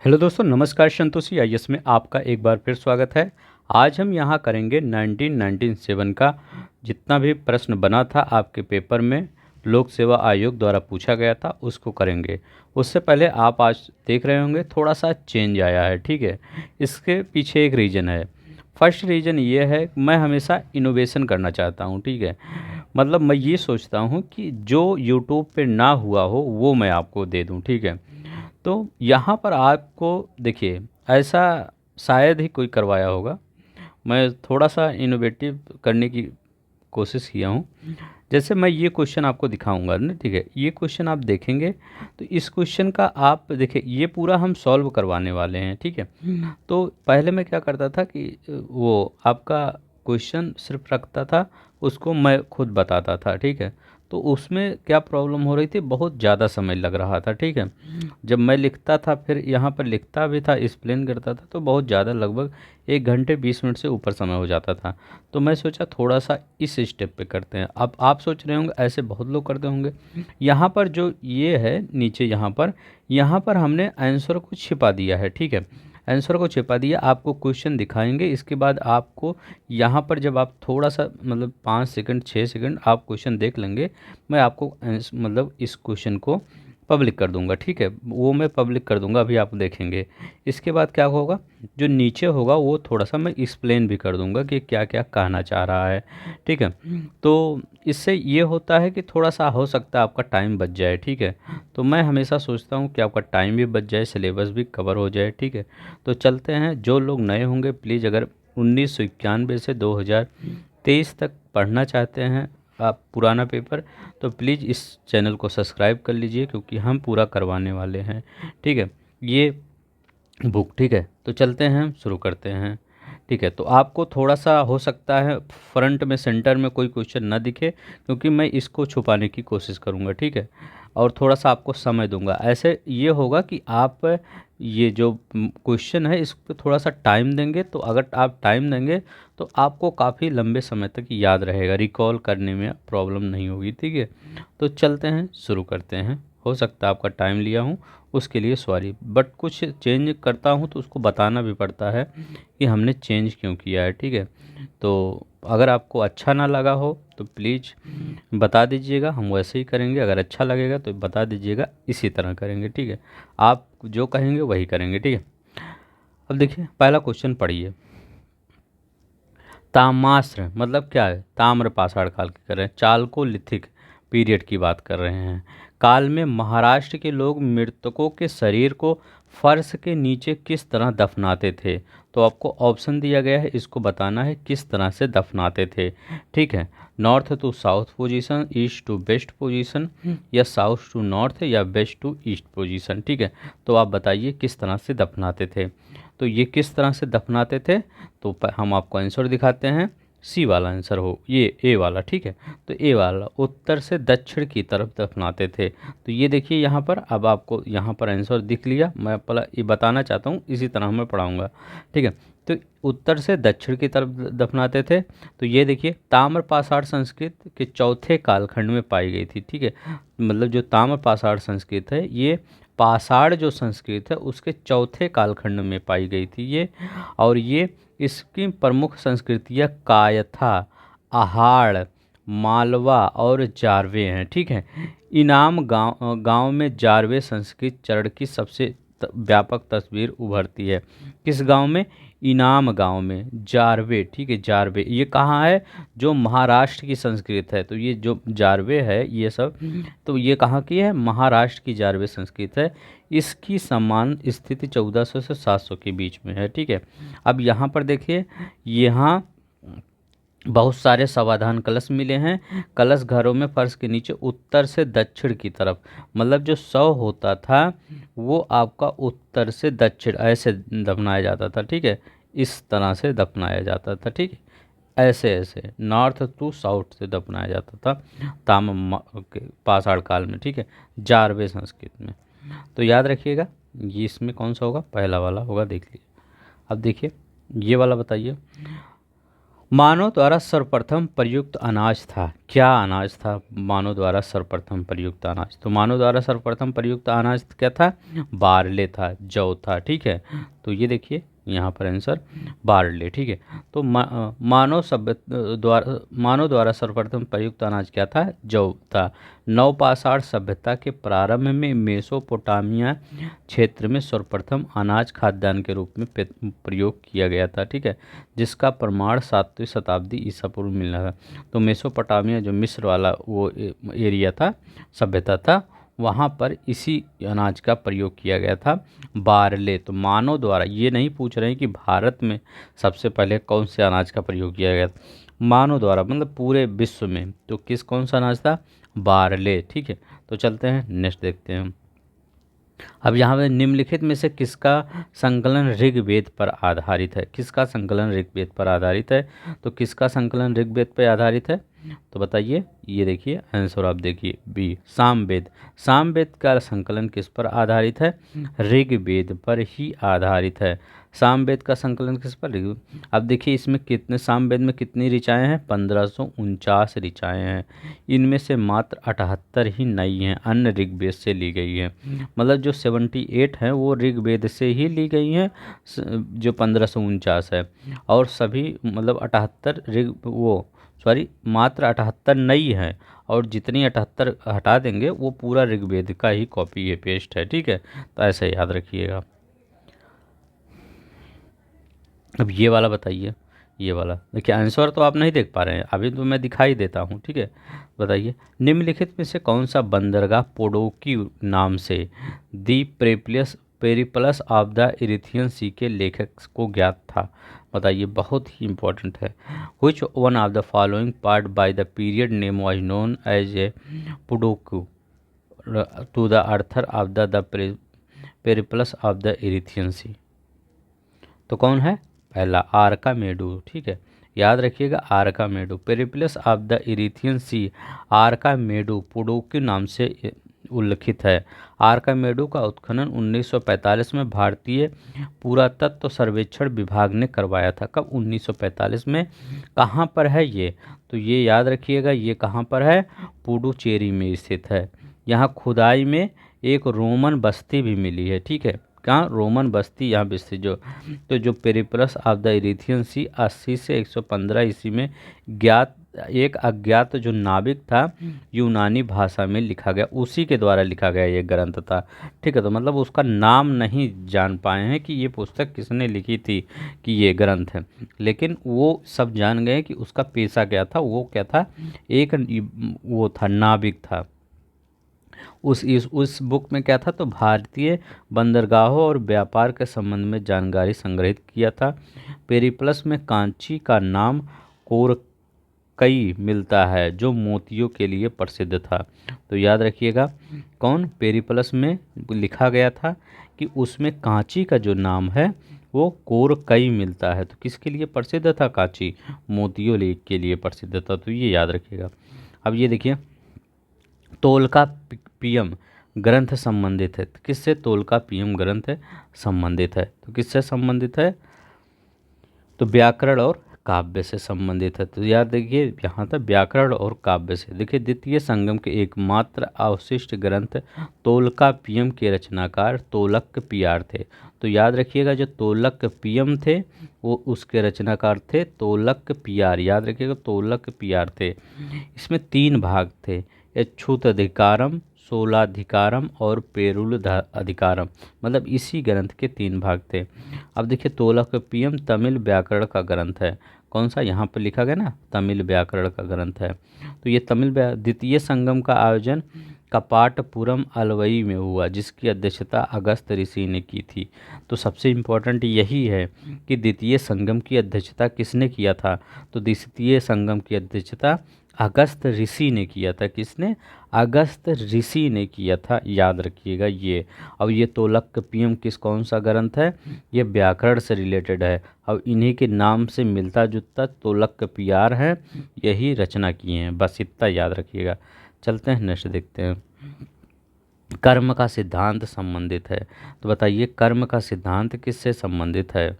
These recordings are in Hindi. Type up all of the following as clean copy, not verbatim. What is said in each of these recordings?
हेलो दोस्तों, नमस्कार। संतोषी आईएएस में आपका एक बार फिर स्वागत है। आज हम यहाँ करेंगे 1997 का जितना भी प्रश्न बना था आपके पेपर में, लोक सेवा आयोग द्वारा पूछा गया था, उसको करेंगे। उससे पहले आप आज देख रहे होंगे थोड़ा सा चेंज आया है, ठीक है। इसके पीछे एक रीज़न है। फर्स्ट रीज़न ये है, मैं हमेशा इनोवेशन करना चाहता हूँ, ठीक है। मतलब मैं ये सोचता हूँ कि जो यूट्यूब पे ना हुआ हो वो मैं आपको दे दूँ, ठीक है। तो यहाँ पर आपको देखिए, ऐसा शायद ही कोई करवाया होगा। मैं थोड़ा सा इनोवेटिव करने की कोशिश किया हूँ। जैसे मैं ये क्वेश्चन आपको दिखाऊंगा ना, ठीक है। ये क्वेश्चन आप देखेंगे तो इस क्वेश्चन का आप देखिए, ये पूरा हम सॉल्व करवाने वाले हैं, ठीक है। तो पहले मैं क्या करता था कि वो आपका क्वेश्चन सिर्फ रखता था, उसको मैं खुद बताता था, ठीक है। तो उसमें क्या प्रॉब्लम हो रही थी, बहुत ज़्यादा समय लग रहा था, ठीक है। जब मैं लिखता था, फिर यहाँ पर लिखता भी था, एक्सप्लेन करता था, तो बहुत ज़्यादा, लगभग 1 घंटे 20 मिनट से ऊपर समय हो जाता था। तो मैं सोचा थोड़ा सा इस स्टेप पे करते हैं। अब आप सोच रहे होंगे ऐसे बहुत लोग करते होंगे। यहाँ पर जो ये है नीचे, यहाँ पर हमने आंसर को छिपा दिया है, ठीक है। आंसर को छिपा दिया, आपको क्वेश्चन दिखाएंगे। इसके बाद आपको यहाँ पर जब आप थोड़ा सा मतलब 5 सेकंड 6 सेकंड आप क्वेश्चन देख लेंगे, मैं आपको मतलब इस क्वेश्चन को पब्लिक कर दूंगा, ठीक है। वो मैं पब्लिक कर दूंगा, अभी आप देखेंगे। इसके बाद क्या होगा, जो नीचे होगा वो थोड़ा सा मैं एक्सप्लेन भी कर दूंगा कि क्या क्या कहना चाह रहा है, ठीक है। तो इससे ये होता है कि थोड़ा सा हो सकता है आपका टाइम बच जाए, ठीक है। तो मैं हमेशा सोचता हूँ कि आपका टाइम भी बच जाए, सिलेबस भी कवर हो जाए, ठीक है। तो चलते हैं। जो लोग नए होंगे प्लीज़, अगर 1991 से 2023 तक पढ़ना चाहते हैं आप पुराना पेपर, तो प्लीज़ इस चैनल को सब्सक्राइब कर लीजिए, क्योंकि हम पूरा करवाने वाले हैं, ठीक है। ये बुक, ठीक है। तो चलते हैं, शुरू करते हैं, ठीक है। तो आपको थोड़ा सा हो सकता है फ्रंट में सेंटर में कोई क्वेश्चन ना दिखे, क्योंकि मैं इसको छुपाने की कोशिश करूँगा, ठीक है। और थोड़ा सा आपको समय दूंगा। ऐसे ये होगा कि आप ये जो क्वेश्चन है इस पर थोड़ा सा टाइम देंगे, तो अगर आप टाइम देंगे तो आपको काफ़ी लंबे समय तक याद रहेगा, रिकॉल करने में प्रॉब्लम नहीं होगी, ठीक है। तो चलते हैं, शुरू करते हैं। हो सकता है आपका टाइम लिया हूँ, उसके लिए सॉरी, बट कुछ चेंज करता हूँ तो उसको बताना भी पड़ता है कि हमने चेंज क्यों किया है, ठीक है। तो अगर आपको अच्छा ना लगा हो तो प्लीज़ बता दीजिएगा, हम वैसे ही करेंगे। अगर अच्छा लगेगा तो बता दीजिएगा, इसी तरह करेंगे, ठीक है। आप जो कहेंगे वही करेंगे, ठीक है। अब देखिए, पहला क्वेश्चन पढ़िए। ताम्राश्र मतलब क्या है, ताम्र पाषाण काल की कर रहे हैं, चालकोलिथिक पीरियड की बात कर रहे हैं। काल में महाराष्ट्र के लोग मृतकों के शरीर को फर्श के नीचे किस तरह दफनाते थे। तो आपको ऑप्शन दिया गया है, इसको बताना है किस तरह से दफनाते थे, ठीक है। North to south position, east to west position, या साउथ टू नॉर्थ, या वेस्ट टू ईस्ट पोजीशन, ठीक है। तो आप बताइए किस तरह से दफनाते थे। तो ये किस तरह से दफनाते थे, तो हम आपको आंसर दिखाते हैं। सी वाला आंसर हो, ये ए वाला, ठीक है। तो ए वाला उत्तर से दक्षिण की तरफ दफनाते थे। तो ये देखिए यहाँ पर, अब आपको यहाँ पर आंसर दिख लिया। मैं पहले ये बताना चाहता हूँ, इसी तरह मैं पढ़ाऊँगा, ठीक है। तो उत्तर से दक्षिण की तरफ दफनाते थे। तो ये देखिए, ताम्र पाषाण संस्कृत के चौथे कालखंड में पाई गई थी, ठीक है। मतलब जो ताम्र पाषाण संस्कृत है, ये पाषाण जो संस्कृत है उसके चौथे कालखंड में पाई गई थी ये। और ये इसकी प्रमुख संस्कृतियाँ कायथा, आहाड़, मालवा और जारवे हैं, ठीक है। इनाम गांव में जारवे संस्कृत चरण की सबसे व्यापक तस्वीर उभरती है। किस गांव में, इनाम गांव में, जारवे, ठीक है। जारवे ये कहाँ है, जो महाराष्ट्र की संस्कृत है। तो ये जो जारवे है ये सब, तो ये कहाँ की है, महाराष्ट्र की जारवे संस्कृत है। इसकी समान स्थिति 1400 से 700 के बीच में है, ठीक है। अब यहाँ पर देखिए, यहाँ बहुत सारे समाधान कलश मिले हैं। कलश घरों में फर्श के नीचे उत्तर से दक्षिण की तरफ, मतलब जो शव होता था वो आपका उत्तर से दक्षिण ऐसे दफनाया जाता था, ठीक है। इस तरह से दफनाया जाता था, ठीक है। ऐसे ऐसे नॉर्थ टू साउथ से दफनाया जाता था के पाषाण काल में, ठीक है, जारवे संस्कृत में। तो याद रखिएगा, ये इसमें कौन सा होगा, पहला वाला होगा, देख लीजिए। अब देखिए ये वाला बताइए। मानव द्वारा सर्वप्रथम प्रयुक्त अनाज था, क्या अनाज था मानव द्वारा सर्वप्रथम प्रयुक्त अनाज? तो मानव द्वारा सर्वप्रथम प्रयुक्त अनाज क्या था? बारले था, जौ था। ठीक है, तो ये देखिए यहाँ पर आंसर बारले। ठीक है, तो मानव द्वारा सर्वप्रथम प्रयुक्त अनाज क्या था? जौ था। नवपाषाण सभ्यता के प्रारंभ में मेसोपोटामिया क्षेत्र में सर्वप्रथम अनाज खाद्यान्न के रूप में प्रयोग किया गया था। ठीक है, जिसका प्रमाण 7वीं शताब्दी ईसा पूर्व मिला है। तो मेसोपोटामिया जो मिस्र वाला वो एरिया था, सभ्यता था, वहाँ पर इसी अनाज का प्रयोग किया गया था, बारले। तो मानव द्वारा, ये नहीं पूछ रहे हैं कि भारत में सबसे पहले कौन से अनाज का प्रयोग किया गया था, मानव द्वारा मतलब पूरे विश्व में। तो कौन सा अनाज था? बारले। ठीक है, तो चलते हैं नेक्स्ट देखते हैं। अब यहाँ पे निम्नलिखित में से किसका संकलन ऋग्वेद पर आधारित है? किसका संकलन ऋग्वेद पर आधारित है? तो किसका संकलन ऋग्वेद पर आधारित है? तो बताइए, ये देखिए आंसर आप देखिए बी, सामवेद। सामवेद का संकलन किस पर आधारित है? ऋग्वेद पर ही आधारित है। सामवेद का संकलन किस पर? अब देखिए इसमें कितने, सामवेद में कितनी ऋचाएँ हैं? 1549 ऋचाएँ हैं। इनमें से मात्र 78 ही नई हैं, अन्य ऋग्वेद से ली गई हैं। मतलब जो 78 हैं वो ऋग्वेद से ही ली गई हैं, जो 1549 है। और सभी मतलब 78 मात्र 78 नई है, और जितनी 78 हटा देंगे वो पूरा ऋग्वेद का ही कॉपी है, पेस्ट है। ठीक है, तो ऐसे याद रखिएगा। अब ये वाला बताइए, ये वाला देखिए, आंसर तो आप नहीं देख पा रहे हैं, अभी तो मैं दिखाई देता हूँ। ठीक है, बताइए निम्नलिखित में से कौन सा बंदरगाह पोडोकी नाम से दी पेरिप्लस ऑफ द इरिथियन सी के लेखक को ज्ञात था? बताइए, बहुत ही इंपॉर्टेंट है। Which one of the following part by the period name was known as a Poduke to the author of the Periplus of the Erythraean Sea? तो कौन है? पहला आर्कामेडू। ठीक है, याद रखिएगा Arikamedu. Periplus of the Erythraean Sea Arikamedu Poduke नाम से उल्लिखित है। आर्कामेडू का उत्खनन 1945 में भारतीय पुरातत्व सर्वेक्षण विभाग ने करवाया था। कब? 1945 में। कहाँ पर है ये? तो ये याद रखिएगा, ये कहाँ पर है? पुडुचेरी में स्थित है। यहाँ खुदाई में एक रोमन बस्ती भी मिली है। ठीक है, कहाँ? रोमन बस्ती यहाँ भी स्थित। जो पेरिप्लस ऑफ द इरिथियन सी 80 से 115 ईस्वी में एक अज्ञात जो नाविक था, यूनानी भाषा में लिखा गया, उसी के द्वारा लिखा गया ये ग्रंथ था। ठीक है, तो मतलब उसका नाम नहीं जान पाए हैं कि ये पुस्तक किसने लिखी थी, कि ये ग्रंथ है, लेकिन वो सब जान गए कि उसका पेशा क्या था। वो क्या था? एक वो था, नाविक था। उस बुक में क्या था? तो भारतीय बंदरगाहों और व्यापार के संबंध में जानकारी संग्रहित किया था। पेरिप्लस में कांची का नाम कोरकई मिलता है, जो मोतियों के लिए प्रसिद्ध था। तो याद रखिएगा, कौन? पेरिप्लस में लिखा गया था कि उसमें कांची का जो नाम है वो कोरकई मिलता है। तो किसके लिए प्रसिद्ध था? कांची, मोतियों के लिए प्रसिद्ध था। तो ये याद रखिएगा। अब ये देखिए, तोलका पीयम ग्रंथ संबंधित है। किससे? तोलका पीयम ग्रंथ संबंधित है। तो किससे संबंधित है? तो व्याकरण और काव्य से संबंधित है। तो याद देखिए, यहाँ था व्याकरण और काव्य से। देखिए, द्वितीय संगम के एकमात्र अवशिष्ट ग्रंथ तोलका पीयम के रचनाकार तोलक पियार थे। तो याद रखिएगा, जो तोलक पीयम थे वो उसके रचनाकार थे तोलक पियार। याद रखिएगा, तोलक पियार थे। इसमें 3 भाग थे, अछूत अधिकारम, सोलाधिकारम और पेरुल अधिकारम। मतलब इसी ग्रंथ के 3 भाग थे। अब देखिए, तोलकपियम तमिल व्याकरण का ग्रंथ है। कौन सा? यहाँ पर लिखा गया ना, तमिल व्याकरण का ग्रंथ है। तो ये द्वितीय संगम का आयोजन कपाटपुरम अलवई में हुआ, जिसकी अध्यक्षता अगस्त ऋषि ने की थी। तो सबसे इम्पोर्टेंट यही है कि द्वितीय संगम की अध्यक्षता किसने किया था? तो द्वितीय संगम की अध्यक्षता अगस्त ऋषि ने किया था। किसने? अगस्त ऋषि ने किया था, याद रखिएगा ये। अब ये तोलकपियम कौन सा ग्रंथ है? ये व्याकरण से रिलेटेड है। अब इन्हीं के नाम से मिलता जुलता तोलकपियार है, यही रचना किए हैं। बस इतना याद रखिएगा। चलते हैं नेक्स्ट देखते हैं। कर्म का सिद्धांत संबंधित है। तो बताइए, कर्म का सिद्धांत किससे संबंधित है?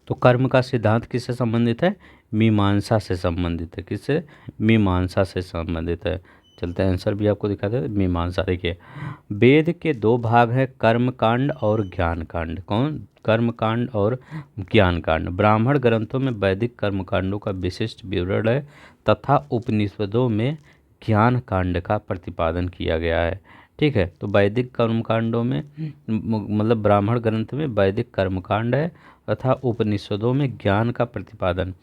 तो कर्म का सिद्धांत किससे संबंधित है? मीमांसा से संबंधित है। किससे? मीमांसा से संबंधित है। चलते हैं आंसर भी आपको दिखाते हैं। मीमांसा देखिए, वेद के दो भाग हैं, कर्म कांड और ज्ञान कांड। कौन? कर्म कांड और ज्ञान कांड। ब्राह्मण ग्रंथों में वैदिक कर्म कांडों का विशिष्ट विवरण है तथा उपनिषदों में ज्ञान कांड का प्रतिपादन किया गया है। ठीक है, तो वैदिक कर्म कांडों में मतलब ब्राह्मण ग्रंथ में वैदिक कर्म कांड है तथा उपनिषदों में ज्ञान का प्रतिपादन।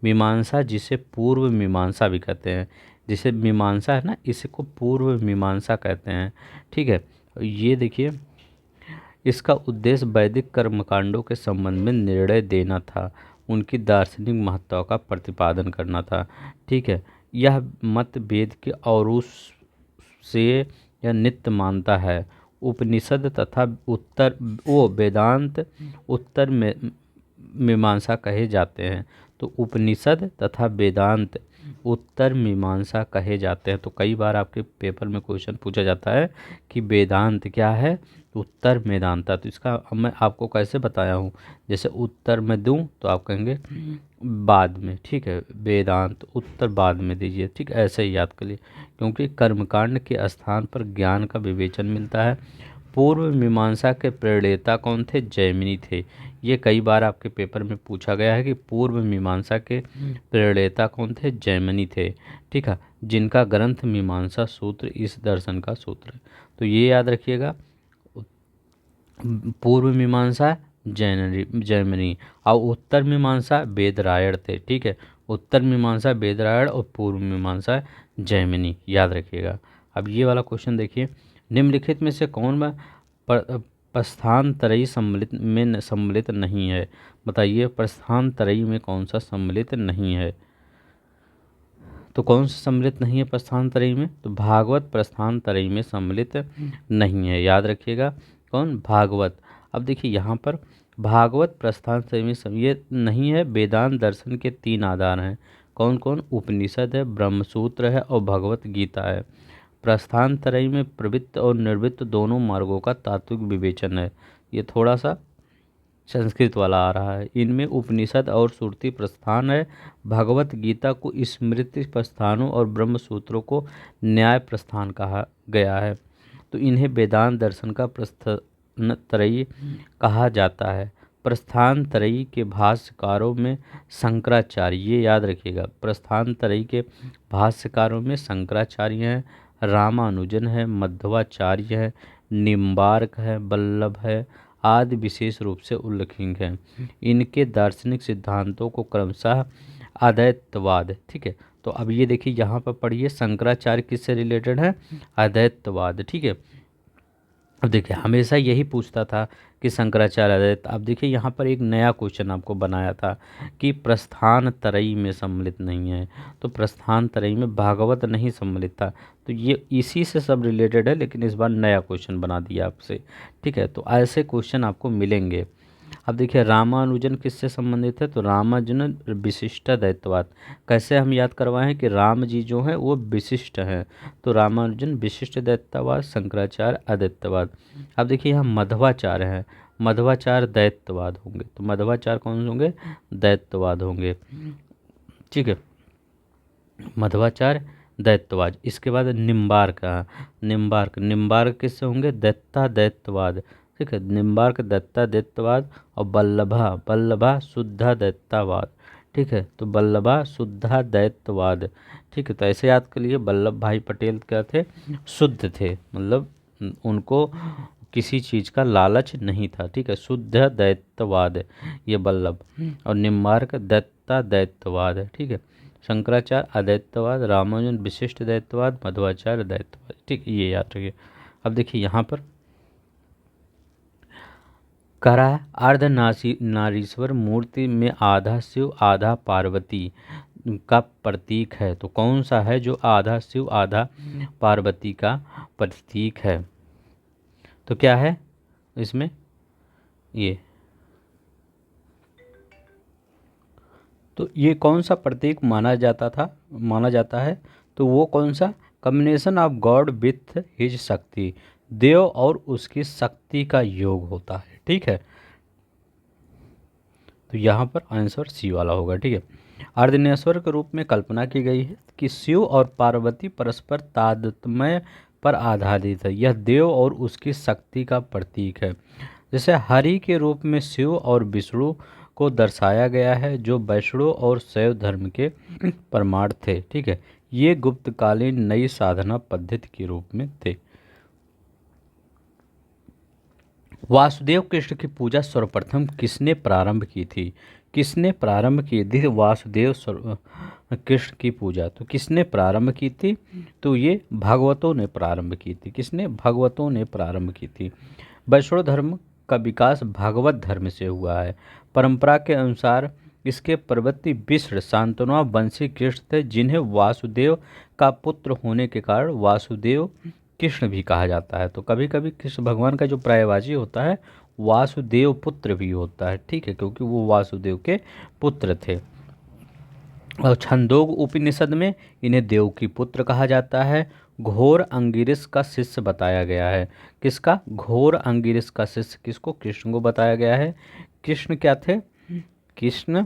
मीमांसा, जिसे पूर्व मीमांसा भी कहते हैं, जिसे मीमांसा है ना, इसी को पूर्व मीमांसा कहते हैं। ठीक है, ये देखिए, इसका उद्देश्य वैदिक कर्मकांडों के संबंध में निर्णय देना था, उनकी दार्शनिक महत्व का प्रतिपादन करना था। ठीक है, यह मत वेद के औरों से यह नित्य मानता है। उपनिषद तथा उत्तर वो वेदांत उत्तर में मीमांसा कहे जाते हैं। तो उपनिषद तथा वेदांत उत्तर मीमांसा कहे जाते हैं। तो कई बार आपके पेपर में क्वेश्चन पूछा जाता है कि वेदांत क्या है, उत्तर वेदांता। तो इसका अब मैं आपको कैसे बताया हूँ, जैसे उत्तर में दूँ तो आप कहेंगे बाद में। ठीक है, वेदांत उत्तर बाद में दीजिए। ठीक, ऐसे ही याद करिए, क्योंकि कर्मकांड के स्थान पर ज्ञान का विवेचन मिलता है। पूर्व मीमांसा के प्रणेता कौन थे? जैमिनी थे। ये कई बार आपके पेपर में पूछा गया है कि पूर्व मीमांसा के प्रणेता कौन थे? जैमिनी थे। ठीक है, जिनका ग्रंथ मीमांसा सूत्र इस दर्शन का सूत्र है। तो ये याद रखिएगा, पूर्व मीमांसा जैमिनी और उत्तर मीमांसा वेदरायण थे। ठीक है, उत्तर मीमांसा वेदरायण और पूर्व मीमांसा जैमिनी, याद रखिएगा। अब ये वाला क्वेश्चन देखिए, निम्नलिखित में से कौन प्रस्थानत्रयी सम्मिलित नहीं है? बताइए, प्रस्थानत्रयी में कौन सा सम्मिलित नहीं है? तो कौन सा सम्मिलित नहीं है प्रस्थानत्रयी में? तो भागवत प्रस्थानत्रयी में सम्मिलित नहीं है, याद रखिएगा। कौन? भागवत। अब देखिए यहाँ पर भागवत प्रस्थानत्रयी में ये नहीं है। वेदांत दर्शन के 3 आधार हैं। कौन कौन? उपनिषद है, ब्रह्मसूत्र है और भगवत गीता है। प्रस्थानत्रयी में प्रवृत्त और निर्वृत्त दोनों मार्गों का तात्विक विवेचन है। ये थोड़ा सा संस्कृत वाला आ रहा है। इनमें उपनिषद और श्रुति प्रस्थान है, भगवत गीता को स्मृति प्रस्थानों और ब्रह्म सूत्रों को न्याय प्रस्थान कहा गया है। तो इन्हें वेदांत दर्शन का प्रस्थानत्रयी कहा जाता है। प्रस्थानत्रयी के भाष्यकारों में शंकराचार्य, ये याद रखिएगा, प्रस्थानत्रयी के भाष्यकारों में शंकराचार्य हैं, रामानुजन है, मध्वाचार्य है, निम्बार्क है, वल्लभ है आदि विशेष रूप से उल्लेखनीय हैं। इनके दार्शनिक सिद्धांतों को क्रमशः अद्वैतवाद। ठीक है, तो अब ये देखिए यहाँ पर पढ़िए, शंकराचार्य किससे रिलेटेड है? अद्वैतवाद। ठीक है, अब देखिए हमेशा यही पूछता था कि शंकराचार्य अद्वैत। अब देखिए यहाँ पर एक नया क्वेश्चन आपको बनाया था कि प्रस्थानत्रयी में सम्मिलित नहीं है। तो प्रस्थानत्रयी में भागवत नहीं सम्मिलित था। तो ये इसी से सब रिलेटेड है, लेकिन इस बार नया क्वेश्चन बना दिया आपसे। ठीक है, तो ऐसे क्वेश्चन आपको मिलेंगे। अब देखिए रामानुजन किससे संबंधित है? तो रामानुजन विशिष्ट द्वैतवाद। कैसे हम याद करवाएं कि राम जी जो हैं वो विशिष्ट हैं? तो रामानुजन विशिष्ट द्वैतवाद, शंकराचार्य अद्वैतवाद। अब देखिए यहाँ मध्वाचार्य हैं, मध्वाचार्य द्वैतवाद होंगे। तो मध्वाचार्य कौन होंगे? द्वैतवाद होंगे। ठीक है, मध्वाचार्य दैत्यवाद। इसके बाद निम्बार्क का, निम्बार्क किससे होंगे? दत्ता दैत्यवाद। ठीक है, निम्बार्क दत्ता दैत्यवाद और वल्लभा शुद्धा दैत्यवाद। ठीक है, तो वल्लभा शुद्धा दैत्यवाद। ठीक है, तो ऐसे याद कर लिए, वल्लभ भाई पटेल क्या थे? शुद्ध थे, मतलब उनको किसी चीज़ का लालच नहीं था। ठीक है, शुद्ध दैत्यवाद ये वल्लभ, और निम्बार्क दत्ता दैत्यवाद है। ठीक है, शंकराचार्य अद्वैतवाद, रामानुजन विशिष्ट द्वैतवाद, मध्वाचार्य द्वैतवाद। ठीक, ये याद रखिए। अब देखिए यहाँ पर करा नारीश्वर मूर्ति में आधा शिव आधा पार्वती का प्रतीक है। तो कौन सा है जो आधा शिव आधा पार्वती का प्रतीक है? तो क्या है इसमें? ये तो ये कौन सा प्रतीक माना जाता है? तो वो कौन सा? Combination of God with his शक्ति, देव और उसकी शक्ति का योग होता है। ठीक है, तो यहाँ पर आंसर सी वाला होगा। ठीक है, अर्धनेश्वर के रूप में कल्पना की गई है कि शिव और पार्वती परस्पर तादात्म्य पर आधारित है। यह देव और उसकी शक्ति का प्रतीक है। जैसे हरि के रूप में शिव और विष्णु को दर्शाया गया है, जो वैष्णव और शैव धर्म के प्रमाण थे। ठीक है, ये गुप्तकालीन नई साधना पद्धति के रूप में थे। वासुदेव कृष्ण की पूजा सर्वप्रथम किसने प्रारंभ की थी? किसने प्रारंभ की थी वासुदेव कृष्ण की पूजा? तो किसने प्रारंभ की थी? तो ये भागवतों ने प्रारंभ की थी। किसने? भगवतों ने प्रारंभ की थी। वैष्णव धर्म का विकास भागवत धर्म से हुआ है। परंपरा के अनुसार इसके प्रवर्ती विष्णु शांतनु वंशी कृष्ण थे, जिन्हें वासुदेव का पुत्र होने के कारण वासुदेव कृष्ण भी कहा जाता है। तो कभी कभी कृष्ण भगवान का जो पर्यायवाची होता है वासुदेव पुत्र भी होता है। ठीक है, क्योंकि वो वासुदेव के पुत्र थे। और छंदोग उपनिषद में इन्हें देव की पुत्र कहा जाता है। घोर अंगिरिस का शिष्य बताया गया है। किसका? घोर अंगिरिस का शिष्य किसको? कृष्ण को बताया गया है। कृष्ण क्या थे? कृष्ण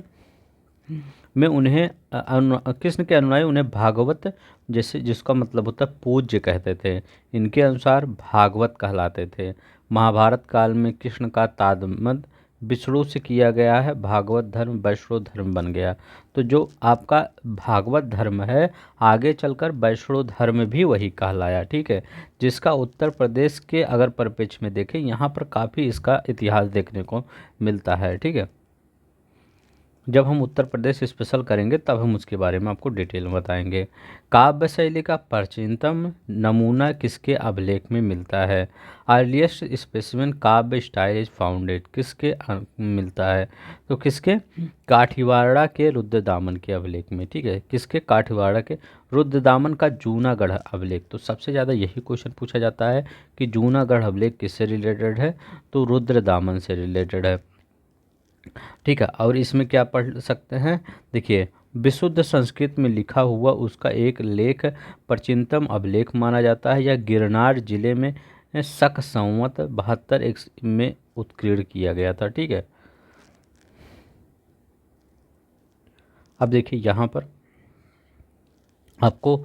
में उन्हें कृष्ण के अनुयायी उन्हें भागवत, जैसे जिसका मतलब होता है पूज्य, कहते थे। इनके अनुसार भागवत कहलाते थे। महाभारत काल में कृष्ण का तादात्म्य विष्णु से किया गया है। भागवत धर्म वैष्णव धर्म बन गया। तो जो आपका भागवत धर्म है आगे चलकर वैष्णव धर्म भी वही कहलाया। ठीक है, जिसका उत्तर प्रदेश के अगर परिप्रेक्ष्य में देखें यहाँ पर काफ़ी इसका इतिहास देखने को मिलता है। ठीक है, जब हम उत्तर प्रदेश स्पेशल करेंगे तब हम उसके बारे में आपको डिटेल में बताएंगे। काव्य शैली का प्राचीनतम नमूना किसके अभिलेख में मिलता है? अर्लीस्ट स्पेसिमेन काव्य स्टाइल इज फाउंडेड किसके मिलता है? तो किसके? काठीवाड़ा के रुद्रदामन के अभिलेख में। ठीक है, किसके? काठीवाड़ा के रुद्रदामन का जूनागढ़ अभिलेख। तो सबसे ज़्यादा यही क्वेश्चन पूछा जाता है कि जूनागढ़ अभिलेख किससे रिलेटेड है? तो रुद्रदामन से रिलेटेड है। ठीक है, और इसमें क्या पढ़ सकते हैं? देखिए, विशुद्ध संस्कृत में लिखा हुआ उसका एक लेख प्राचीनतम अभिलेख माना जाता है। यह गिरनार जिले में शक संवत 72 में उत्कीर्ण किया गया था। ठीक है, अब देखिए यहाँ पर आपको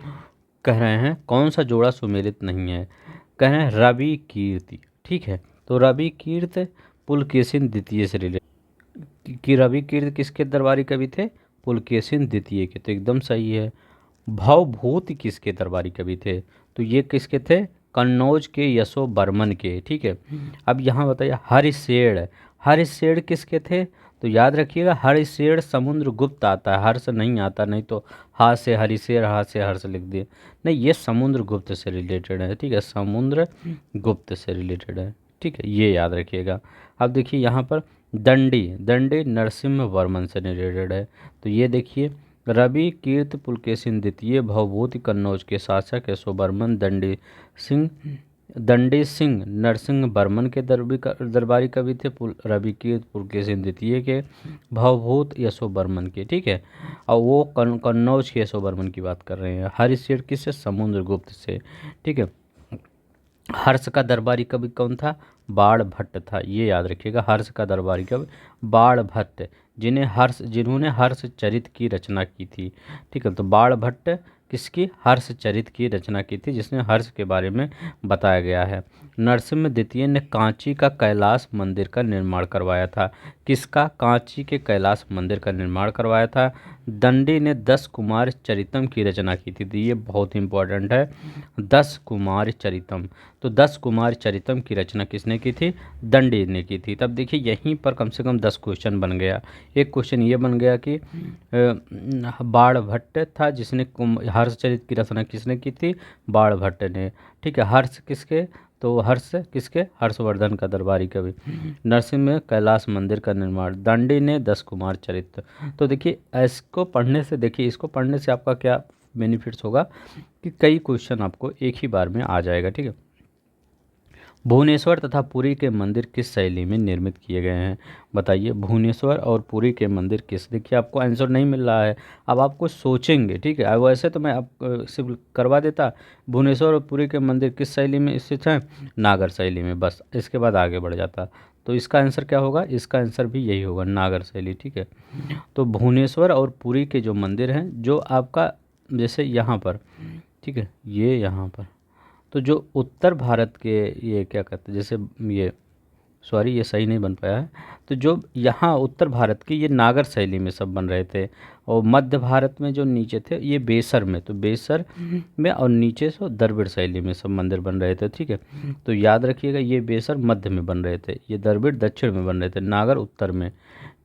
कह रहे हैं कौन सा जोड़ा सुमेलित नहीं है। कह रहे हैं रवि कीर्ति। ठीक है, तो रवि कीर्ति पुलकेशिन द्वितीय से रिलेटेड कि रवि कीर्ति किसके दरबारी कवि थे? पुलकेशिन द्वितीय के। तो एकदम सही है। भवभूत किसके दरबारी कवि थे? तो ये किसके थे? कन्नौज के यशो बर्मन के। ठीक है, अब यहाँ बताइए हरिशेड़। हरिशेड़ किसके थे? तो याद रखिएगा हरिशेड़ समुद्रगुप्त आता है, हर्ष नहीं आता। नहीं तो हा से हरिशेड़, हा से हर्ष लिख दिए। नहीं, ये समुद्रगुप्त से रिलेटेड है। ठीक है, समुद्रगुप्त से रिलेटेड है। ठीक है, ये याद रखिएगा। अब देखिए यहाँ पर दंडी। दंडी नरसिम्ह वर्मन से रिलेटेड है। तो ये देखिए रवि कीर्ति पुलकेशिन द्वितीय भवभूति कन्नौज के शासक यशोवर्मन दंडी सिंह नरसिंह वर्मन के दरबारी कवि थे। रवि कीर्ति पुलकेशिन द्वितीय के, भवभूत यशोवर्मन के। ठीक है, और वो कन्नौज के यशोवर्मन की बात कर रहे हैं। हरिशेठ किससे? समुद्रगुप्त से। ठीक है, हर्ष का दरबारी कवि कौन था? बाण भट्ट था। ये याद रखिएगा, हर्ष का दरबारी कवि बाण भट्ट, जिन्होंने हर्ष चरित की रचना की थी। ठीक है, तो बाण भट्ट किसकी? हर्ष चरित की रचना की थी, जिसने हर्ष के बारे में बताया गया है। नरसिम्हा द्वितीय ने कांची का कैलाश मंदिर का निर्माण करवाया था। किसका? कांची के कैलाश मंदिर का निर्माण करवाया था। दंडी ने 10 कुमार चरितम की रचना की थी। तो ये बहुत इंपॉर्टेंट है, 10 कुमार चरितम। तो 10 कुमार चरितम की रचना किसने की थी? दंडी ने की थी। तब देखिए यहीं पर कम से कम 10 क्वेश्चन बन गया। एक क्वेश्चन ये बन गया कि बाण भट्ट था जिसने हर्षचरित की रचना किसने की थी? बाण भट्ट ने। ठीक है, हर्ष किसके? तो हर्ष किसके? हर्षवर्धन का दरबारी कवि। नरसिंह में कैलाश मंदिर का निर्माण, दंडी ने 10 कुमार चरित्र। तो देखिए इसको पढ़ने से, देखिए इसको पढ़ने से आपका क्या बेनिफिट्स होगा कि कई क्वेश्चन आपको एक ही बार में आ जाएगा। ठीक है, भुवनेश्वर तथा पुरी के मंदिर किस शैली में निर्मित किए गए हैं? बताइए, भुवनेश्वर और पुरी के मंदिर किस, देखिए आपको आंसर नहीं मिल रहा है, अब आपको सोचेंगे, ठीक है। अब वैसे तो मैं आप सिर्फ करवा देता, भुवनेश्वर और पुरी के मंदिर किस शैली में स्थित हैं? नागर शैली में, बस इसके बाद आगे बढ़ जाता। तो इसका आंसर क्या होगा? इसका आंसर भी यही होगा, नागर शैली, ठीक है। तो भुवनेश्वर और पुरी के जो मंदिर हैं, जो आपका जैसे यहाँ पर, ठीक है, ये यहाँ पर, तो जो उत्तर भारत के, ये क्या कहते हैं, जैसे ये, सॉरी ये सही नहीं बन पाया है, तो जो यहाँ उत्तर भारत की ये नागर शैली में सब बन रहे थे, और मध्य भारत में जो नीचे थे ये बेसर में, तो बेसर में और नीचे से द्रविड़ शैली में सब मंदिर बन रहे थे, ठीक है। तो याद रखिएगा, ये बेसर मध्य में बन रहे थे, ये द्रविड़ दक्षिण में बन रहे थे, नागर उत्तर में,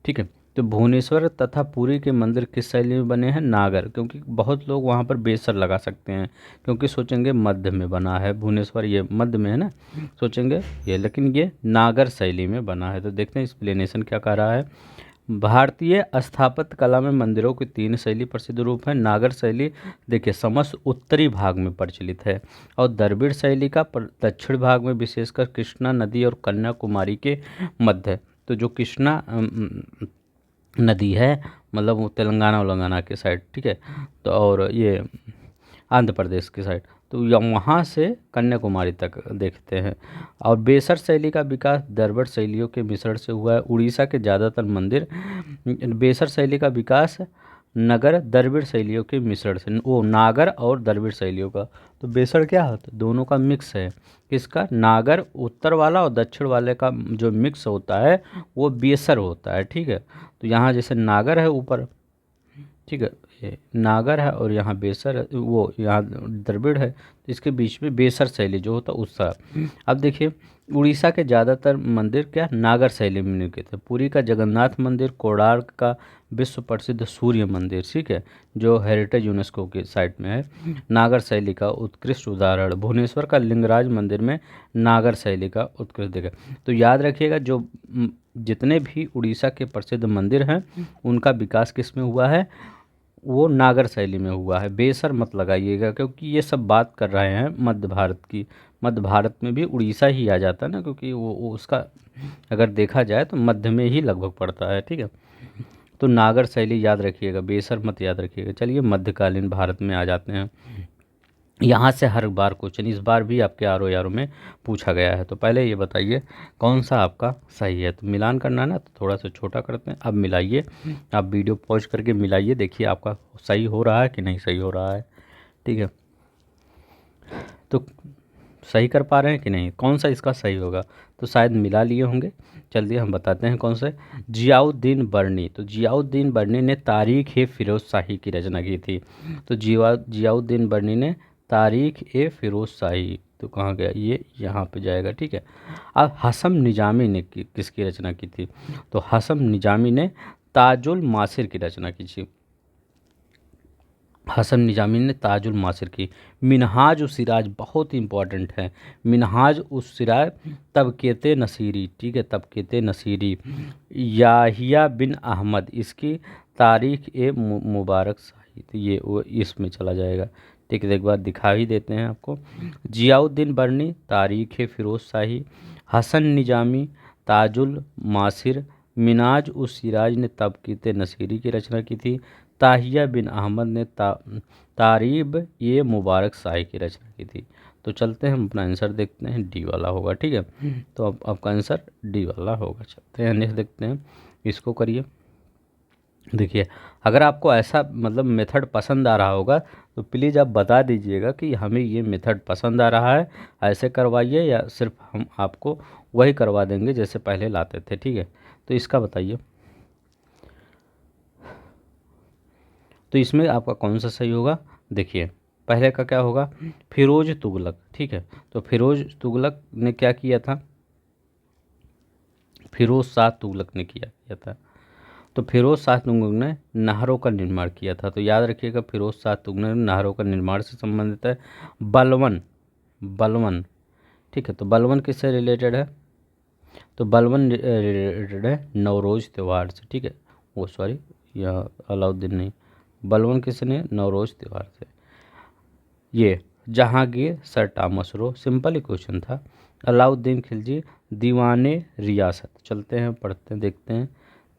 ठीक है। तो भुवनेश्वर तथा पुरी के मंदिर किस शैली में बने हैं? नागर, क्योंकि बहुत लोग वहाँ पर बेसर लगा सकते हैं, क्योंकि सोचेंगे मध्य में बना है भुवनेश्वर, ये मध्य में है ना, सोचेंगे ये, लेकिन ये नागर शैली में बना है। तो देखते हैं एक्सप्लेनेशन क्या कह रहा है। भारतीय स्थापत्य कला में मंदिरों की तीन शैली प्रसिद्ध रूप है। नागर शैली देखिए समस्त उत्तरी भाग में प्रचलित है, और द्रविड़ शैली का दक्षिण भाग में, विशेषकर कृष्णा नदी और कन्याकुमारी के मध्य। तो जो कृष्णा नदी है, मतलब वो तेलंगाना उलंगाना के साइड, ठीक है, तो और ये आंध्र प्रदेश की साइड, तो वहाँ से कन्याकुमारी तक देखते हैं। और बेसर शैली का विकास द्रविड़ शैलियों के मिश्रण से हुआ है। उड़ीसा के ज़्यादातर मंदिर, बेसर शैली का विकास नगर द्रविड़ शैलियों के मिश्रण से, वो नागर और द्रविड़ शैलियों का, तो बेसर क्या होता है? दोनों का मिक्स है। किसका? नागर उत्तर वाला और दक्षिण वाले का जो मिक्स होता है वो बेसर होता है, ठीक है। तो यहाँ जैसे नागर है ऊपर, ठीक है, ये नागर है और यहाँ बेसर है, वो यहाँ द्रविड़ है, तो इसके बीच में बेसर शैली जो होता है उसका। अब देखिए, उड़ीसा के ज़्यादातर मंदिर क्या नागर शैली में निर्मित है। पुरी का जगन्नाथ मंदिर, कोणार्क का विश्व प्रसिद्ध सूर्य मंदिर, ठीक है, जो हेरिटेज यूनेस्को के साइट में है, नागर शैली का उत्कृष्ट उदाहरण। भुवनेश्वर का लिंगराज मंदिर में नागर शैली का उत्कृष्ट देखा। तो याद रखिएगा, जो जितने भी उड़ीसा के प्रसिद्ध मंदिर हैं उनका विकास किस में हुआ है? वो नागर शैली में हुआ है। बेसर मत लगाइएगा, क्योंकि ये सब बात कर रहे हैं मध्य भारत की। मध्य भारत में भी उड़ीसा ही आ जाता है ना, क्योंकि वो उसका अगर देखा जाए तो मध्य में ही लगभग पड़ता है, ठीक है। तो नागर शैली याद रखिएगा, बेसर मत याद रखिएगा। चलिए मध्यकालीन भारत में आ जाते हैं। यहाँ से हर बार क्वेश्चन, इस बार भी आपके आर ओ यारों में पूछा गया है। तो पहले ये बताइए कौन सा आपका सही है। तो मिलान करना है ना, तो थोड़ा सा छोटा करते हैं। अब मिलाइए, आप वीडियो पॉज करके मिलाइए, देखिए आपका सही हो रहा है कि नहीं सही हो रहा है, ठीक है। तो सही कर पा रहे हैं कि नहीं, कौन सा इसका सही होगा? तो शायद मिला लिए होंगे। चलिए हम बताते हैं कौन से। जियाउद्दीन बर्नी, तो जियाउद्दीन बर्नी ने तारीख ए फिरोज शाही की रचना की थी। तो जियाउद्दीन बर्नी ने तारीख ए फिरोज शाही, तो कहाँ गया ये, यहाँ पे जाएगा, ठीक है। अब हसम निजामी ने किसकी रचना की थी? तो हसम निजामी ने ताजुल मासिर की रचना की थी। हसन निजामी ने ताजुल मासिर की। मिनहाज उस सिराज बहुत इंपॉर्टेंट है। मिनहाज उस सिराज तबक़ेत नसीरी, ठीक है, तबक़ेत नसीरी, याहिया बिन अहमद, इसकी तारीख ए मुबारक शाही, तो ये वो इसमें चला जाएगा, ठीक है। एक बार दिखा ही देते हैं आपको। जियाउद्दीन बर्नी तारीख फिरोज शाही, हसन निजामी ताजुल मासिर, मिनाज उस सिराज ने तबक़ीत नसीरी की रचना की थी। ताहिया बिन अहमद ने तारीब ये मुबारक शाही की रचना की थी। तो चलते हैं हम अपना आंसर देखते हैं, डी वाला होगा, ठीक है। तो अब आपका आंसर डी वाला होगा। चलते हैं नेक्स्ट देखते हैं, इसको करिए। देखिए, अगर आपको ऐसा मतलब मेथड पसंद आ रहा होगा तो प्लीज़ आप बता दीजिएगा कि हमें ये मेथड पसंद आ रहा है, ऐसे करवाइए, या सिर्फ हम आपको वही करवा देंगे जैसे पहले लाते थे, ठीक है। तो इसका बताइए, तो इसमें आपका कौन सा सही होगा? देखिए, पहले का क्या होगा? फिरोज तुगलक, ठीक है। तो फिरोज तुगलक ने क्या किया था? फिरोज शाह तुगलक ने किया था। तो फिरोज शाह तुगलक ने नहरों का निर्माण किया था। तो याद रखिएगा, फिरोज शाह तुगलक नहरों का निर्माण से संबंधित है। बलवन, बलवन, ठीक है। तो बलवन किससे रिलेटेड है? तो बलवन रिलेटेड है नवरोज त्यौहार से, ठीक है। वो सॉरी, यह अलाउद्दीन नहीं, बलवन किसने? नवरोज त्यौहार से। ये Jahangir sir Thomas Roe, simple ही क्वेश्चन था। अलाउद्दीन खिलजी दीवाने रियासत। चलते हैं, पढ़ते हैं, देखते हैं।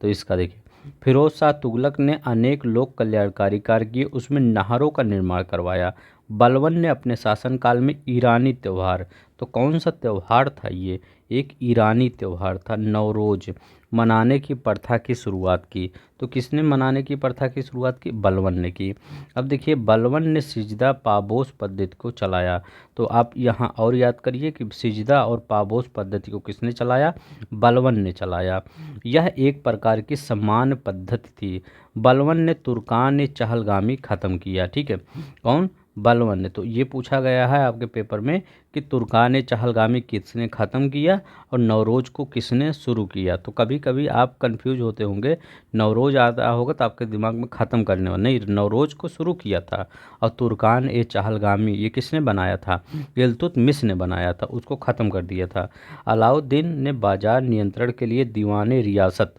तो इसका देखिए, फिरोज शाह तुगलक ने अनेक लोक कल्याणकारी कार्य किए, उसमें नहरों का निर्माण करवाया। बलबन ने अपने शासनकाल में ईरानी त्यौहार, तो कौन सा त्यौहार था ये, एक ईरानी त्यौहार था, नवरोज, मनाने की प्रथा की शुरुआत की। तो किसने मनाने की प्रथा की शुरुआत की, बलबन ने की। अब देखिए, बलबन ने सिजदा पाबोस पद्धति को चलाया। तो आप यहाँ और याद करिए कि सिजदा और पाबोस पद्धति को किसने चलाया, बलबन ने चलाया। यह एक प्रकार की समान पद्धति थी। बलबन ने तुर्कान चहलगामी खत्म किया। ठीक है, कौन, बलबन ने। तो ये पूछा गया है आपके पेपर में कि तुर्कान चहलगामी किसने ख़त्म किया और नवरोज को किसने शुरू किया। तो कभी कभी आप कंफ्यूज होते होंगे, नवरोज आता होगा तो आपके दिमाग में ख़त्म करने वाला नहीं, नवरोज को शुरू किया था। और तुर्कान चहलगामी ये किसने बनाया था, इल्तुतमिश ने बनाया था, उसको ख़त्म कर दिया था। अलाउद्दीन ने बाजार नियंत्रण के लिए दीवाने रियासत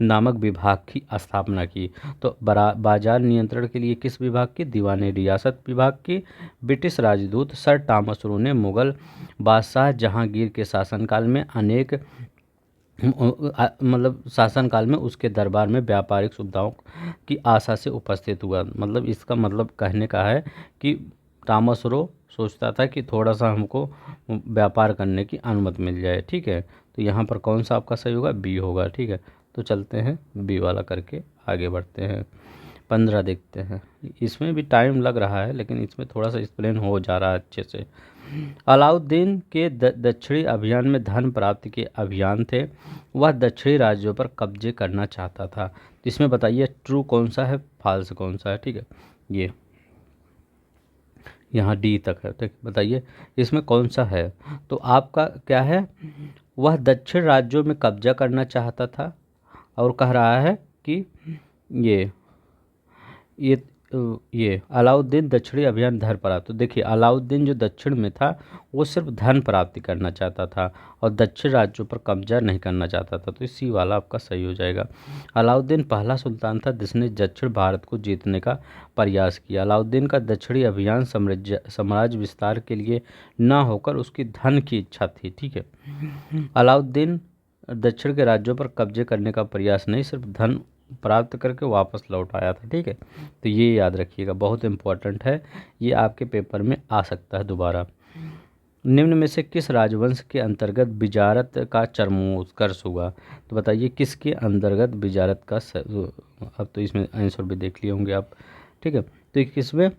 नामक विभाग की स्थापना की। तो बाजार नियंत्रण के लिए किस विभाग की, दीवाने रियासत विभाग की। ब्रिटिश राजदूत सर टॉमस रो ने मुगल बादशाह जहांगीर के शासनकाल में अनेक मतलब शासनकाल में उसके दरबार में व्यापारिक सुविधाओं की आशा से उपस्थित हुआ। मतलब इसका मतलब कहने का है कि टॉमस रो सोचता था कि थोड़ा सा हमको व्यापार करने की अनुमति मिल जाए। ठीक है, तो यहाँ पर कौन सा आपका सही होगा, बी होगा। ठीक है, तो चलते हैं बी वाला करके आगे बढ़ते हैं। 15 देखते हैं, इसमें भी टाइम लग रहा है लेकिन इसमें थोड़ा सा एक्सप्लेन हो जा रहा है अच्छे से। अलाउद्दीन के दक्षिणी अभियान में धन प्राप्ति के अभियान थे। वह दक्षिणी राज्यों पर कब्जे करना चाहता था। तो इसमें बताइए ट्रू कौन सा है, फॉल्स कौन सा है। ठीक है, ये यहाँ डी तक है। ठीक, बताइए इसमें कौन सा है। तो आपका क्या है, वह दक्षिण राज्यों में कब्जा करना चाहता था और कह रहा है कि ये ये ये अलाउद्दीन दक्षिणी अभियान धन प्राप्त। तो देखिए, अलाउद्दीन जो दक्षिण में था वो सिर्फ धन प्राप्ति करना चाहता था और दक्षिण राज्यों पर कब्जा नहीं करना चाहता था। तो इसी वाला आपका सही हो जाएगा। अलाउद्दीन पहला सुल्तान था जिसने दक्षिण भारत को जीतने का प्रयास किया। अलाउद्दीन का दक्षिणी अभियान साम्राज्य विस्तार के लिए न होकर उसकी धन की इच्छा थी। ठीक है, अलाउद्दीन दक्षिण के राज्यों पर कब्जे करने का प्रयास नहीं, सिर्फ धन प्राप्त करके वापस लौट आया था। ठीक है, तो ये याद रखिएगा, बहुत इंपॉर्टेंट है, ये आपके पेपर में आ सकता है दोबारा। निम्न में से किस राजवंश के अंतर्गत बिजारत का चरमोत्कर्ष हुआ। तो बताइए किसके अंतर्गत बिजारत का अब तो इसमें आंसर भी देख लिए होंगे आप। ठीक है, तो ये किसमें,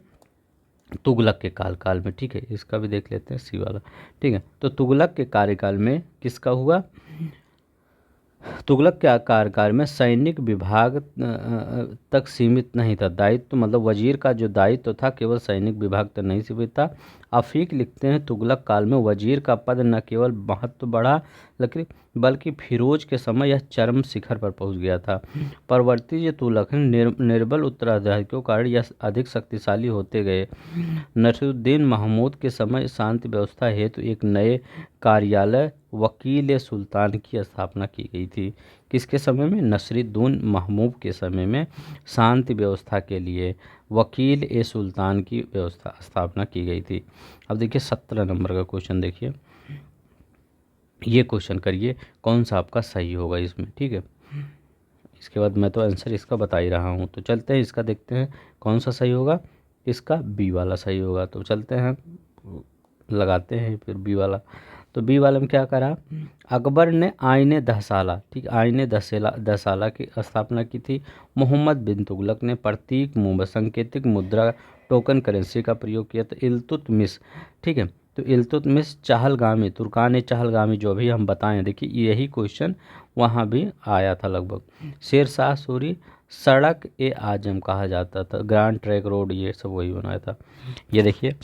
तुगलक के काल में। ठीक है, इसका भी देख लेते हैं, सी वाला। ठीक है, तो तुगलक के कार्यकाल में किसका हुआ, तुगलक के कार्यकाल में सैनिक विभाग तक सीमित नहीं था। दायित्व मतलब वजीर का जो दायित्व था केवल सैनिक विभाग तक नहीं सीमित था। अफीक लिखते हैं तुगलक काल में वजीर का पद न केवल महत्व बढ़ा बल्कि फिरोज के समय यह चरम शिखर पर पहुंच गया था। परवर्ती जो तुगलक निर्बल उत्तराधिकारियों के कारण यह अधिक शक्तिशाली होते गए। नसीरुद्दीन महमूद के समय शांति व्यवस्था हेतु एक नए कार्यालय वकील सुल्तान की स्थापना की गई थी। किसके समय में, नसीरुद्दीन महमूद के समय में शांति व्यवस्था के लिए वकील सुल्तान की व्यवस्था स्थापना की गई थी। अब देखिए 17 नंबर का क्वेश्चन देखिए, ये क्वेश्चन करिए कौन सा आपका सही होगा इसमें। ठीक है, इसके बाद मैं तो आंसर इसका बता ही रहा हूँ। तो चलते हैं इसका देखते हैं कौन सा सही होगा, इसका बी वाला सही होगा। तो चलते हैं लगाते हैं फिर बी वाला। तो बी वाले में क्या करा, अकबर ने आईने दहसाला, ठीक, आईने दहसाला की स्थापना की थी। मोहम्मद बिन तुगलक ने प्रतीक सांकेतिक मुद्रा टोकन करेंसी का प्रयोग किया था। इल्तुतमिश, ठीक है, तो इल्तुतमिश चहलगामी, तुर्कान चहलगामी जो भी हम बताएं, देखिए यही क्वेश्चन वहाँ भी आया था लगभग। शेर शाह सूरी सड़क आजम कहा जाता था, ग्रांड ट्रैंक रोड, ये सब वही बनाया था। ये देखिए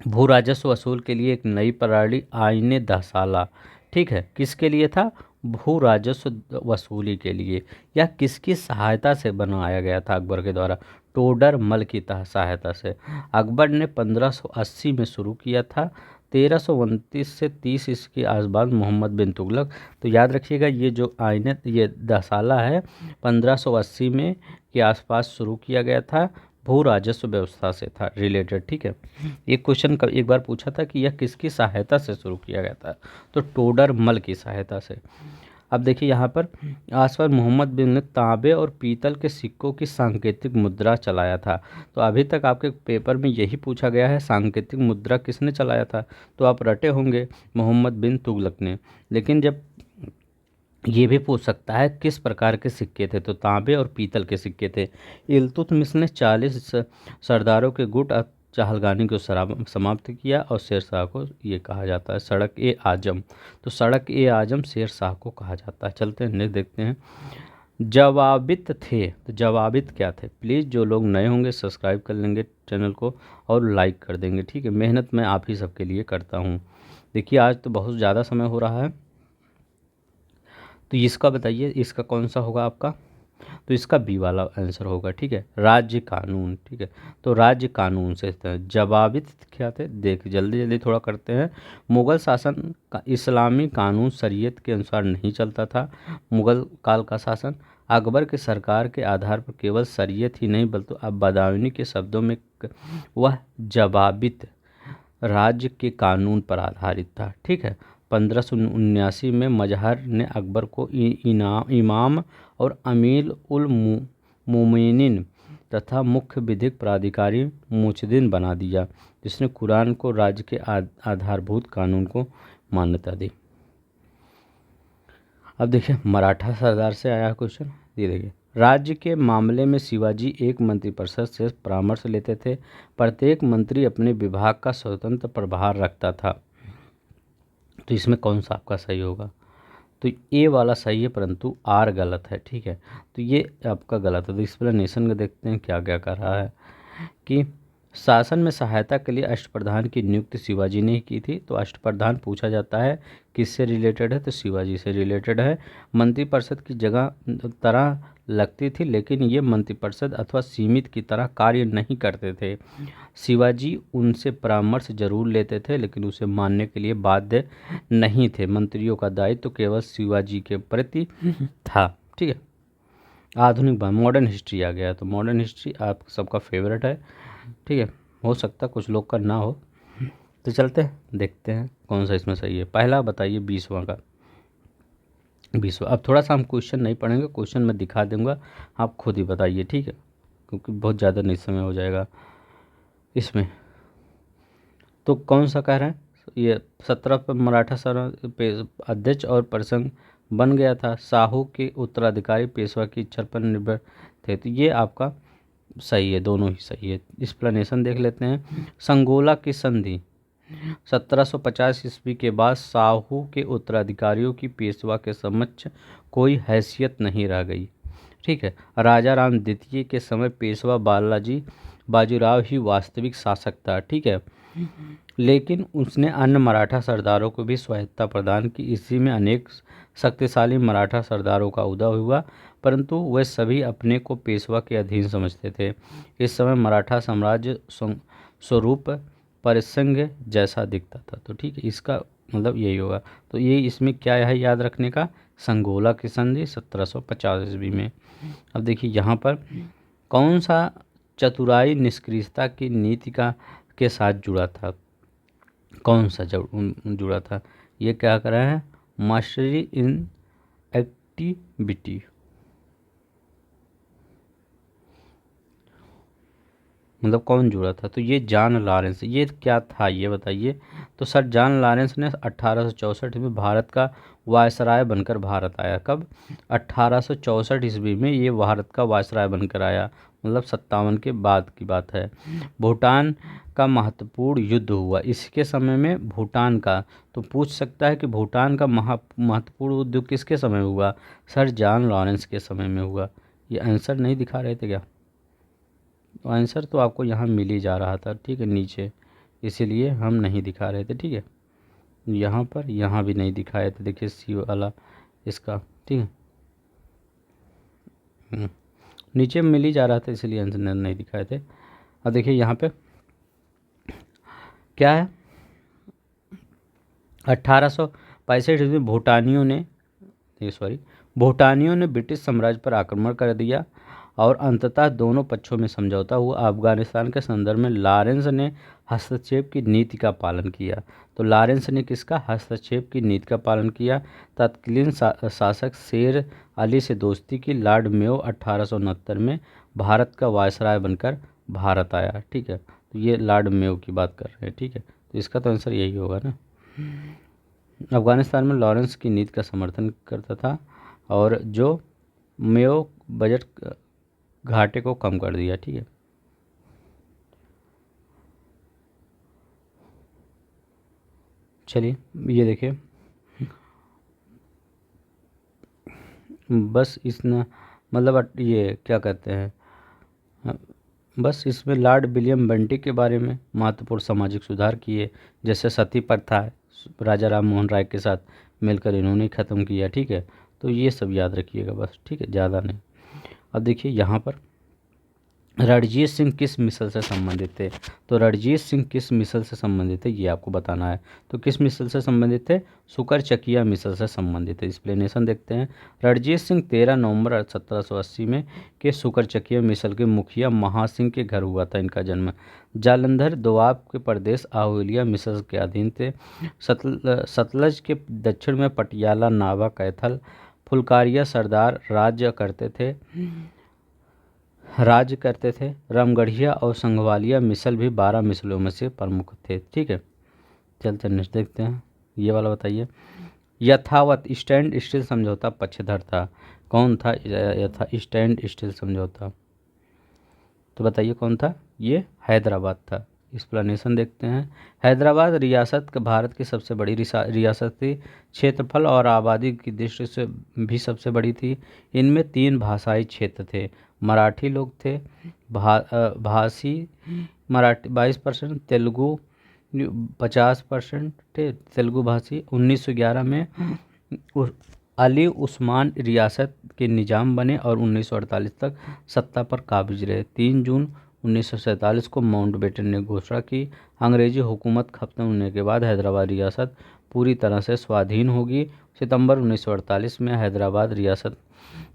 भू राजस्व वसूल के लिए एक नई प्रणाली आईने दहसाला, ठीक है, किसके लिए था, भू राजस्व वसूली के लिए। यह किसकी सहायता से बनाया गया था, अकबर के द्वारा, टोडर मल की सहायता से। अकबर ने 1580 में शुरू किया था। 1329 से 30 इसके आसपास मोहम्मद बिन तुगलक। तो याद रखिएगा ये जो आईने ये दहसाला है 1580 में के आसपास शुरू किया गया था। भू राजस्व व्यवस्था से था रिलेटेड। ठीक है, ये क्वेश्चन एक बार पूछा था कि यह किसकी सहायता से शुरू किया गया था, तो टोडर मल की सहायता से। अब देखिए यहाँ पर आसपास मोहम्मद बिन ने तांबे और पीतल के सिक्कों की सांकेतिक मुद्रा चलाया था। तो अभी तक आपके पेपर में यही पूछा गया है, सांकेतिक मुद्रा किसने चलाया था, तो आप रटे होंगे मोहम्मद बिन तुगलक ने। लेकिन जब ये भी पूछ सकता है किस प्रकार के सिक्के थे, तो तांबे और पीतल के सिक्के थे। इल्तुतमिश ने 40 सरदारों के गुट चहलगानी को समाप्त किया और शेर शाह को ये कहा जाता है सड़क ए आजम। तो सड़क ए आजम शेर शाह को कहा जाता है। चलते हैं नेक्स्ट देखते हैं। जवाबित थे, तो जवाबित क्या थे? प्लीज़ जो लोग नए होंगे सब्सक्राइब कर लेंगे चैनल को और लाइक कर देंगे। ठीक है, मेहनत मैं आप ही सबके लिए करता हूँ। देखिए आज तो बहुत ज़्यादा समय हो रहा है, तो इसका बताइए इसका कौन सा होगा आपका, तो इसका बी वाला आंसर होगा। ठीक है, राज्य कानून। ठीक है, तो राज्य कानून से जवाबित क्या थे, देख जल्दी जल्दी थोड़ा करते हैं। मुग़ल शासन का इस्लामी कानून शरीयत के अनुसार नहीं चलता था। मुग़ल काल का शासन अकबर के सरकार के आधार पर केवल शरीयत ही नहीं बल्कि अब बदायूनी के शब्दों में वह जवाबित राज्य के कानून पर आधारित था। ठीक है, 1579 में मजहर ने अकबर को इमाम और अमीर उल मोमिनीन तथा मुख्य विधिक प्राधिकारी मुजद्दिद बना दिया, जिसने कुरान को राज्य के आधारभूत कानून को मान्यता दी। अब देखिए मराठा सरदार से आया क्वेश्चन, ये देखिए राज्य के मामले में शिवाजी एक मंत्रिपरिषद से परामर्श लेते थे। प्रत्येक मंत्री अपने विभाग का स्वतंत्र प्रभार रखता था। तो इसमें कौन सा आपका सही होगा, तो ए वाला सही है परंतु आर गलत है। ठीक है, तो ये आपका गलत है। तो एक्सप्लेनेशन का देखते हैं क्या क्या कर रहा है कि शासन में सहायता के लिए अष्टप्रधान की नियुक्ति शिवाजी ने की थी। तो अष्टप्रधान पूछा जाता है किससे रिलेटेड है, तो शिवाजी से रिलेटेड है। मंत्रिपरिषद की जगह तरह लगती थी, लेकिन ये मंत्रिपरिषद अथवा सीमित की तरह कार्य नहीं करते थे। शिवाजी उनसे परामर्श जरूर लेते थे, लेकिन उसे मानने के लिए बाध्य नहीं थे। मंत्रियों का दायित्व तो केवल शिवाजी के प्रति था। ठीक है, आधुनिक मॉडर्न हिस्ट्री आ गया, तो मॉडर्न हिस्ट्री आप सबका फेवरेट है। ठीक है, हो सकता है कुछ लोग का ना हो, तो चलते हैं देखते हैं कौन सा इसमें सही है। पहला बताइए 20वां का, 20वां। अब थोड़ा सा हम क्वेश्चन नहीं पढ़ेंगे, क्वेश्चन मैं दिखा दूंगा, आप खुद ही बताइए। ठीक है, क्योंकि बहुत ज़्यादा नहीं समय हो जाएगा इसमें। तो कौन सा कह रहा है, ये 17 पर मराठा अध्यक्ष और प्रसंग बन गया था। साहू के उत्तराधिकारी पेशवा की इच्छा पर निर्भर थे। तो ये आपका सही है, दोनों ही सही है। एक्सप्लेनेशन देख लेते हैं। संगोला की संधि 1750 ईस्वी के बाद साहू के उत्तराधिकारियों की पेशवा के समक्ष कोई हैसियत नहीं रह गई। ठीक है, राजा राम द्वितीय के समय पेशवा बालाजी बाजीराव ही वास्तविक शासक था। ठीक है, लेकिन उसने अन्य मराठा सरदारों को भी स्वायत्तता प्रदान की। इसी में अनेक शक्तिशाली मराठा सरदारों का उदय हुआ, परंतु वे सभी अपने को पेशवा के अधीन समझते थे। इस समय मराठा साम्राज्य स्वरूप परिसंघ जैसा दिखता था। तो ठीक है, इसका मतलब यही होगा। तो ये इसमें क्या है याद रखने का, संगोला की संधि 1750 ईस्वी में। अब देखिए यहाँ पर कौन सा चतुराई निष्क्रियता की नीति का के साथ जुड़ा था, कौन सा जुड़ा था, ये क्या कर रहा है, मास्टरी इन एक्टिविटी, मतलब कौन जुड़ा था, तो ये जॉन लॉरेंस। ये क्या था ये बताइए, तो सर जॉन लॉरेंस ने 1864 में भारत का वायसराय बनकर भारत आया। कब, 1864 ईस्वी में ये भारत का वायसराय बनकर आया, मतलब 57 के बाद की बात है। भूटान का महत्वपूर्ण युद्ध हुआ इसके समय में, भूटान का, तो पूछ सकता है कि भूटान का महत्वपूर्ण युद्ध किसके समय हुआ, सर जॉन लॉरेंस के समय में हुआ। ये आंसर नहीं दिखा रहे थे क्या, आंसर तो आपको यहाँ मिल ही जा रहा था। ठीक है, नीचे, इसीलिए हम नहीं दिखा रहे थे। ठीक है, यहाँ पर यहाँ भी नहीं दिखाए थे, देखिए सी वाला इसका। ठीक है, नीचे मिल ही जा रहा था, इसलिए आंसर नहीं दिखाए थे। अब देखिए यहाँ पे क्या है, 1865 में भूटानियों ने ब्रिटिश साम्राज्य पर आक्रमण कर दिया और अंततः दोनों पक्षों में समझौता हुआ। अफगानिस्तान के संदर्भ में लॉरेंस ने हस्तक्षेप की नीति का पालन किया। तो लॉरेंस ने किसका? हस्तक्षेप की नीति का पालन किया। तत्कालीन शासक शेर अली से दोस्ती की। लॉर्ड मेयो 1869 में भारत का वायसराय बनकर भारत आया। ठीक है, तो ये लॉर्ड मेयो की बात कर रहे हैं। ठीक है, तो इसका तो आंसर यही होगा ना। अफगानिस्तान में लॉरेंस की नीति का समर्थन करता था और जो मेयो बजट घाटे को कम कर दिया। ठीक है, चलिए ये देखिए, बस इतना मतलब ये क्या कहते हैं, बस इसमें लॉर्ड विलियम बेंटिक के बारे में महत्वपूर्ण सामाजिक सुधार किए, जैसे सती प्रथा राजा राम मोहन राय के साथ मिलकर इन्होंने ख़त्म किया। ठीक है, तो ये सब याद रखिएगा बस। ठीक है, ज़्यादा नहीं। अब देखिए यहाँ पर रणजीत सिंह किस मिसल से संबंधित थे? तो रणजीत सिंह किस मिसल से संबंधित है ये आपको बताना है। तो किस मिसल से संबंधित थे? शुकर-चकिया मिसल से संबंधित है। एक्सप्लेनेशन देखते हैं। रणजीत सिंह 13 नवंबर 1780 में के शुकर-चकिया मिसल के मुखिया महासिंह के घर हुआ था इनका जन्म। जालंधर दोआब के प्रदेश आहूलिया मिसल के अधीन थे। सतलज के दक्षिण में पटियाला, नाभा, कैथल, फुलकारिया सरदार राज्य करते थे। रामगढ़िया और संगवालिया मिसल भी 12 मिसलों में से प्रमुख थे। ठीक है, चलते नेक्स्ट देखते हैं। ये वाला बताइए। यथावत स्टैंड स्टिल समझौता पक्षधर था। कौन था स्टैंड स्टिल समझौता? तो बताइए कौन था? ये हैदराबाद था। एक्सप्लेनेशन देखते हैं। हैदराबाद रियासत भारत की सबसे बड़ी रियासत थी। क्षेत्रफल और आबादी की दृष्टि से भी सबसे बड़ी थी। इनमें 3 भाषाई क्षेत्र थे। मराठी लोग थे, भाषी मराठी 22%, तेलुगु 50% थे तेलुगु भाषी। 1911 में अली उस्मान रियासत के निजाम बने और 1948 तक सत्ता पर काबिज रहे। 3 जून 1947 को माउंटबेटन ने घोषणा की, अंग्रेजी हुकूमत खत्म होने के बाद हैदराबाद रियासत पूरी तरह से स्वाधीन होगी। सितंबर 1948 में हैदराबाद रियासत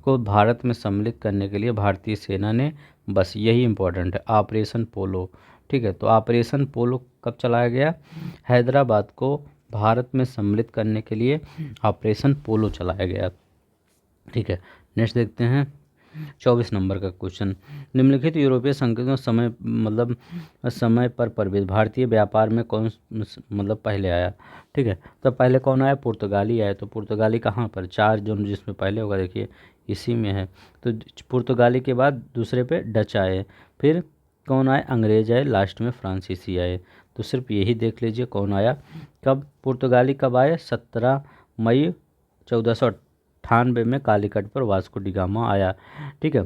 को भारत में सम्मिलित करने के लिए भारतीय सेना ने, बस यही इम्पोर्टेंट है, ऑपरेशन पोलो। ठीक है, तो ऑपरेशन पोलो कब चलाया गया? हैदराबाद को भारत में सम्मिलित करने के लिए ऑपरेशन पोलो चलाया गया। ठीक है, नेक्स्ट देखते हैं 24 नंबर का क्वेश्चन। निम्नलिखित यूरोपीय संकेतों समय पर प्रवेश भारतीय व्यापार में कौन पहले आया? ठीक है, तो पहले कौन आया? पुर्तगाली आया। तो पुर्तगाली कहाँ पर? 4 जून जिसमें पहले होगा देखिए इसी में है। तो पुर्तगाली के बाद दूसरे पे डच आए, फिर कौन आए? अंग्रेज आए, लास्ट में फ्रांसीसी आए। तो सिर्फ यही देख लीजिए कौन आया। कब पुर्तगाली कब आए? 17 मई 1498 में कालीकट पर वास्को डी गामा आया। ठीक है,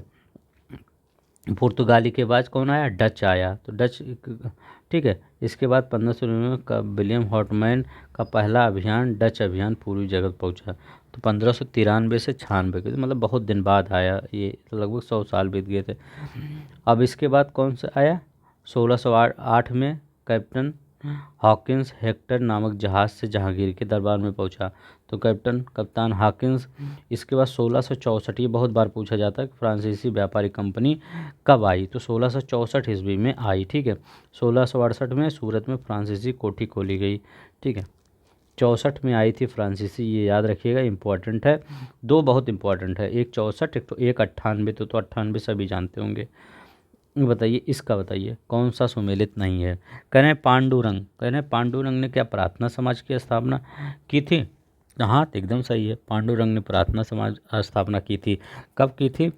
पुर्तगाली के बाद कौन आया? डच आया। तो डच, ठीक है, इसके बाद 1599 का विलियम हॉटमैन का पहला अभियान, डच अभियान पूर्वी जगत पहुंचा। तो 1593 से 96 के, मतलब बहुत दिन बाद आया ये, लगभग 100 साल बीत गए थे। अब इसके बाद कौन सा आया? 1608 में कैप्टन हॉकिंस हेक्टर नामक जहाज़ से जहांगीर के दरबार में पहुंचा। तो कप्तान हॉकिंस। इसके बाद 1664, ये बहुत बार पूछा जाता है कि फ्रांसीसी व्यापारी कंपनी कब आई? तो 1664 ईस्वी में आई। ठीक है, 1668 में सूरत में फ्रांसीसी कोठी खोली गई। ठीक है, 64 में आई थी फ्रांसीसी, ये याद रखिएगा, इंपॉर्टेंट है। 2 बहुत इंपॉर्टेंट है, एक 64, एक 98। तो 98 सभी जानते होंगे। बताइए इसका, बताइए कौन सा सुमेलित नहीं है? कह रहे हैं पांडुरंग ने क्या प्रार्थना समाज की स्थापना की थी? हाँ, तो एकदम सही है, पांडुरंग ने प्रार्थना समाज स्थापना की थी। कब की थी?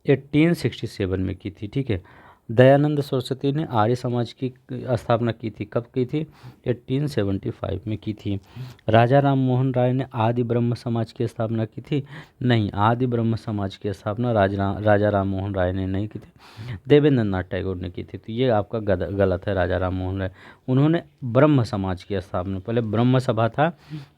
1867 में की थी। ठीक है, दयानंद सरस्वती ने आर्य समाज की स्थापना की थी। कब की थी? 1875 में की थी। राजा राम मोहन राय ने आदि ब्रह्म समाज की स्थापना की थी? नहीं, आदि ब्रह्म समाज की स्थापना राजा राम मोहन राय ने नहीं की थी, देवेंद्र नाथ टैगोर ने की थी। तो ये आपका गलत है। राजा राम मोहन राय, उन्होंने ब्रह्म समाज की स्थापना, पहले ब्रह्म सभा था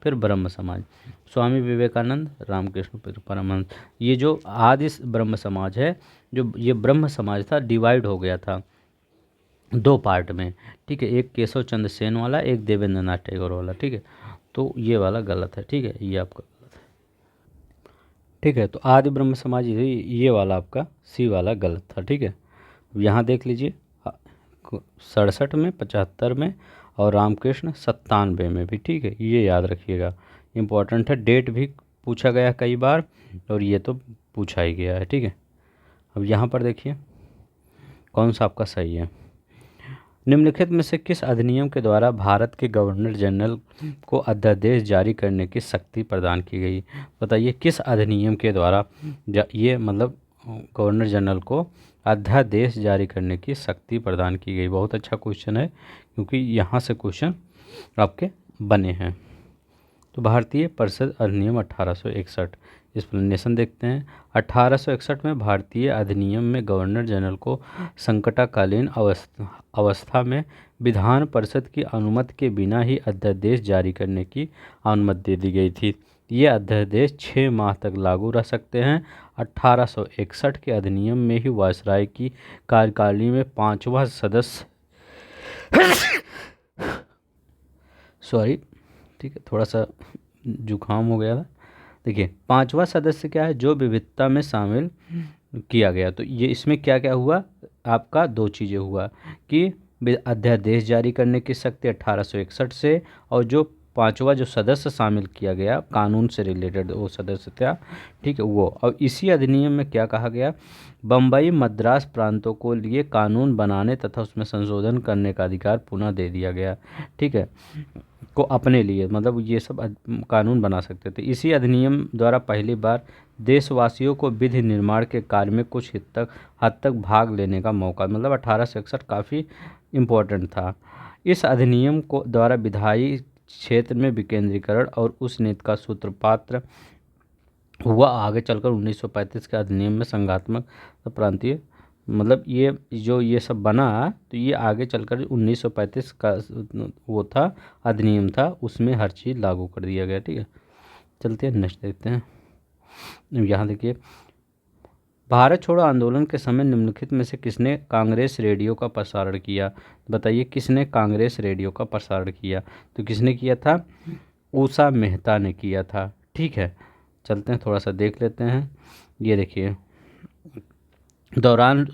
फिर ब्रह्म समाज। स्वामी विवेकानंद, रामकृष्ण परमहंस। ये जो आदि ब्रह्म समाज है, जो ये ब्रह्म समाज था, डिवाइड हो गया था 2 पार्ट में। ठीक है, एक केशव चंद्र सेन वाला, एक देवेंद्र नाथ टैगोर वाला। ठीक है, तो ये वाला गलत है। ठीक है, ये आपका गलत है। ठीक है। तो आदि ब्रह्म समाज ये वाला आपका सी वाला गलत था। ठीक है, अब यहाँ देख लीजिए 67 में, 75 में और रामकृष्ण 97 में भी। ठीक है, ये याद रखिएगा, इम्पोर्टेंट है। डेट भी पूछा गया कई बार और ये तो पूछा ही गया है। ठीक है, अब यहाँ पर देखिए कौन सा आपका सही है। निम्नलिखित में से किस अधिनियम के द्वारा भारत के गवर्नर जनरल को अध्यादेश जारी करने की शक्ति प्रदान की गई? बताइए किस अधिनियम के द्वारा ये मतलब गवर्नर जनरल को अध्यादेश जारी करने की शक्ति प्रदान की गई? बहुत अच्छा क्वेश्चन है क्योंकि यहाँ से क्वेश्चन आपके बने हैं। तो भारतीय परिषद अधिनियम 1861, एक्सप्लेनेशन देखते हैं। 1861 में भारतीय अधिनियम में गवर्नर जनरल को संकटकालीन अवस्था में विधान परिषद की अनुमति के बिना ही अध्यादेश जारी करने की अनुमति दे दी गई थी। ये अध्यादेश 6 माह तक लागू रह सकते हैं। 1861 के अधिनियम में ही वायसराय की कार्यकारिणी में 5वां सदस्य सॉरी, ठीक है, थोड़ा सा जुकाम हो गया था। देखिए 5वां सदस्य क्या है, जो विविधता में शामिल किया गया। तो ये इसमें क्या क्या हुआ आपका, 2 चीज़ें हुआ कि अध्यादेश जारी करने की शक्ति 1861 से, और जो 5वां जो सदस्य शामिल किया गया कानून से रिलेटेड वो सदस्य था। ठीक है, वो। और इसी अधिनियम में क्या कहा गया, बम्बई मद्रास प्रांतों को लिए कानून बनाने तथा उसमें संशोधन करने का अधिकार पुनः दे दिया गया। ठीक है, को अपने लिए, मतलब ये सब कानून बना सकते थे। इसी अधिनियम द्वारा पहली बार देशवासियों को विधि निर्माण के कार्य में कुछ हद तक भाग लेने का मौका, मतलब 1861 काफ़ी इम्पोर्टेंट था। इस अधिनियम को द्वारा विधायी क्षेत्र में विकेंद्रीकरण और उस नीति का सूत्रपात हुआ। आगे चलकर 1935 के अधिनियम में संघात्मक प्रांतीय, मतलब ये सब बना, तो ये आगे चलकर 1935 का वो था अधिनियम था, उसमें हर चीज़ लागू कर दिया गया। ठीक है, चलते हैं नेक्स्ट देखते हैं। यहाँ देखिए, भारत छोड़ो आंदोलन के समय निम्नलिखित में से किसने कांग्रेस रेडियो का प्रसारण किया? बताइए किसने कांग्रेस रेडियो का प्रसारण किया? तो किसने किया था, उषा मेहता ने किया था। ठीक है, चलते हैं थोड़ा सा देख लेते हैं। ये देखिए, दौरान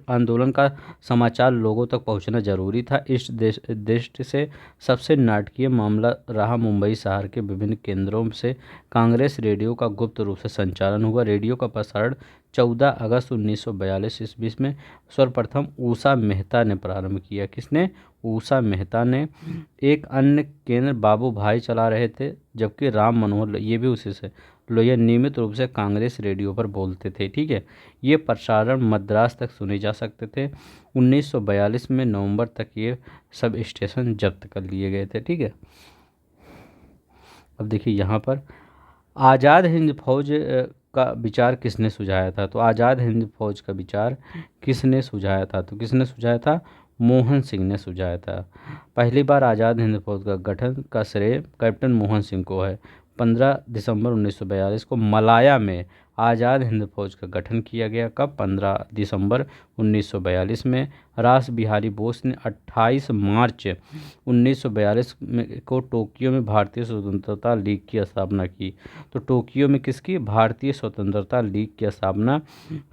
आंदोलन का समाचार लोगों तक पहुंचना जरूरी था। इस दृष्टि से सबसे नाटकीय मामला रहा मुंबई शहर के विभिन्न केंद्रों से कांग्रेस रेडियो का गुप्त रूप से संचालन हुआ। रेडियो का प्रसारण 14 अगस्त 1942 ईस्वी में सर्वप्रथम उषा मेहता ने प्रारंभ किया। किसने? उषा मेहता ने। एक अन्य केंद्र बाबू भाई चला रहे थे, जबकि राम मनोहर, ये भी उसी से, लोहिया नियमित रूप से कांग्रेस रेडियो पर बोलते थे। ठीक है, ये प्रसारण मद्रास तक सुने जा सकते थे। 1942 में नवंबर तक ये सब स्टेशन जब्त कर लिए गए थे। ठीक है, अब देखिए यहाँ पर आज़ाद हिंद फौज का विचार किसने सुझाया था? तो आज़ाद हिंद फौज का विचार किसने सुझाया था? तो किसने सुझाया था? मोहन सिंह ने सुझाया था। पहली बार आज़ाद हिंद फौज का गठन का श्रेय कैप्टन मोहन सिंह को है। 15 दिसंबर 1942 को मलाया में आज़ाद हिंद फौज का गठन किया गया। कब? 15 दिसंबर 1942 में। रास बिहारी बोस ने 28 मार्च 1942 को टोक्यो में भारतीय स्वतंत्रता लीग की स्थापना की। तो टोक्यो में किसकी? भारतीय स्वतंत्रता लीग की स्थापना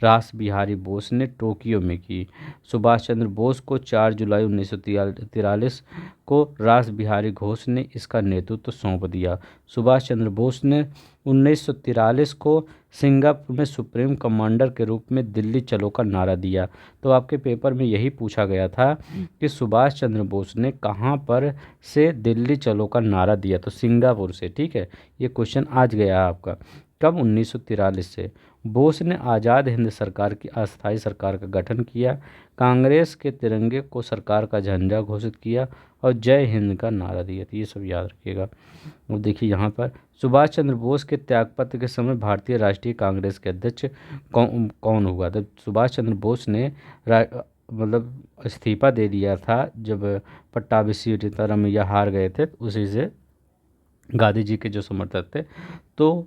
रास बिहारी बोस ने टोक्यो में की। सुभाष चंद्र बोस को 4 जुलाई 1943 को रास बिहारी घोष ने इसका नेतृत्व सौंप दिया। सुभाष चंद्र बोस ने 1943 को सिंगापुर में सुप्रीम कमांडर के रूप में दिल्ली चलो का नारा दिया। तो आपके पेपर में यही पूछा गया था कि सुभाष चंद्र बोस ने कहाँ पर से दिल्ली चलो का नारा दिया? तो सिंगापुर से। ठीक है, ये क्वेश्चन आज गया आपका। कब? 1943 से। बोस ने आज़ाद हिंद सरकार की अस्थायी सरकार का गठन किया, कांग्रेस के तिरंगे को सरकार का झंडा घोषित किया और जय हिंद का नारा दिया। तो ये सब याद रखिएगा। और देखिए यहाँ पर सुभाष चंद्र बोस के त्यागपत्र के समय भारतीय राष्ट्रीय कांग्रेस के अध्यक्ष कौन हुआ? तो सुभाष चंद्र बोस ने मतलब इस्तीफा दे दिया था जब पट्टाभी सीतारामैया हार गए थे, उसी से गांधी जी के जो समर्थक थे। तो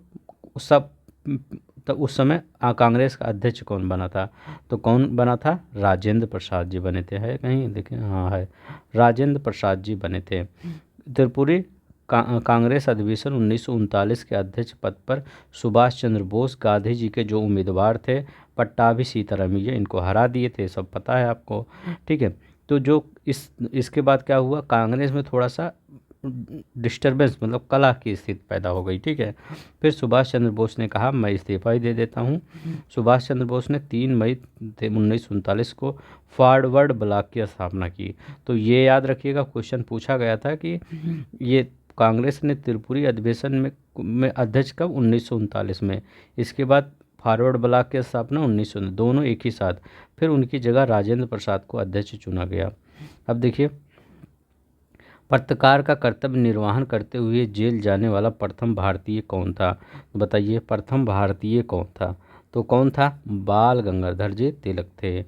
सब तो उस समय कांग्रेस का अध्यक्ष कौन बना था? तो कौन बना था? राजेंद्र प्रसाद जी बने थे। है कहीं देखें, हाँ है, राजेंद्र प्रसाद जी बने थे। त्रिपुरी कांग्रेस अधिवेशन 1939 के अध्यक्ष पद पर सुभाष चंद्र बोस, गांधी जी के जो उम्मीदवार थे पट्टाभी सीतारामैया, इनको हरा दिए थे, सब पता है आपको। ठीक है, तो जो इसके बाद क्या हुआ, कांग्रेस में थोड़ा सा डिस्टरबेंस मतलब कलह की स्थिति पैदा हो गई। ठीक है, फिर सुभाष चंद्र बोस ने कहा मैं इस्तीफा ही दे देता हूँ। सुभाष चंद्र बोस ने 3 मई 1939 को फॉरवर्ड ब्लॉक की स्थापना की। तो ये याद रखिएगा, क्वेश्चन पूछा गया था कि ये कांग्रेस ने त्रिपुरी अधिवेशन में अध्यक्ष कब, 1939 में। इसके बाद फॉरवर्ड ब्लॉक की स्थापना 1900, दोनों एक ही साथ। फिर उनकी जगह राजेंद्र प्रसाद को अध्यक्ष चुना गया। अब देखिए, पत्रकार का कर्तव्य निर्वहन करते हुए जेल जाने वाला प्रथम भारतीय कौन था? बताइए, प्रथम भारतीय कौन था? तो कौन था? बाल गंगाधर जी तिलक थे।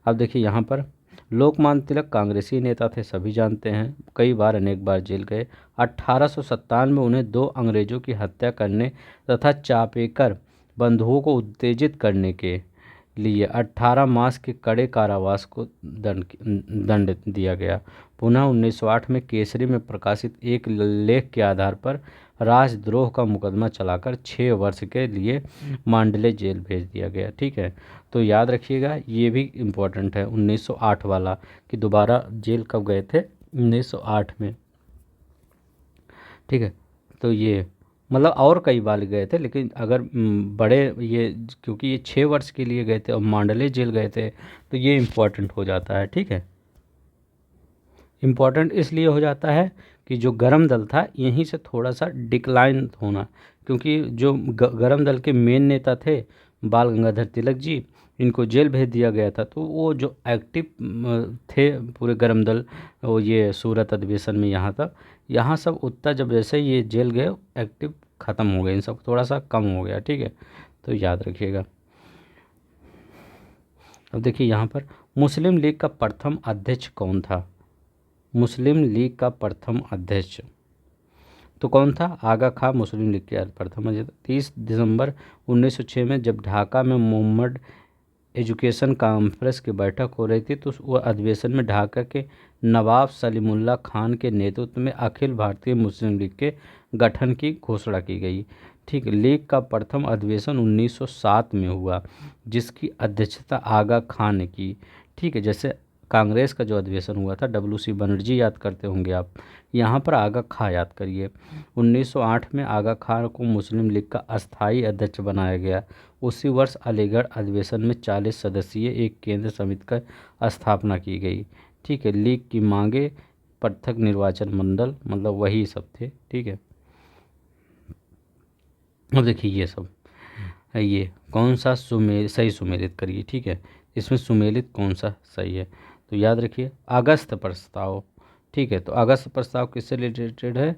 अब देखिए यहाँ पर लोकमान्य तिलक कांग्रेसी नेता थे, सभी जानते हैं, कई बार अनेक बार जेल गए। 1857 में उन्हें 2 अंग्रेजों की हत्या करने तथा चापेकर बंधुओं को उत्तेजित करने के लिए 18 मास के कड़े कारावास को दंड दिया गया। पुनः 1908 में केसरी में प्रकाशित एक लेख के आधार पर राजद्रोह का मुकदमा चलाकर 6 वर्ष के लिए मांडले जेल भेज दिया गया। ठीक है, तो याद रखिएगा, ये भी इम्पोर्टेंट है 1908 वाला, कि दोबारा जेल कब गए थे, 1908 में। ठीक है, तो ये मतलब और कई बार गए थे, लेकिन अगर बड़े ये, क्योंकि ये 6 वर्ष के लिए गए थे और मांडले जेल गए थे, तो ये इम्पोर्टेंट हो जाता है। ठीक है, इम्पॉर्टेंट इसलिए हो जाता है कि जो गरम दल था यहीं से थोड़ा सा डिक्लाइन होना, क्योंकि जो गरम दल के मेन नेता थे बाल गंगाधर तिलक जी, इनको जेल भेज दिया गया था। तो वो जो एक्टिव थे पूरे गरम दल, वो ये सूरत अधिवेशन में यहाँ तक, यहाँ सब उत्तर जब जैसे ये जेल गए एक्टिव ख़त्म हो गए, इन सब थोड़ा सा कम हो गया। ठीक है, तो याद रखिएगा। अब देखिए यहाँ पर मुस्लिम लीग का प्रथम अध्यक्ष कौन था? मुस्लिम लीग का प्रथम अध्यक्ष तो कौन था? आगा खां मुस्लिम लीग के प्रथम अध्यक्ष। 30 दिसंबर 1906 में जब ढाका में मोहम्मद एजुकेशन कॉन्फ्रेंस की बैठक हो रही थी, तो वह अधिवेशन में ढाका के नवाब सलीमुल्लाह खान के नेतृत्व में अखिल भारतीय मुस्लिम लीग के गठन की घोषणा की गई। ठीक, लीग का प्रथम अधिवेशन 1907 में हुआ, जिसकी अध्यक्षता आगा खां ने की। ठीक है, जैसे कांग्रेस का जो अधिवेशन हुआ था WC बनर्जी याद करते होंगे आप, यहाँ पर आगा खां याद करिए। 1908 में आगा खां को मुस्लिम लीग का अस्थायी अध्यक्ष बनाया गया। उसी वर्ष अलीगढ़ अधिवेशन में 40 सदस्यीय एक केंद्र समिति का स्थापना की गई। ठीक है, लीग की मांगे पृथक निर्वाचन मंडल, मतलब वही सब थे। ठीक है, अब देखिए ये सब, ये कौन सा सही सुमेलित करिए। ठीक है, इसमें सुमेलित कौन सा सही है? तो याद रखिए अगस्त प्रस्ताव। ठीक है, तो अगस्त प्रस्ताव किससे रिलेटेड है?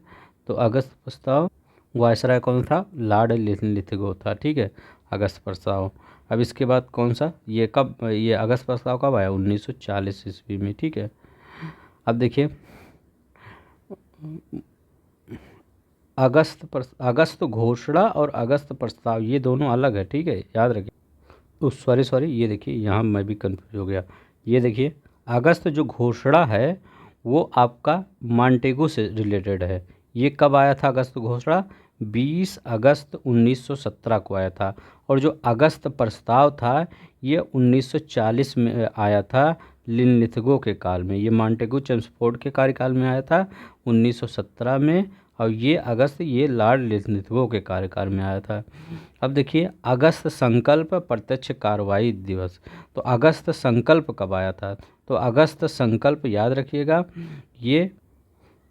तो अगस्त प्रस्ताव वायसराय कौन था? लॉर्ड लिथगो था। ठीक है, अगस्त प्रस्ताव। अब इसके बाद कौन सा, ये कब, ये अगस्त प्रस्ताव कब आया? 1940 ईस्वी में। ठीक है, अब देखिए अगस्त घोषणा और अगस्त प्रस्ताव ये दोनों अलग है। ठीक है, याद रखिए। सॉरी, ये देखिए यहाँ मैं भी कंफ्यूज हो गया। ये देखिए अगस्त जो घोषणा है वो आपका मॉन्टेगू से रिलेटेड है। ये कब आया था अगस्त घोषणा? 20 अगस्त 1917 को आया था। और जो अगस्त प्रस्ताव था ये 1940 में आया था, लिथगो के काल में। ये मॉन्टेगू चेम्सफोर्ड के कार्यकाल में आया था 1917 में, और ये अगस्त ये लॉर्ड लिथगो के कार्यकाल में आया था। अब देखिए अगस्त संकल्प प्रत्यक्ष कार्रवाई दिवस, तो अगस्त संकल्प कब आया था? तो अगस्त संकल्प याद रखिएगा, ये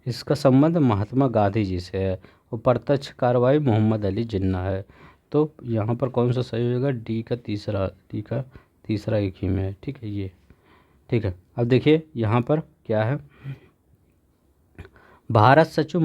इसका संबंध महात्मा गांधी जी से है और प्रत्यक्ष कार्रवाई मोहम्मद अली जिन्ना है। तो यहाँ पर कौन सा सही होगा? डी का तीसरा एक ही में है। ठीक है, ये ठीक है। अब देखिए यहाँ पर क्या है, भारत सचिव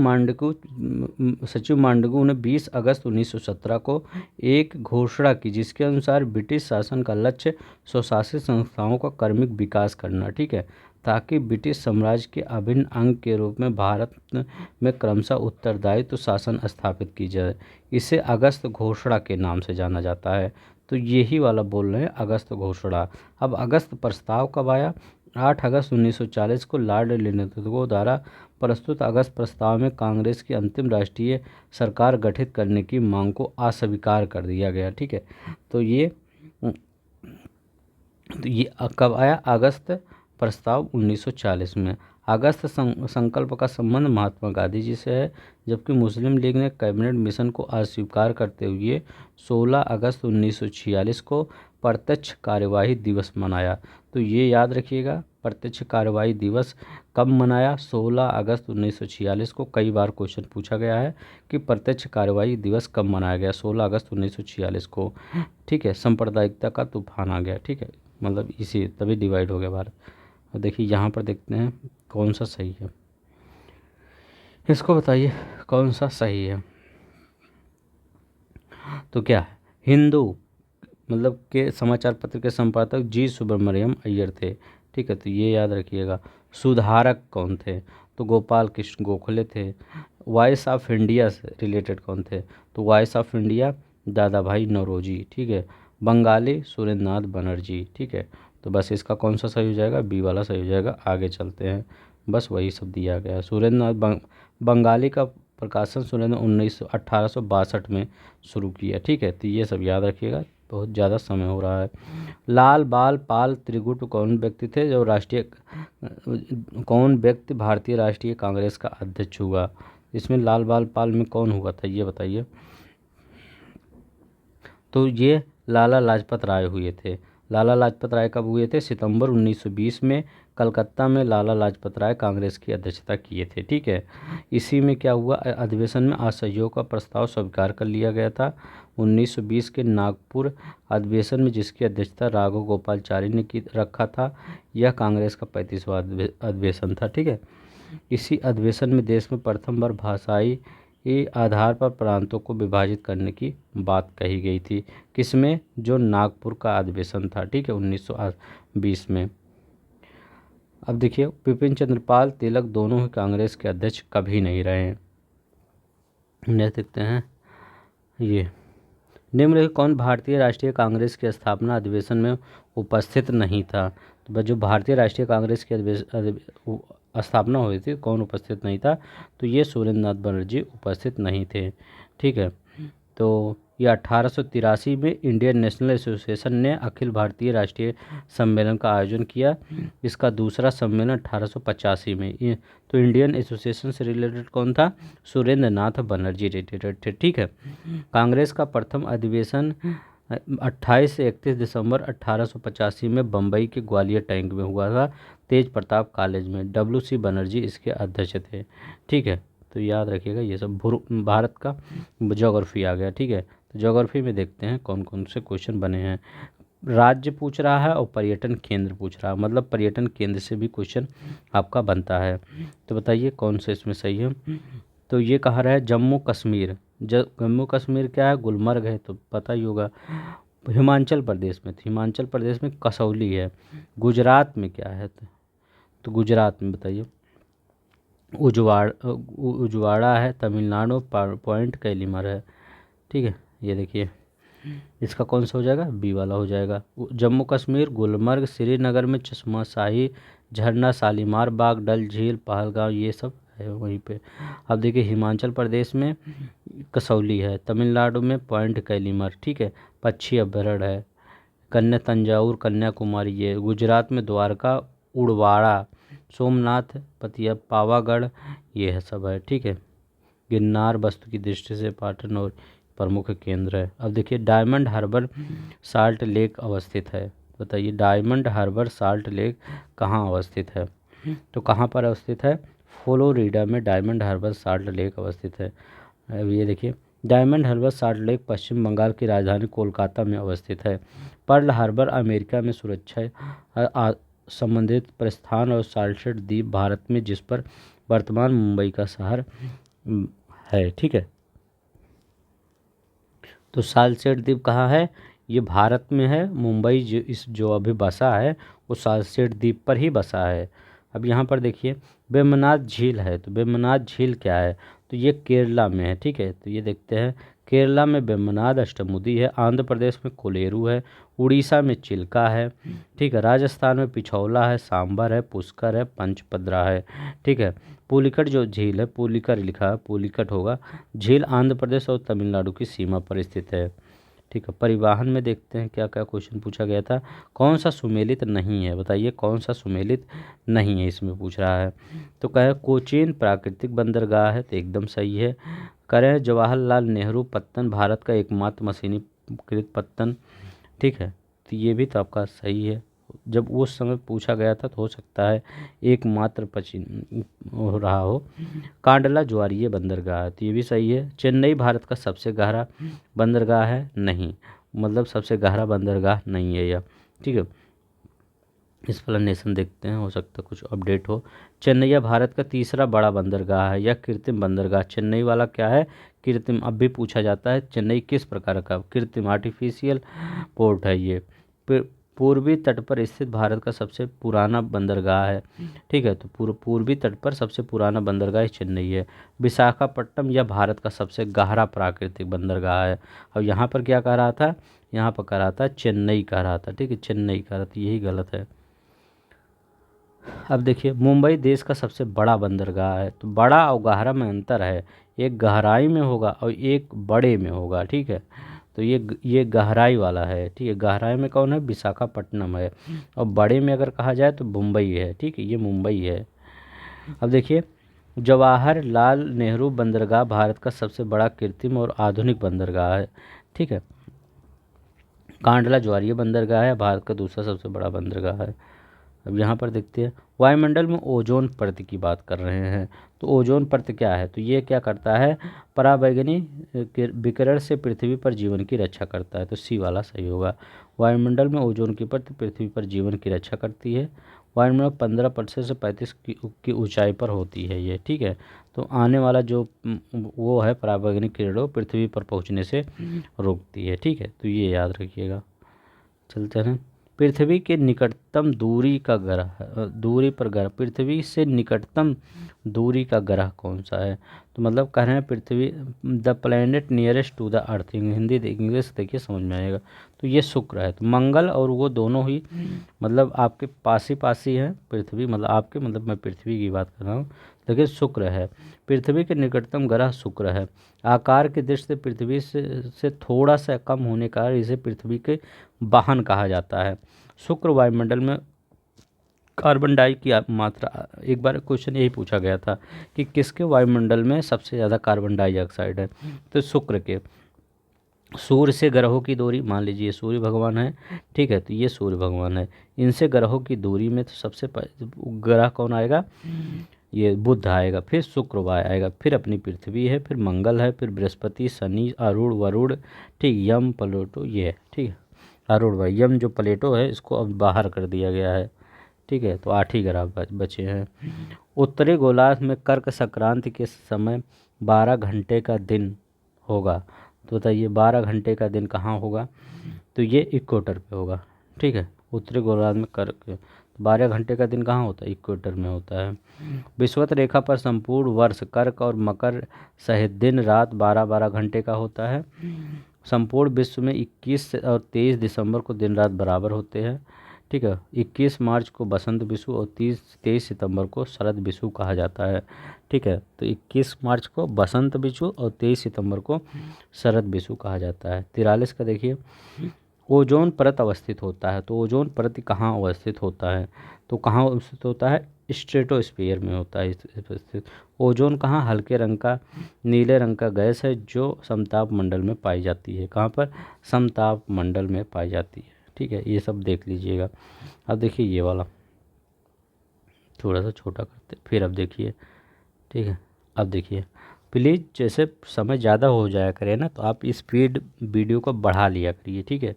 मांडगू ने 20 अगस्त 1917 को एक घोषणा की जिसके अनुसार ब्रिटिश शासन का लक्ष्य स्वशासित संस्थाओं का क्रमिक विकास करना। ठीक है, ताकि ब्रिटिश साम्राज्य के अभिन्न अंग के रूप में भारत में क्रमशः उत्तरदायित्व शासन स्थापित की जाए। इसे अगस्त घोषणा के नाम से जाना जाता है। तो यही वाला बोल रहे हैं अगस्त घोषणा। अब अगस्त प्रस्ताव कब आया? 8 अगस्त 1940 को लॉर्ड लिथगो द्वारा प्रस्तुत अगस्त प्रस्ताव में कांग्रेस की अंतिम राष्ट्रीय सरकार गठित करने की मांग को अस्वीकार कर दिया गया। ठीक है, तो ये कब आया? अगस्त प्रस्ताव 1940 में। अगस्त संकल्प का संबंध महात्मा गांधी जी से है, जबकि मुस्लिम लीग ने कैबिनेट मिशन को अस्वीकार करते हुए 16 अगस्त 1946 को प्रत्यक्ष कार्यवाही दिवस मनाया। तो ये याद रखिएगा, प्रत्यक्ष कार्यवाही दिवस कब मनाया? 16 अगस्त 1946 को। कई बार क्वेश्चन पूछा गया है कि प्रत्यक्ष कार्यवाही दिवस कब मनाया गया? 16 अगस्त 1946 को। ठीक है, सांप्रदायिकता का तूफान आ गया। ठीक है, मतलब इसी तभी डिवाइड हो गया भारत। और देखिए यहाँ पर देखते हैं कौन सा सही है, इसको बताइए कौन सा सही है। तो क्या है? हिंदू मतलब के समाचार पत्र के संपादक जी सुब्रमण्यम अय्यर थे। ठीक है, तो ये याद रखिएगा। सुधारक कौन थे? तो गोपाल कृष्ण गोखले थे। वॉइस ऑफ इंडिया से रिलेटेड कौन थे? तो वॉइस ऑफ इंडिया दादा भाई नौरोजी। ठीक है, बंगाली सुरेंद्र नाथ बनर्जी। ठीक है, तो बस इसका कौन सा सही हो जाएगा? बी वाला सही हो जाएगा। आगे चलते हैं, बस वही सब दिया गया है। सुरेंद्र नाथ बंगाली का प्रकाशन सुरेंद्र 1862 में शुरू किया। ठीक है, तो ये सब याद रखिएगा, बहुत ज़्यादा समय हो रहा है। लाल बाल पाल त्रिगुट कौन व्यक्ति थे जो कौन व्यक्ति भारतीय राष्ट्रीय कांग्रेस का अध्यक्ष हुआ? इसमें लाल बाल पाल में कौन हुआ था ये बताइए। तो ये लाला लाजपत राय हुए थे। लाला लाजपत राय कब हुए थे? सितंबर 1920 में कलकत्ता में लाला लाजपत राय कांग्रेस की अध्यक्षता किए थे। ठीक है, इसी में क्या हुआ? अधिवेशन में असहयोग का प्रस्ताव स्वीकार कर लिया गया था। 1920 के नागपुर अधिवेशन में जिसकी अध्यक्षता राघव गोपालचारी ने की रखा था, यह कांग्रेस का 35वां अधिवेशन था। ठीक है, इसी अधिवेशन में देश में प्रथम बार भाषाई आधार पर प्रांतों को विभाजित करने की बात कही गई थी। किसमें? जो नागपुर का अधिवेशन था। ठीक है, 1920 में। अब देखिए, बिपिन चंद्रपाल तिलक दोनों ही कांग्रेस के अध्यक्ष कभी नहीं रहे हैं। देखते हैं ये निम्नलिखित कौन भारतीय राष्ट्रीय कांग्रेस के स्थापना अधिवेशन में उपस्थित नहीं था? तो जो भारतीय राष्ट्रीय कांग्रेस की स्थापना हुई थी, कौन उपस्थित नहीं था? तो ये सुरेंद्र नाथ बनर्जी उपस्थित नहीं थे। ठीक है, तो ये 1883 में इंडियन नेशनल एसोसिएशन ने अखिल भारतीय राष्ट्रीय सम्मेलन का आयोजन किया। इसका दूसरा सम्मेलन 1885 में। ये तो इंडियन एसोसिएशन से रिलेटेड कौन था? सुरेंद्र नाथ बनर्जी रिलेटेड थे। ठीक है, कांग्रेस का प्रथम अधिवेशन 28 से 31 दिसंबर 1885 में बम्बई के ग्वालियर टैंक में हुआ था, तेज प्रताप कॉलेज में। WC बनर्जी इसके अध्यक्ष थे। ठीक है, तो याद रखिएगा ये सब भारत का ज्योग्राफी आ गया। ठीक है, तो ज्योग्राफी में देखते हैं कौन कौन से क्वेश्चन बने हैं। राज्य पूछ रहा है और पर्यटन केंद्र पूछ रहा है, मतलब पर्यटन केंद्र से भी क्वेश्चन आपका बनता है। तो बताइए कौन से इसमें सही है। तो ये कहा रहा है जम्मू कश्मीर। जम्मू कश्मीर क्या है? गुलमर्ग है, तो पता ही होगा। हिमाचल प्रदेश में, तो हिमाचल प्रदेश में कसौली है। गुजरात में क्या है? तो गुजरात में बताइए। उजवाड़ा है। तमिलनाडु पॉइंट कैलीमर है। ठीक है, ये देखिए इसका कौन सा हो जाएगा? बी वाला हो जाएगा। जम्मू कश्मीर गुलमर्ग, श्रीनगर में चश्मा शाही झरना, शालीमार बाग, डल झील, पहलगांव, ये सब है वहीं पे। अब देखिए हिमाचल प्रदेश में कसौली है, तमिलनाडु में पॉइंट कैलीमर। ठीक है, पक्षी अभ्यारण्य है। कन्या तंजावुर कन्याकुमारी, ये गुजरात में द्वारका, उड़वाड़ा, सोमनाथ, पतिया, पावागढ़, ये है सब है। ठीक है, गिरनार वस्तु की दृष्टि से पाटन और प्रमुख केंद्र है। अब देखिए डायमंड हार्बर साल्ट लेक अवस्थित है। बताइए डायमंड हार्बर साल्ट लेक कहाँ अवस्थित है? तो कहाँ पर अवस्थित है? फ्लोरिडा में डायमंड हार्बर साल्ट लेक अवस्थित है। अब ये देखिए डायमंड हार्बर साल्ट लेक पश्चिम बंगाल की राजधानी कोलकाता में अवस्थित है। पर्ल हार्बर अमेरिका में सुरक्षा संबंधित प्रस्थान और साल्सेट द्वीप भारत में, जिस पर वर्तमान मुंबई का शहर है। ठीक है, तो साल्सेट द्वीप कहाँ है? ये भारत में है। मुंबई जो अभी बसा है वो साल्सेट द्वीप पर ही बसा है। अब यहाँ पर देखिए वेम्बनाड झील है। तो वेम्बनाड झील क्या है? तो ये केरला में है। ठीक है, तो ये देखते हैं केरला में वेम्बनाड अष्टमुदी है। आंध्र प्रदेश में कोलेरू है। उड़ीसा में चिल्का है। ठीक है, राजस्थान में पिछौला है, सांबर है, पुष्कर है, पंचपद्रा है। ठीक है, पुलिकट जो झील है, पुलिकर लिखा है, पुलिकट होगा। झील आंध्र प्रदेश और तमिलनाडु की सीमा पर स्थित है। ठीक है, परिवहन में देखते हैं क्या क्या क्वेश्चन पूछा गया था। कौन सा सुमेलित नहीं है, बताइए कौन सा सुमेलित नहीं है, इसमें पूछ रहा है। तो कह कोचीन प्राकृतिक बंदरगाह है, तो एकदम सही है। करें जवाहरलाल नेहरू पत्तन भारत का एकमात्र मशीनीकृत पत्तन। ठीक है, तो ये भी तो आपका सही है। जब उस समय पूछा गया था तो हो सकता है एकमात्र पश्चिम हो रहा हो। कांडला ज्वारीय बंदरगाह, तो ये भी सही है। चेन्नई भारत का सबसे गहरा बंदरगाह है, नहीं, मतलब सबसे गहरा बंदरगाह नहीं है यह। ठीक है, एक्सप्लेनेशन देखते हैं, हो सकता है कुछ अपडेट हो। चेन्नई भारत का तीसरा बड़ा बंदरगाह है या कृत्रिम बंदरगाह। चेन्नई वाला क्या है, कृत्रिम। अब भी पूछा जाता है चेन्नई किस प्रकार का, कृत्रिम आर्टिफिशियल पोर्ट है ये। पूर्वी तट पर स्थित भारत का सबसे पुराना बंदरगाह है। ठीक है, तो पूर्वी तट पर सबसे पुराना बंदरगाह चेन्नई है। विशाखापट्टनम यह भारत का सबसे गहरा प्राकृतिक बंदरगाह है। अब यहाँ पर क्या कह रहा था, यहाँ पर कह रहा था चेन्नई कह रहा था। ठीक है, चेन्नई कह रहा था, यही गलत है। अब देखिए, मुंबई देश का सबसे बड़ा बंदरगाह है। तो बड़ा और गहरा में अंतर है, एक गहराई में होगा और एक बड़े में होगा। ठीक है, तो ये गहराई वाला है। ठीक है, गहराई में कौन है, विशाखापट्टनम है, और बड़े में अगर कहा जाए तो मुंबई है। ठीक है, ये मुंबई है। अब देखिए, जवाहरलाल नेहरू बंदरगाह भारत का सबसे बड़ा कृत्रिम और आधुनिक बंदरगाह है। ठीक है, कांडला ज्वारीय बंदरगाह है, भारत का दूसरा सबसे बड़ा बंदरगाह है। अब यहाँ पर देखते हैं, वायुमंडल में ओजोन परत की बात कर रहे हैं। तो ओजोन परत क्या है, तो ये क्या करता है, पराबैंगनी विकिरण से पृथ्वी पर जीवन की रक्षा करता है। तो सी वाला सही होगा। वायुमंडल में ओजोन की परत पृथ्वी पर जीवन की रक्षा करती है। वायुमंडल 15% से 35 की ऊंचाई पर होती है ये। ठीक है, तो आने वाला जो वो है पराबैंगनी किरणों पृथ्वी पर पहुँचने से रोकती है। ठीक है, तो ये याद रखिएगा। चलते हैं, पृथ्वी के निकटतम दूरी का ग्रह, दूरी पर ग्रह, पृथ्वी से निकटतम दूरी का ग्रह कौन सा है। तो मतलब कह रहे हैं पृथ्वी, the planet nearest to the earth, Hindi English देखिए समझ में आएगा। तो ये शुक्र है। तो मंगल और वो दोनों ही मतलब आपके पास ही है पृथ्वी, मतलब आपके, मतलब मैं पृथ्वी की बात कर रहा हूँ। देखिए शुक्र है, पृथ्वी के निकटतम ग्रह शुक्र है। आकार की दृष्टि से पृथ्वी से थोड़ा सा कम होने का इसे पृथ्वी के वाहन कहा जाता है। शुक्र वायुमंडल में कार्बन डाई की मात्रा, एक बार क्वेश्चन यही पूछा गया था कि किसके वायुमंडल में सबसे ज़्यादा कार्बन डाइऑक्साइड है, तो शुक्र के। सूर्य से ग्रहों की दूरी, मान लीजिए सूर्य भगवान है। ठीक है, तो ये सूर्य भगवान है। इनसे ग्रहों की दूरी में तो सबसे ग्रह कौन आएगा, ये बुध आएगा, फिर शुक्र आएगा, फिर अपनी पृथ्वी है, फिर मंगल है, फिर बृहस्पति, शनि, अरुण, वरुण, ठीक, यम, प्लूटो, ये है। ठीक है, अरुण भाई, यम जो प्लेटो है इसको अब बाहर कर दिया गया है। ठीक है, तो 8 ही ग्रह बचे हैं। उत्तरी गोलार्ध में कर्क संक्रांति के समय 12 घंटे का दिन होगा। तो बताइए 12 घंटे का दिन कहाँ होगा, तो ये इक्वेटर पे होगा। ठीक है, उत्तरी गोलार्ध में कर्क 12 घंटे का दिन कहाँ होता है, इक्वेटर में होता है। विषुवत रेखा पर संपूर्ण वर्ष कर्क और मकर सहित दिन रात 12-12 घंटे का होता है। संपूर्ण विश्व में 21 और 23 दिसंबर को दिन रात बराबर होते हैं। ठीक है, 21 मार्च को बसंत विषु और 23 सितंबर को शरद विषु कहा जाता है। ठीक है, तो 21 मार्च को बसंत विषु और 23 सितंबर को शरद विषु कहा जाता है। 43 का देखिए, ओजोन परत अवस्थित होता है। तो ओजोन परत कहाँ अवस्थित होता है, तो कहाँ अवस्थित होता है, स्ट्रेटोस्फीयर में होता है स्थित। ओजोन कहाँ, हल्के रंग का नीले रंग का गैस है जो समताप मंडल में पाई जाती है। कहाँ पर, समताप मंडल में पाई जाती है। ठीक है, ये सब देख लीजिएगा। अब देखिए ये वाला थोड़ा सा छोटा करते, फिर अब देखिए। ठीक है, अब देखिए प्लीज़, जैसे समय ज़्यादा हो जाया करे ना तो आप स्पीड वीडियो को बढ़ा लिया करिए। ठीक है,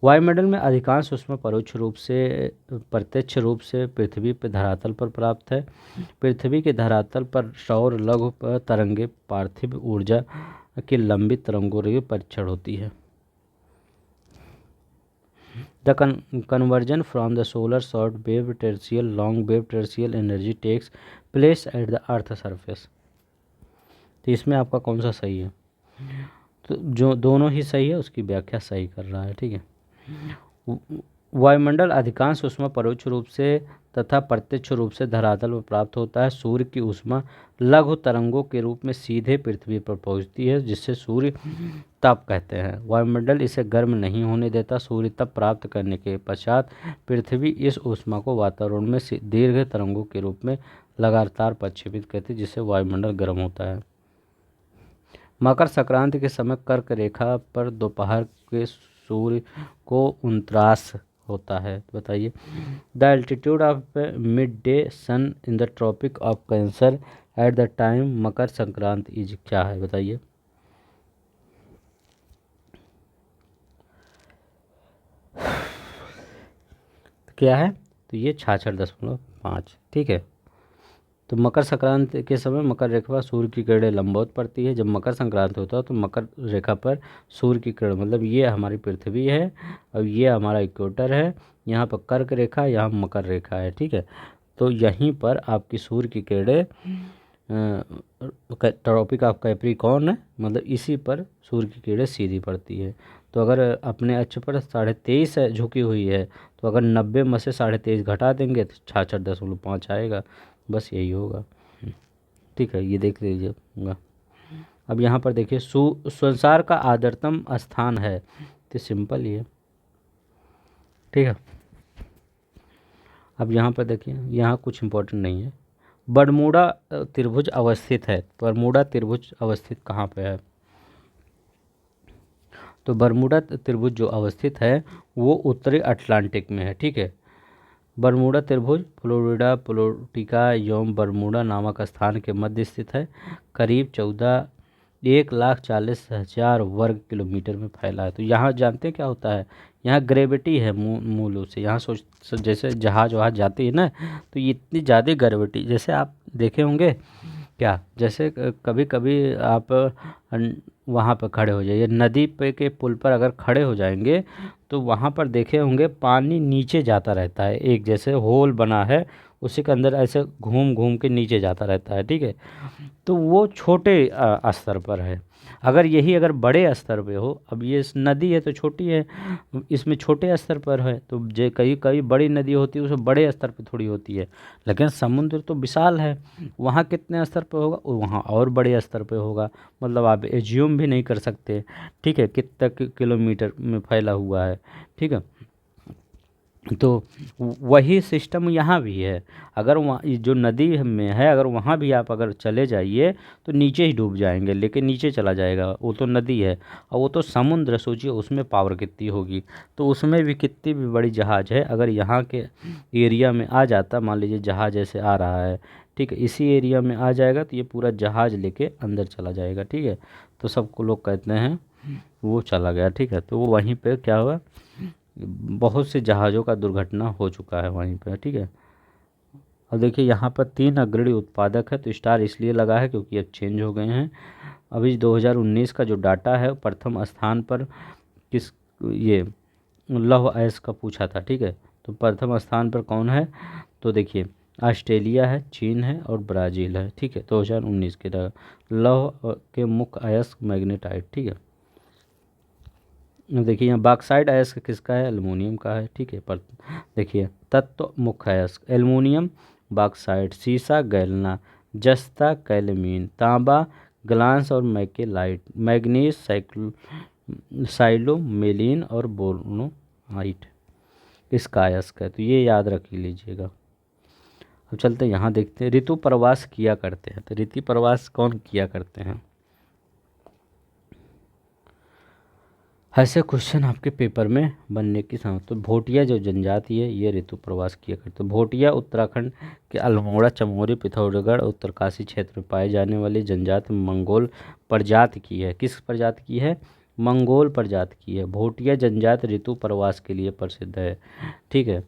वायुमंडल में अधिकांश ऊष्मा परोक्ष रूप से प्रत्यक्ष रूप से पृथ्वी पर धरातल पर प्राप्त है। पृथ्वी के धरातल पर सौर लघु तरंगे पार्थिव ऊर्जा की लंबी तरंगों की परीक्षण होती है। The conversion from the solar short wave terrestrial long wave terrestrial energy takes place at the earth surface। तो इसमें आपका कौन सा सही है, तो जो दोनों ही सही है उसकी व्याख्या सही कर रहा है। ठीक है, वायुमंडल अधिकांश ऊष्मा परोक्ष रूप से तथा प्रत्यक्ष रूप से धरातल पर प्राप्त होता है। सूर्य की ऊष्मा लघु तरंगों के रूप में सीधे पृथ्वी पर पहुंचती है, जिससे सूर्य ताप कहते हैं। वायुमंडल इसे गर्म नहीं होने देता। सूर्य तप प्राप्त करने के पश्चात पृथ्वी इस ऊष्मा को वातावरण में दीर्घ तरंगों के रूप में लगातार प्रक्षेपित करती है, जिससे वायुमंडल गर्म होता है। मकर संक्रांति के समय कर्क रेखा पर दोपहर के सूर्य को 49 होता है। बताइए the altitude of midday sun in the Tropic of Cancer at the time Makar Sankranti is क्या है? बताइए। क्या है? तो ये 66.5। ठीक है। तो मकर संक्रांति के समय मकर रेखा पर सूर्य की किरणें लंबवत पड़ती है। जब मकर संक्रांति होता है तो मकर रेखा पर सूर्य की किरण, मतलब ये हमारी पृथ्वी है और ये हमारा इक्वेटर है, यहाँ पर कर्क रेखा, यहाँ मकर रेखा है। ठीक है। तो यहीं पर आपकी सूर्य की किरणें ट्रॉपिक ऑफ कैप्रिकॉर्न है, मतलब इसी पर सूर्य की किरणें सीधी पड़ती है। तो अगर अपने अक्ष पर 23.5 झुकी हुई है, तो अगर 90 में से 23.5 घटा देंगे तो 66.5 आएगा। बस यही होगा। ठीक है, ये देख लीजिएगा। अब यहाँ पर देखिए संसार का आर्द्रतम स्थान है, तो सिंपल ही है। ठीक है। अब यहाँ पर देखिए, यहाँ कुछ इम्पोर्टेंट नहीं है। बरमूडा त्रिभुज अवस्थित है। बरमूडा त्रिभुज अवस्थित कहाँ पे है? तो बरमूडा त्रिभुज जो अवस्थित है वो उत्तरी अटलांटिक में है। ठीक है। बरमूडा त्रिभुज फ्लोरिडा, प्लोटिका एवं बरमूडा नामक स्थान के मध्य स्थित है। करीब 1,40,000 वर्ग किलोमीटर में फैला है। तो यहाँ जानते हैं क्या होता है? यहाँ ग्रेविटी है मूल रूप से। यहाँ जैसे जहाज वहाज जाती है ना, तो ये इतनी ज़्यादा ग्रेविटी, जैसे आप देखे होंगे क्या, जैसे कभी कभी आप वहाँ पर खड़े हो जाइए, नदी पे के पुल पर अगर खड़े हो जाएंगे तो वहाँ पर देखे होंगे पानी नीचे जाता रहता है, एक जैसे होल बना है उसी के अंदर ऐसे घूम घूम के नीचे जाता रहता है। ठीक है। तो वो छोटे स्तर पर है। अगर बड़े स्तर पे हो, अब ये नदी है तो छोटी है, इसमें छोटे स्तर पर है, तो जे कई कई बड़ी नदी होती है उसमें बड़े स्तर पे थोड़ी होती है, लेकिन समुद्र तो विशाल है, वहाँ कितने स्तर पे होगा? वहाँ और बड़े स्तर पे होगा। मतलब आप एज्यूम भी नहीं कर सकते। ठीक है, कितने किलोमीटर में फैला हुआ है। ठीक है। तो वही सिस्टम यहाँ भी है। अगर वहाँ जो नदी में है, अगर वहाँ भी आप अगर चले जाइए तो नीचे ही डूब जाएंगे, लेकिन नीचे चला जाएगा, वो तो नदी है। और वो तो समुद्र, सोचिए उसमें पावर कितनी होगी। तो उसमें भी कितनी भी बड़ी जहाज़ है, अगर यहाँ के एरिया में आ जाता, मान लीजिए जहाज़ ऐसे आ रहा है, ठीक है, इसी एरिया में आ जाएगा तो ये पूरा जहाज़ लेके अंदर चला जाएगा। ठीक है। तो सबको लोग कहते हैं वो चला गया। ठीक है। तो वो वहीं पे क्या हुआ, बहुत से जहाज़ों का दुर्घटना हो चुका है वहीं पर। ठीक है। और देखिए यहाँ पर 3 अग्रणी उत्पादक है, तो स्टार इसलिए लगा है क्योंकि अब चेंज हो गए हैं। अभी 2019 का जो डाटा है प्रथम स्थान पर किस, ये लौह अयस्क का पूछा था। ठीक है। तो प्रथम स्थान पर कौन है? तो देखिए ऑस्ट्रेलिया है, चीन है और ब्राज़ील है। ठीक है। 2019 के लौह के मुख्य अयस्क मैग्नेटाइट। ठीक है। देखिए यहाँ बॉक्साइट अयस्क किसका है? एल्युमिनियम का है। ठीक है। पर देखिए तत्व मुख्य अयस्क एल्युमिनियम, बॉक्साइट, सीसा गैल्ना, जस्ता कैलमीन, तांबा ग्लांस और मैकेलाइट, मैग्नीज साइलोमेलिन और बोरोनाइट इसका अयस्क है। तो ये याद रख लीजिएगा। अब चलते हैं यहाँ देखते हैं ऋतु प्रवास किया करते हैं। तो ऋतु प्रवास कौन किया करते हैं? ऐसे क्वेश्चन आपके पेपर में बनने की संभावना। तो भोटिया जो जनजाति है ये ऋतु प्रवास किया करते हैं। भोटिया उत्तराखंड के अल्मोड़ा, चमोली, पिथौरागढ़, उत्तरकाशी क्षेत्र में पाई जाने वाली जनजाति मंगोल प्रजाति की है। किस प्रजाति की है? मंगोल प्रजाति की है। भोटिया जनजाति ऋतु प्रवास के लिए प्रसिद्ध है। ठीक है।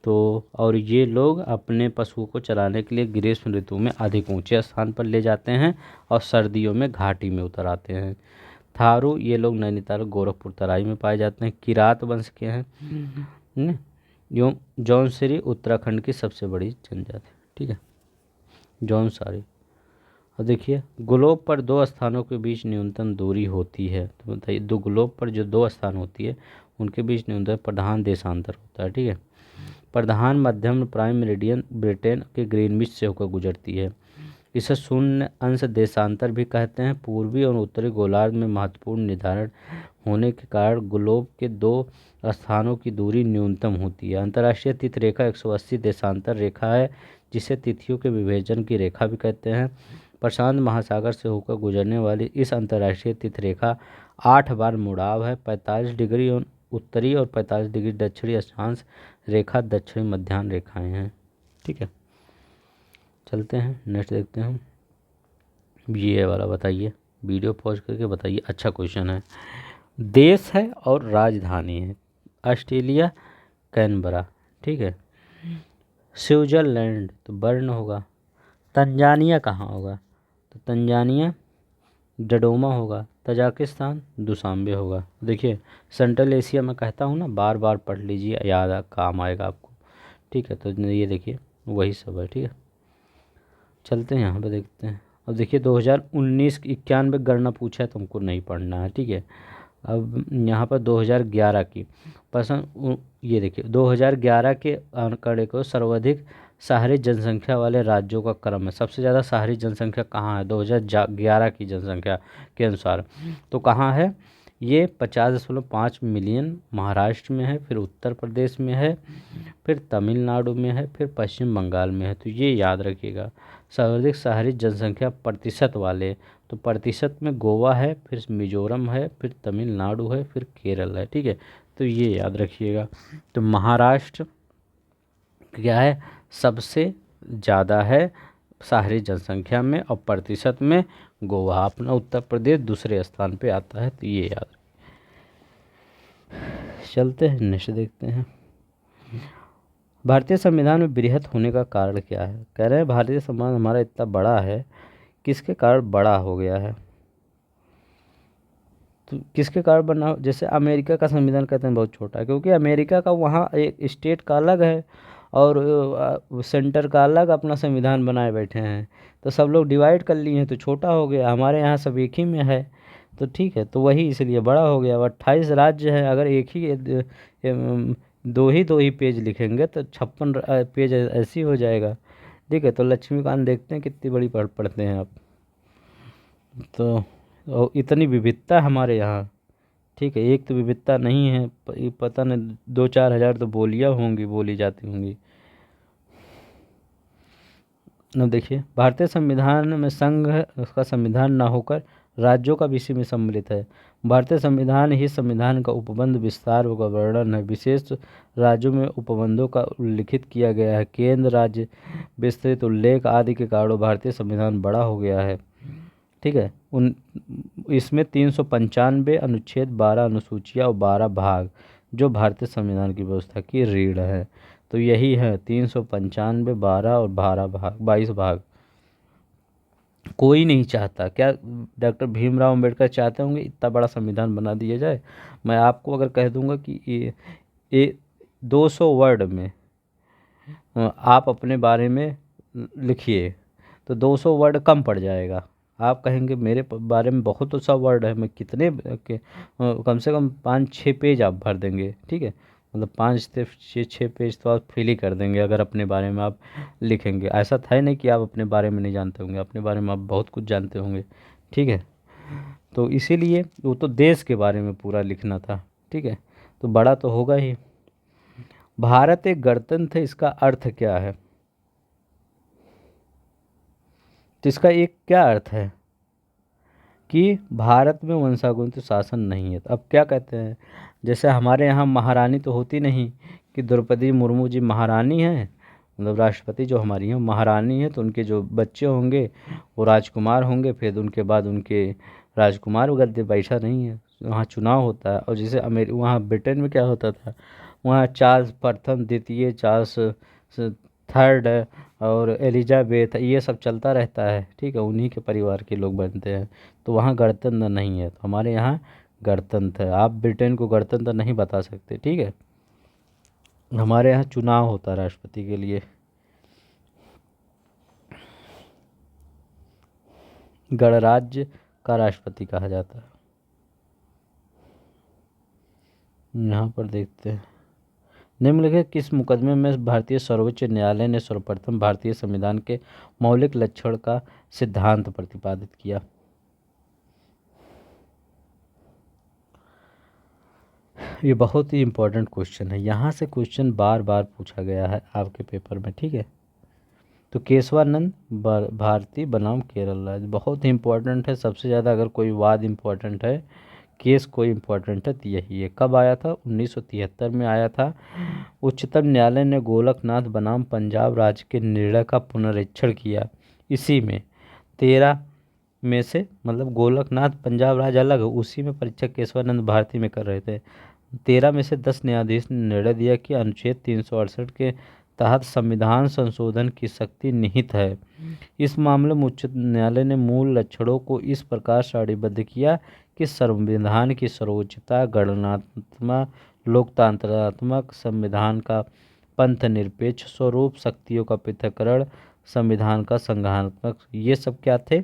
तो और ये लोग अपने पशुओं को चराने के लिए ग्रीष्म ऋतु में अधिक ऊंचे स्थान पर ले जाते हैं और सर्दियों में घाटी में उतर आते हैं। थारू ये लोग नैनीताल, गोरखपुर, तराई में पाए जाते हैं। किरात वंश के हैं। जौनसारी उत्तराखंड की सबसे बड़ी जनजाति। ठीक है, जौनसारी। और देखिए ग्लोब पर 2 स्थानों के बीच न्यूनतम दूरी होती है। तो बताइए ग्लोब पर जो 2 स्थान होती है उनके बीच न्यूनतम प्रधान देशांतर होता है। ठीक है। प्रधान मध्यम प्राइम मेरिडियन ब्रिटेन के ग्रीनविच से होकर गुजरती है। इसे शून्य अंश देशांतर भी कहते हैं। पूर्वी और उत्तरी गोलार्ध में महत्वपूर्ण निर्धारण होने के कारण ग्लोब के दो स्थानों की दूरी न्यूनतम होती है। अंतर्राष्ट्रीय तिथि रेखा 180 देशांतर रेखा है, जिसे तिथियों के विभाजन की रेखा भी कहते हैं। प्रशांत महासागर से होकर गुजरने वाली इस अंतर्राष्ट्रीय तिथि रेखा 8 बार मुड़ाव है। 45 डिग्री और उत्तरी और 45 डिग्री दक्षिणी अक्षांश रेखा दक्षिणी मध्याह्न रेखाएं हैं। ठीक है, चलते हैं नेक्स्ट देखते हैं। ये वाला बताइए, वीडियो पॉज करके बताइए, अच्छा क्वेश्चन है। देश है और राजधानी है। ऑस्ट्रेलिया कैनबरा, ठीक है। स्विट्जरलैंड तो बर्न होगा। तंजानिया कहाँ होगा? तो तंजानिया डोडोमा होगा। तजाकिस्तान दुशांबे होगा। देखिए सेंट्रल एशिया में कहता हूँ ना, बार बार पढ़ लीजिए, याद काम आएगा आपको। ठीक है, तो ये देखिए वही सब है। ठीक है, चलते हैं यहाँ पे देखते हैं। अब देखिए 2019 की 91 गणना पूछा है, तुमको नहीं पढ़ना है। ठीक है, अब यहाँ पर 2011 की पर्सन, ये देखिए 2011 के आंकड़े को सर्वाधिक शहरी जनसंख्या वाले राज्यों का क्रम है। सबसे ज़्यादा शहरी जनसंख्या कहाँ है 2011 की जनसंख्या के अनुसार? तो कहाँ है ये? 50.5 मिलियन महाराष्ट्र में है, फिर उत्तर प्रदेश में है, फिर तमिलनाडु में है, फिर पश्चिम बंगाल में है। तो ये याद रखिएगा, सर्वाधिक शहरी जनसंख्या प्रतिशत वाले। तो प्रतिशत में गोवा है, फिर मिजोरम है, फिर तमिलनाडु है, फिर केरल है। ठीक है, तो ये याद रखिएगा। तो महाराष्ट्र क्या है? सबसे ज़्यादा है शहरी जनसंख्या में, और प्रतिशत में गोवा। अपना उत्तर प्रदेश दूसरे स्थान पे आता है। तो ये याद, चलते हैं नेक्स्ट देखते हैं। भारतीय संविधान में वृहत होने का कारण क्या है? कह रहे हैं भारतीय संविधान हमारा इतना बड़ा है, किसके कारण बड़ा हो गया है? तो किसके कारण बना? जैसे अमेरिका का संविधान कहते हैं बहुत छोटा है, क्योंकि अमेरिका का वहाँ एक स्टेट का अलग है और सेंटर का अलग अपना संविधान बनाए बैठे हैं। तो सब लोग डिवाइड कर लिए हैं तो छोटा हो गया। हमारे यहाँ सब एक ही में है, तो ठीक है, तो वही इसलिए बड़ा हो गया। 28 राज्य है, अगर एक ही दो ही पेज लिखेंगे तो 56 पेज ऐसे ही हो जाएगा। ठीक है, तो लक्ष्मीकांत देखते हैं कितनी बड़ी पढ़ते हैं आप। तो और इतनी विविधता हमारे यहाँ। ठीक है, एक तो विविधता नहीं है, ये पता नहीं 2-4 हज़ार तो बोलियाँ होंगी, बोली जाती होंगी। अब देखिए भारतीय संविधान में संघ उसका संविधान ना होकर राज्यों का भी इसी में सम्मिलित है। भारतीय संविधान ही संविधान का उपबंध विस्तार का वर्णन है। विशेष राज्यों में उपबंधों का उल्लिखित किया गया है। केंद्र राज्य विस्तृत उल्लेख आदि के कारण भारतीय संविधान बड़ा हो गया है। ठीक है, इसमें 395 अनुच्छेद, 12 अनुसूचियाँ और 12 भाग जो भारतीय संविधान की व्यवस्था की रीढ़ है। तो यही है 395, 12 और 12 भाग, 22 भाग। कोई नहीं चाहता क्या? डॉक्टर भीमराव अंबेडकर चाहते होंगे इतना बड़ा संविधान बना दिया जाए? मैं आपको अगर कह दूंगा कि ये 200 वर्ड में आप अपने बारे में लिखिए, तो 200 वर्ड कम पड़ जाएगा। आप कहेंगे मेरे बारे में बहुत सा वर्ड है, मैं कितने कम से कम 5-6 पेज आप भर देंगे। ठीक है, मतलब 5 से 6 पेज तो आप फिल ही कर देंगे अगर अपने बारे में आप लिखेंगे। ऐसा था ही नहीं कि आप अपने बारे में नहीं जानते होंगे, अपने बारे में आप बहुत कुछ जानते होंगे। ठीक है, तो इसीलिए वो तो देश के बारे में पूरा लिखना था। ठीक है, तो बड़ा तो होगा ही। भारत एक गणतंत्र है, इसका अर्थ क्या है? तो इसका एक क्या अर्थ है कि भारत में वंशानुगत शासन नहीं है। तो अब क्या कहते हैं, जैसे हमारे यहाँ महारानी तो होती नहीं कि द्रौपदी मुर्मू जी महारानी हैं, मतलब राष्ट्रपति जो हमारी हैं महारानी है, तो उनके जो बच्चे होंगे वो राजकुमार होंगे, फिर उनके बाद उनके राजकुमार गद्दे बैठा नहीं है। वहाँ चुनाव होता है। और जैसे वहाँ ब्रिटेन में क्या होता था, वहाँ चार्ल्स प्रथम, द्वितीय, चार्ल्स थर्ड और एलिजाबेथ, ये सब चलता रहता है। ठीक है, उन्हीं के परिवार के लोग बनते हैं। तो वहाँ गणतंत्र नहीं है, तो हमारे यहाँ गणतंत्र है। आप ब्रिटेन को गणतंत्र नहीं बता सकते। ठीक है, हमारे यहाँ चुनाव होता है राष्ट्रपति के लिए। गणराज्य का राष्ट्रपति कहा जाता है। यहाँ पर देखते हैं निम्नलिखित किस मुकदमे में भारतीय सर्वोच्च न्यायालय ने सर्वप्रथम भारतीय संविधान के मौलिक लक्षण का सिद्धांत प्रतिपादित किया? ये बहुत ही इम्पोर्टेंट क्वेश्चन है, यहाँ से क्वेश्चन बार बार पूछा गया है आपके पेपर में, ठीक है। तो केशवानंद भारती बनाम केरल राज्य बहुत ही इम्पोर्टेंट है, सबसे ज़्यादा अगर कोई वाद इम्पोर्टेंट है, केस कोई इम्पोर्टेंट है तो यही है। कब आया था? 1973 में आया था। उच्चतम न्यायालय ने गोलकनाथ बनाम पंजाब राज्य के निर्णय का पुनरीक्षण किया। इसी में 13 में से, मतलब गोलकनाथ पंजाब राज्य अलग है, उसी में परीक्षा केशवानंद भारती में कर रहे थे। 13 में से 10 न्यायाधीश ने निर्णय दिया कि अनुच्छेद 368 के तहत संविधान संशोधन की शक्ति निहित है। इस मामले में उच्च न्यायालय ने मूल लक्षणों को इस प्रकार सारणीबद्ध किया कि संविधान की सर्वोच्चता, गणनात्मक, लोकतंत्रात्मक, संविधान का पंथ निरपेक्ष स्वरूप, शक्तियों का पृथक्करण, संविधान का संज्ञानात्मक, ये सब क्या थे?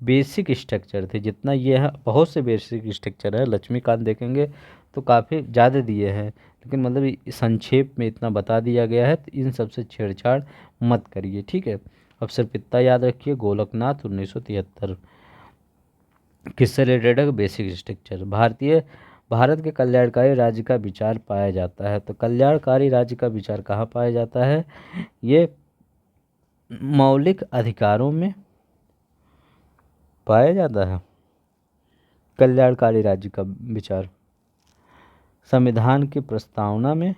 बेसिक स्ट्रक्चर थे। जितना ये है, बहुत से बेसिक स्ट्रक्चर है, लक्ष्मीकांत देखेंगे तो काफ़ी ज़्यादा दिए हैं, लेकिन मतलब संक्षेप में इतना बता दिया गया है, तो इन सब से छेड़छाड़ मत करिए, ठीक है। अब सिर्फ इतना याद रखिए, गोलकनाथ 1973 किससे रिलेटेड है? Basic structure. भारत के कल्याणकारी राज्य का विचार पाया जाता है, तो कल्याणकारी राज्य का विचार कहाँ पाया जाता है? ये मौलिक अधिकारों में पाया जाता है। कल्याणकारी राज्य का विचार संविधान की प्रस्तावना में,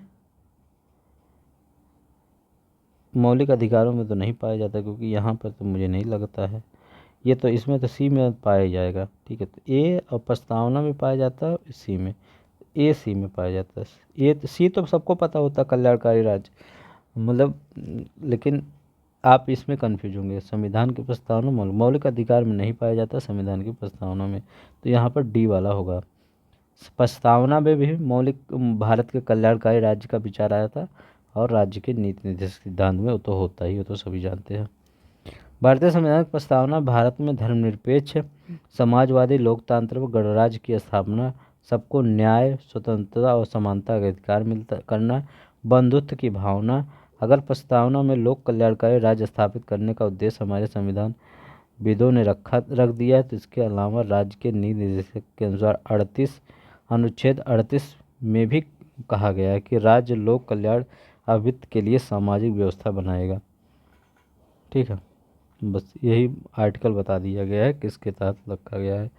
मौलिक अधिकारों में तो नहीं पाया जाता, क्योंकि यहाँ पर तो मुझे नहीं लगता है। ये तो इसमें तो सी में पाया जाएगा, ठीक है। तो ए और प्रस्तावना में पाया जाता है, सी में, ए सी में पाया जाता है। ए सी तो सबको पता होता है, कल्याणकारी राज्य, मतलब, लेकिन आप इसमें कन्फ्यूज होंगे। संविधान की प्रस्तावना मौलिक अधिकार में नहीं पाया जाता, संविधान की प्रस्तावना में, तो यहाँ पर डी वाला होगा। प्रस्तावना में भी मौलिक भारत के कल्याणकारी राज्य का विचार आया था, और राज्य के नीति निर्देशक सिद्धांत में वो तो होता ही, वो तो सभी जानते हैं। भारतीय संविधान की प्रस्तावना भारत में धर्मनिरपेक्ष, समाजवादी, लोकतंत्र व गणराज्य की स्थापना, सबको न्याय, स्वतंत्रता और समानता का अधिकार मिलता करना, बंधुत्व की भावना। अगर प्रस्तावना में लोक कल्याणकारी राज्य स्थापित करने का उद्देश्य हमारे संविधान विदों ने रख दिया है, तो इसके अलावा राज्य के नीति निर्देशक के अनुसार अनुच्छेद 38 में भी कहा गया है कि राज्य लोक कल्याण अभिवृद्धि के लिए सामाजिक व्यवस्था बनाएगा, ठीक है। बस यही आर्टिकल बता दिया गया है किसके तहत रखा गया है।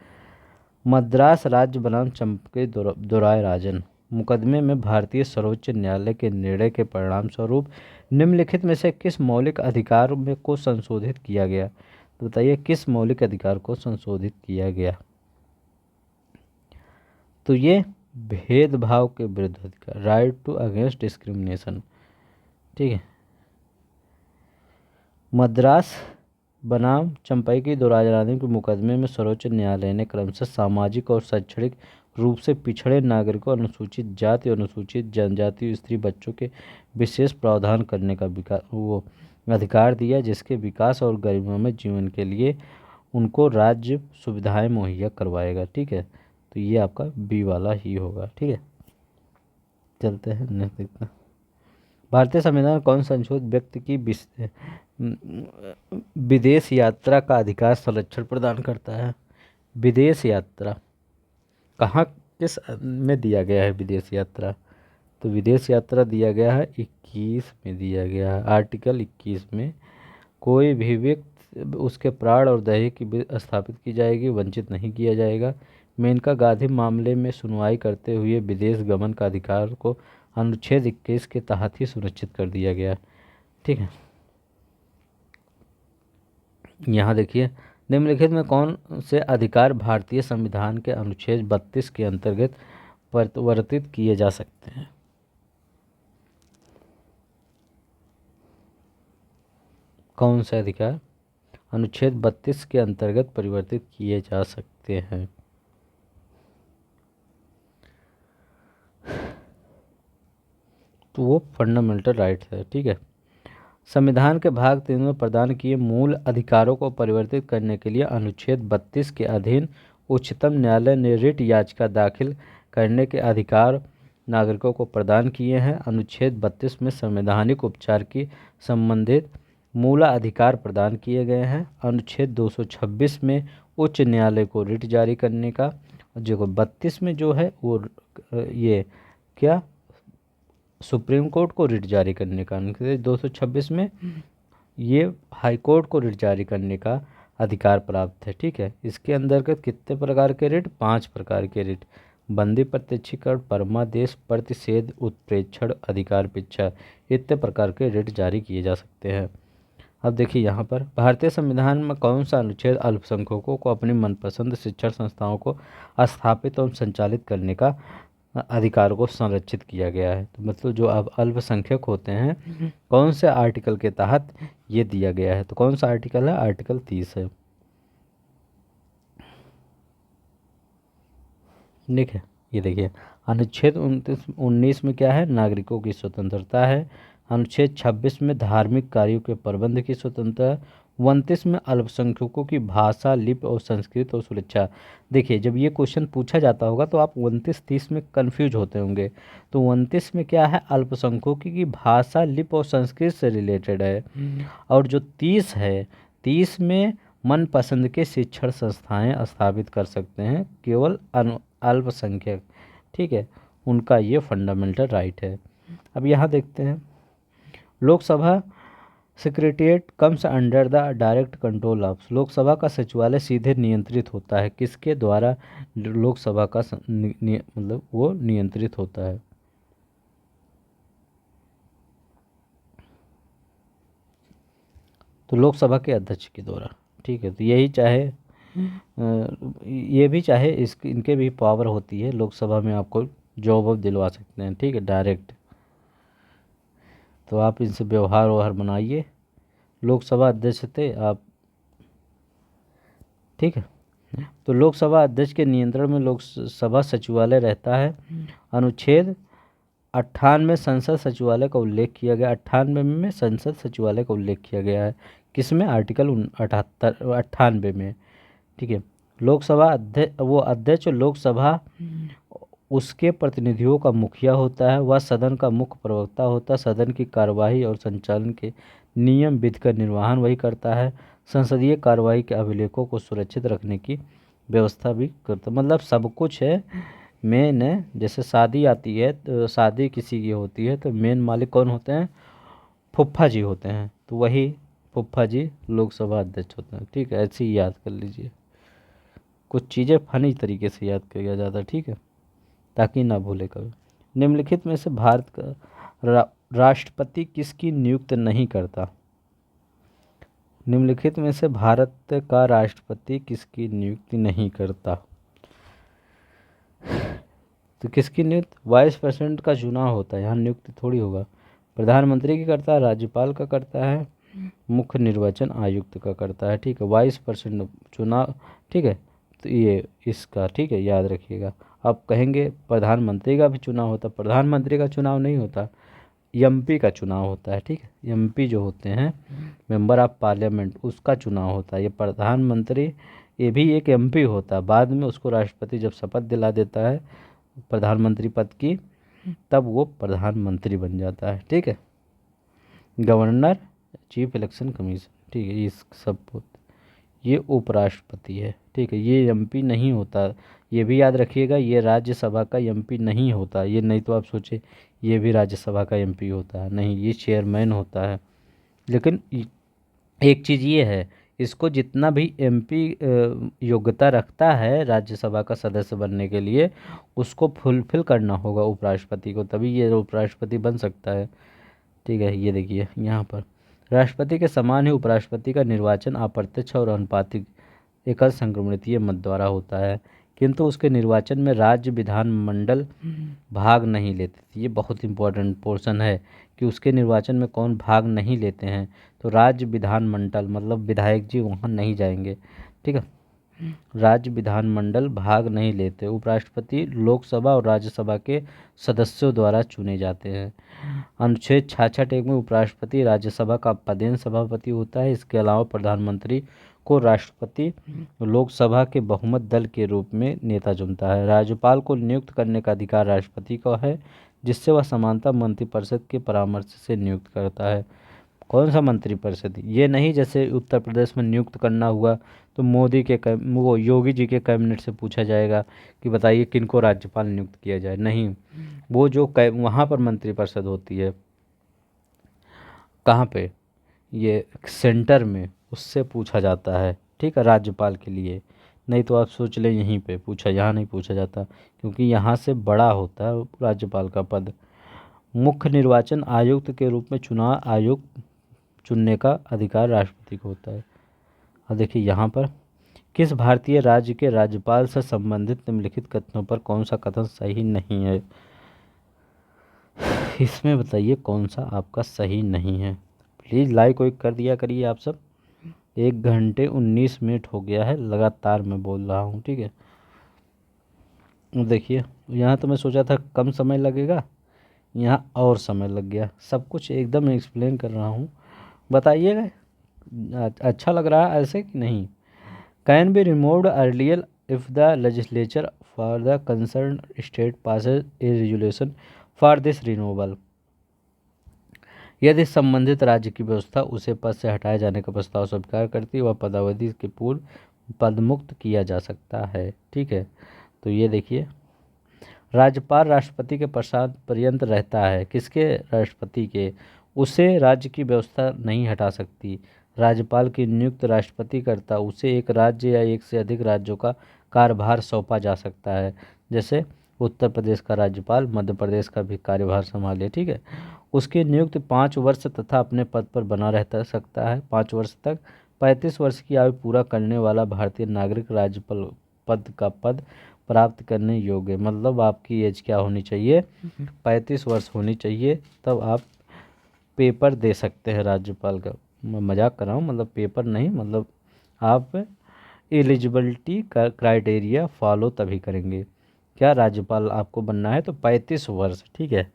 मद्रास राज्य बनाम चंपके दोराय राजन मुकदमे में भारतीय सर्वोच्च न्यायालय के निर्णय के परिणाम स्वरूप निम्नलिखित में से किस मौलिक अधिकार में को संशोधित किया गया? तो बताइए, किस मौलिक अधिकार को संशोधित किया गया? तो ये भेदभाव के विरुद्ध अधिकार, राइट टू अगेंस्ट डिस्क्रिमिनेशन, ठीक है। मद्रास बनाम चंपई दोराय के मुकदमे में सर्वोच्च न्यायालय ने क्रमशः सामाजिक और शैक्षणिक रूप से पिछड़े नागरिकों, अनुसूचित जाति और अनुसूचित जनजाति, स्त्री बच्चों के विशेष प्रावधान करने का अधिकार दिया, जिसके विकास और गरिमामय जीवन के लिए उनको राज्य सुविधाएं मुहैया करवाएगा, ठीक है। तो ये आपका बी वाला ही होगा, ठीक है। चलते हैं नेक्स्ट देखते हैं। भारतीय संविधान कौन संशोधित व्यक्ति की विदेश यात्रा का अधिकार संरक्षण प्रदान करता है? विदेश यात्रा कहाँ, किस में दिया गया है विदेश यात्रा? तो विदेश यात्रा दिया गया है 21 में दिया गया है, आर्टिकल 21 में। कोई भी व्यक्ति उसके प्राण और दहेज की स्थापित की जाएगी, वंचित नहीं किया जाएगा। मेनका गांधी मामले में सुनवाई करते हुए विदेश गमन का अधिकार को अनुच्छेद 21 के तहत ही सुनिश्चित कर दिया गया, ठीक है। यहाँ देखिए, निम्नलिखित में कौन से अधिकार भारतीय संविधान के अनुच्छेद 32 के अंतर्गत परिवर्तित किए जा सकते हैं? कौन से अधिकार अनुच्छेद 32 के अंतर्गत परिवर्तित किए जा सकते हैं? तो वो फंडामेंटल राइट्स है, ठीक है। संविधान के भाग 3 में प्रदान किए मूल अधिकारों को परिवर्तित करने के लिए अनुच्छेद 32 के अधीन उच्चतम न्यायालय ने रिट याचिका दाखिल करने के अधिकार नागरिकों को प्रदान किए हैं। अनुच्छेद 32 में संवैधानिक उपचार की संबंधित मूलाधिकार प्रदान किए गए हैं। अनुच्छेद 226 में उच्च न्यायालय को रिट जारी करने का, जो 32 में जो है वो ये क्या सुप्रीम कोर्ट को रिट जारी करने का, अनुच्छेद 226 में ये हाई कोर्ट को रिट जारी करने का अधिकार प्राप्त है। ठीक है, इसके अंतर्गत कितने प्रकार के रिट? 5 प्रकार के रिट: बंदी, प्रत्यक्षीकरण, परमादेश, प्रतिषेध, उत्प्रेक्षण, अधिकार पिच्छा, इतने प्रकार के रिट जारी किए जा सकते हैं। अब देखिए यहाँ पर भारतीय संविधान में कौन सा अनुच्छेद अल्पसंख्यकों को अपनी मनपसंद शिक्षण संस्थाओं को स्थापित एवं संचालित करने का अधिकार को संरक्षित किया गया है? तो मतलब जो अब अल्पसंख्यक होते हैं कौन से आर्टिकल के तहत ये दिया गया है? तो कौन सा आर्टिकल है? आर्टिकल 30 है। ठीक है, ये देखिए अनुच्छेद 19 में क्या है? नागरिकों की स्वतंत्रता है। अनुच्छेद 26 में धार्मिक कार्यों के प्रबंध की स्वतंत्रता। 29 में अल्पसंख्यकों की भाषा, लिपि और संस्कृति और सुरक्षा। देखिए जब ये क्वेश्चन पूछा जाता होगा तो आप 29-30 में कंफ्यूज होते होंगे। तो 29 में क्या है? अल्पसंख्यकों की भाषा, लिपि और संस्कृति से रिलेटेड है। और जो 30 है, 30 में मनपसंद के शिक्षण संस्थाएं स्थापित कर सकते हैं केवल अल्पसंख्यक। ठीक है, उनका ये फंडामेंटल राइट है। अब यहाँ देखते हैं Lok Sabha secretariat comes under the direct control of. Lok Sabha का सचिवालय सीधे नियंत्रित होता है किसके द्वारा? लोकसभा का मतलब वो नियंत्रित होता है। तो लोकसभा के अध्यक्ष के द्वारा। ठीक है, तो यही चाहे ये भी चाहे इनके भी पावर होती है, लोकसभा में आपको जॉब दिलवा सकते हैं। ठीक है, डायरेक्ट। तो आप इनसे व्यवहार बनाइए। लोकसभा अध्यक्ष थे आप। ठीक है, तो लोकसभा अध्यक्ष के नियंत्रण में लोकसभा सचिवालय रहता है। अनुच्छेद 98 संसद सचिवालय का उल्लेख किया गया। 98 में संसद सचिवालय का उल्लेख किया गया है। किसमें? आर्टिकल 98 में। ठीक है, लोकसभा अध्यक्ष लोकसभा उसके प्रतिनिधियों का मुखिया होता है। वह सदन का मुख्य प्रवक्ता होता है। सदन की कार्यवाही और संचालन के नियम विधि का निर्वहन वही करता है। संसदीय कार्यवाही के अभिलेखों को सुरक्षित रखने की व्यवस्था भी करता, मतलब सब कुछ है। मेन है, जैसे शादी आती है तो शादी किसी की होती है तो मेन मालिक कौन होते हैं? फुफ्फा जी होते हैं। तो वही फुफ्फा जी लोकसभा अध्यक्ष होते हैं। ठीक है, ऐसे ही याद कर लीजिए। कुछ चीज़ें फनी तरीके से याद किया जाता है। ठीक है, ताकि ना भूले कभी। निम्नलिखित में से भारत का राष्ट्रपति किसकी नियुक्त नहीं करता? निम्नलिखित में से भारत का राष्ट्रपति किसकी नियुक्ति नहीं करता? तो किसकी नियुक्ति? वाइस प्रेसिडेंट का चुनाव होता है, यहाँ नियुक्ति थोड़ी होगा। प्रधानमंत्री की करता है, राज्यपाल का करता है, मुख्य निर्वाचन आयुक्त का करता है। ठीक है, वाइस प्रेसिडेंट चुनाव। ठीक है, तो ये इसका, ठीक है, याद रखिएगा। आप कहेंगे प्रधानमंत्री का भी चुनाव होता, प्रधानमंत्री का चुनाव नहीं होता, एमपी का चुनाव होता है। ठीक है, एमपी जो होते हैं मेंबर ऑफ पार्लियामेंट, उसका चुनाव होता है। ये प्रधानमंत्री ये भी एक एमपी होता है। बाद में उसको राष्ट्रपति जब शपथ दिला देता है प्रधानमंत्री पद की, तब वो प्रधानमंत्री बन जाता है। ठीक है, गवर्नर, चीफ इलेक्शन कमीशन। ठीक है, ये सब ये उपराष्ट्रपति है। ठीक है, ये एमपी नहीं होता, ये भी याद रखिएगा। ये राज्यसभा का एमपी नहीं होता। ये नहीं तो आप सोचे ये भी राज्यसभा का एमपी होता है, नहीं, ये चेयरमैन होता है। लेकिन एक चीज़ ये है, इसको जितना भी एमपी योग्यता रखता है राज्यसभा का सदस्य बनने के लिए, उसको फुलफिल करना होगा उपराष्ट्रपति को, तभी ये उपराष्ट्रपति बन सकता है। ठीक है, ये देखिए यहाँ पर राष्ट्रपति के समान ही उपराष्ट्रपति का निर्वाचन अप्रत्यक्ष और अनुपातिक एकल संक्रमणीय मत द्वारा होता है, किंतु उसके निर्वाचन में राज्य विधानमंडल भाग नहीं लेते। ये बहुत इंपॉर्टेंट पोर्शन है कि उसके निर्वाचन में कौन भाग नहीं लेते हैं। तो राज्य विधानमंडल मतलब विधायक जी वहाँ नहीं जाएंगे। ठीक है, राज्य विधानमंडल भाग नहीं लेते। उपराष्ट्रपति लोकसभा और राज्यसभा के सदस्यों द्वारा चुने जाते हैं। अनुच्छेद 66 में उपराष्ट्रपति राज्यसभा का पदेन सभापति होता है। इसके अलावा प्रधानमंत्री को राष्ट्रपति लोकसभा के बहुमत दल के रूप में नेता चुनता है। राज्यपाल को नियुक्त करने का अधिकार राष्ट्रपति को है, जिससे वह समानता मंत्रिपरिषद के परामर्श से नियुक्त करता है। कौन सा मंत्रिपरिषद? ये नहीं जैसे उत्तर प्रदेश में नियुक्त करना हुआ तो मोदी के वो योगी जी के कैबिनेट से पूछा जाएगा कि बताइए किनको राज्यपाल नियुक्त किया जाए। नहीं, वो जो वहाँ पर मंत्रिपरिषद होती है, कहाँ पे? ये सेंटर में, उससे पूछा जाता है। ठीक है, राज्यपाल के लिए। नहीं तो आप सोच लें यहीं पे पूछा, यहाँ नहीं पूछा जाता, क्योंकि यहाँ से बड़ा होता है राज्यपाल का पद। मुख्य निर्वाचन आयुक्त के रूप में चुनाव आयुक्त चुनने का अधिकार राष्ट्रपति को होता है। अब देखिए यहाँ पर, किस भारतीय राज्य के राज्यपाल से संबंधित निम्नलिखित कथनों पर कौन सा कथन सही नहीं है? इसमें बताइए कौन सा आपका सही नहीं है। प्लीज़ लाइक वाइक कर दिया करिए आप सब। 1 घंटे 19 मिनट हो गया है, लगातार मैं बोल रहा हूँ। ठीक है, देखिए यहाँ तो मैं सोचा था कम समय लगेगा, यहाँ और समय लग गया। सब कुछ एकदम एक्सप्लेन कर रहा हूँ, बताइएगा अच्छा लग रहा है ऐसे कि नहीं। Can be removed earlier if the legislature for the concern state passes A resolution for this removal. यदि संबंधित राज्य की व्यवस्था उसे पद से हटाए जाने का प्रस्ताव स्वीकार करती है, वह पदावधि के पूर्व पदमुक्त किया जा सकता है। ठीक है, तो ये देखिए, राज्यपाल राष्ट्रपति के पश्चात पर्यंत रहता है। किसके? राष्ट्रपति के। उसे राज्य की व्यवस्था नहीं हटा सकती। राज्यपाल की नियुक्त राष्ट्रपति करता, उसे एक राज्य या एक से अधिक राज्यों का कार्यभार सौंपा जा सकता है। जैसे उत्तर प्रदेश का राज्यपाल मध्य प्रदेश का भी कार्यभार संभाले। ठीक है, उसकी नियुक्ति 5 वर्ष तथा अपने पद पर बना रहता सकता है 5 वर्ष तक। 35 वर्ष की आयु पूरा करने वाला भारतीय नागरिक राज्यपाल पद का पद प्राप्त करने योग्य। मतलब आपकी एज क्या होनी चाहिए? 35 वर्ष होनी चाहिए, तब आप पेपर दे सकते हैं राज्यपाल का। मैं मजाक कर रहा हूँ, मतलब पेपर नहीं, मतलब आप एलिजिबिलिटी का क्राइटेरिया फॉलो तभी करेंगे। क्या राज्यपाल आपको बनना है तो 35 वर्ष। ठीक है,